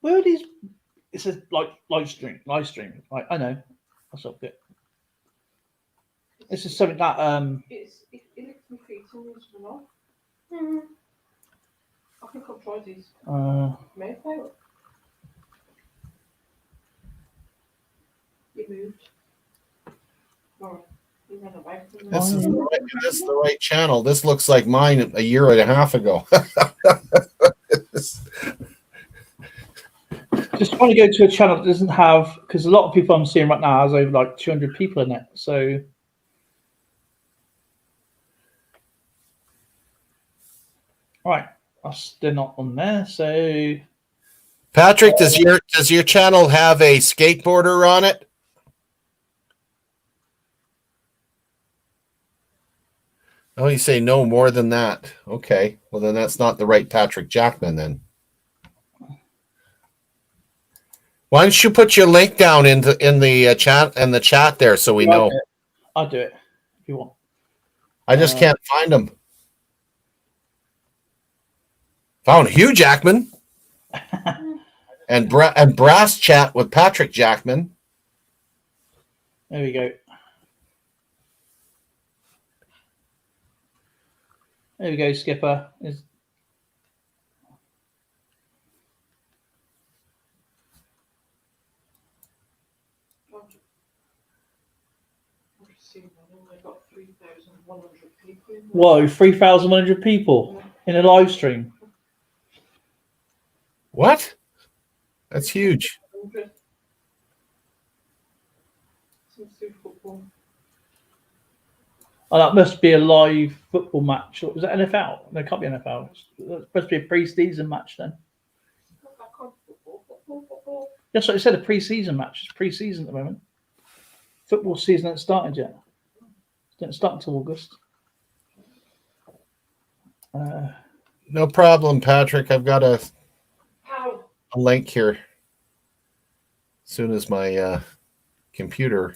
Where are these? It says like live stream. Right, I know. That's up it. This is something that It licks my feet and moves them off. Mm. I think I'll try these. May I fail? You moved. Alright. You ran away from This me. is the right channel. This looks like mine a year and a half ago. just want to go to a channel that doesn't have, because a lot of people I'm seeing right now has over like 200 people in it. So right, they're not on there. So Patrick, does your channel have a skateboarder on it? Oh, you say no more than that. Okay. Well, then that's not the right Patrick Jackman then. Why don't you put your link down in the chat there so we know? I'll do it if you want. I just can't find him. Found Hugh Jackman and Brass Chat with Patrick Jackman. There we go. There we go, Skipper. Got 3,100 people in there. Whoa, 3,100 people in a live stream. What? That's huge. 100. Some super football. Oh, that must be a live football match. Or was that NFL? No, it can't be NFL. It's supposed to be a pre-season match then. Not that kind of football. That's what I said, a pre-season match. It's pre-season at the moment. Football season hasn't started yet. It didn't start until August. No problem, Patrick. I've got a link here. As soon as my computer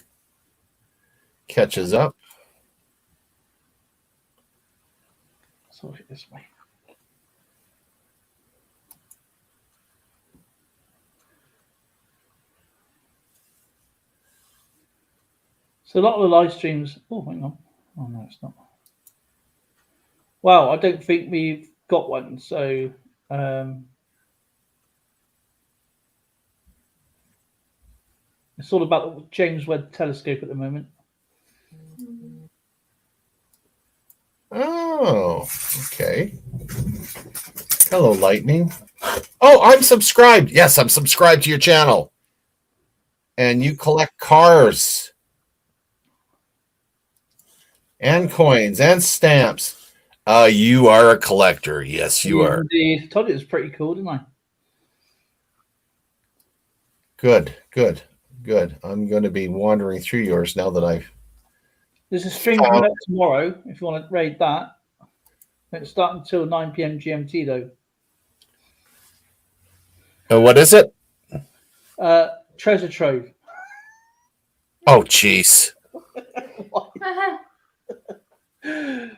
catches up. So this way. So a lot of the live streams. Oh, hang on. Oh no, it's not. Well, I don't think we've got one. So it's all about the James Webb Telescope at the moment. Oh, Oh, okay. Hello, Lightning. Oh, I'm subscribed. Yes, I'm subscribed to your channel. And you collect cars and coins and stamps. You are a collector. Yes, you are. Indeed. Told you it was pretty cool, didn't I? Good, good, good. I'm going to be wandering through yours now that I've. There's a stream coming up tomorrow if you want to raid that. It's starting until 9 p.m. GMT though. What is it? Treasure trove. Oh, jeez. Do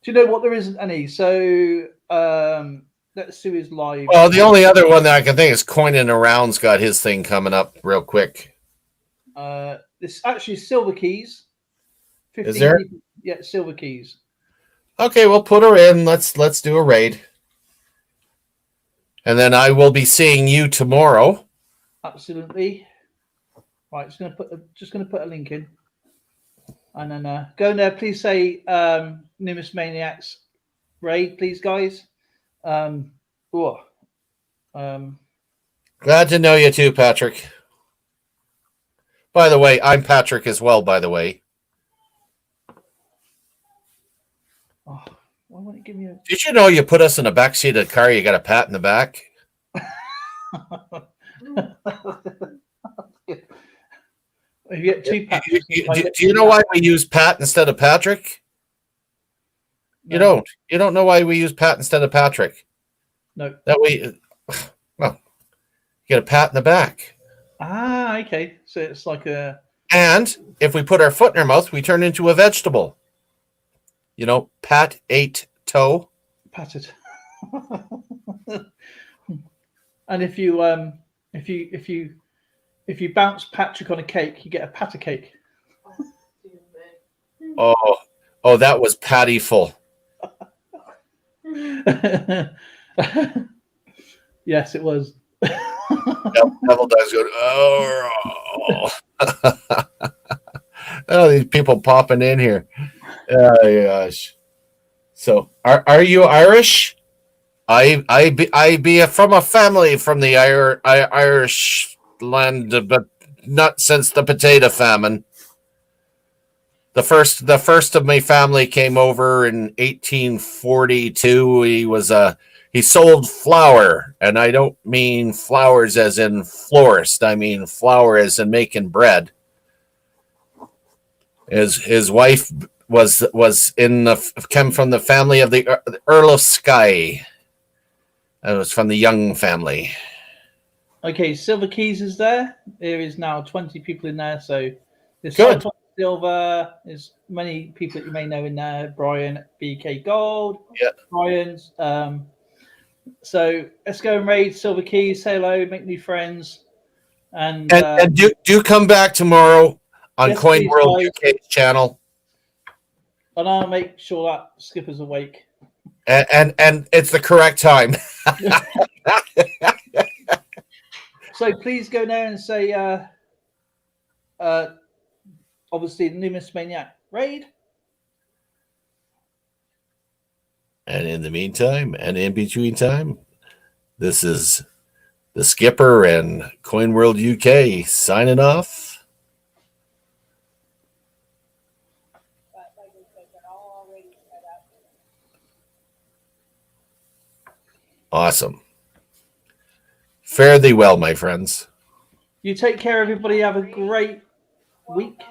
you know what? There isn't any. So let's see his live. Well, the only other one that I can think is Coining Around's got his thing coming up real quick. This actually Silver Keys. 15 Is there? people. Yeah, Silver Keys. Okay, we'll put her in. Let's do a raid. And then I will be seeing you tomorrow. Absolutely. Right, just gonna put a link in. And then go in there. Please say Numismaniac's raid, please, guys. Glad to know you too, Patrick. By the way, I'm Patrick as well, by the way. Oh, why won't it give me a... Did you know you put us in the back seat of the car, you got a pat in the back? If you get two pats, Do you know why we use Pat instead of Patrick? You don't. You don't know why we use Pat instead of Patrick? No. That way, well, you get a pat in the back. Ah, okay. So it's like a... And if we put our foot in our mouth, we turn into a vegetable. You know, Pat ate toe. Patted. And if you bounce Patrick on a cake, you get a patter cake. Oh, that was pattyful. Yes, it was. Devil does go. Oh, oh, these people popping in here. Oh gosh. So, are you Irish? I be from a family from the Irish land, but not since the potato famine. The first of my family came over in 1842. He sold flour, and I don't mean flowers as in florist. I mean flour as in making bread. His wife came from the family of the Earl of Skye. It was from the Young family. Okay, Silver Keys is there. There is now 20 people in there. So there's Good. Silver. There's many people that you may know in there. Brian, BK Gold. Yeah. Brian's. So let's go and raid Silver Keys. Say hello, make new friends, and do come back tomorrow on yes, Coin please, World guys. UK's channel. And I'll make sure that Skipper's awake. And it's the correct time. So please go there and say, obviously, the Numismaniac raid. And in the meantime, and in between time, this is the Skipper and Coin World UK signing off. Awesome. Fare thee well, my friends. You take care, everybody. Have a great week.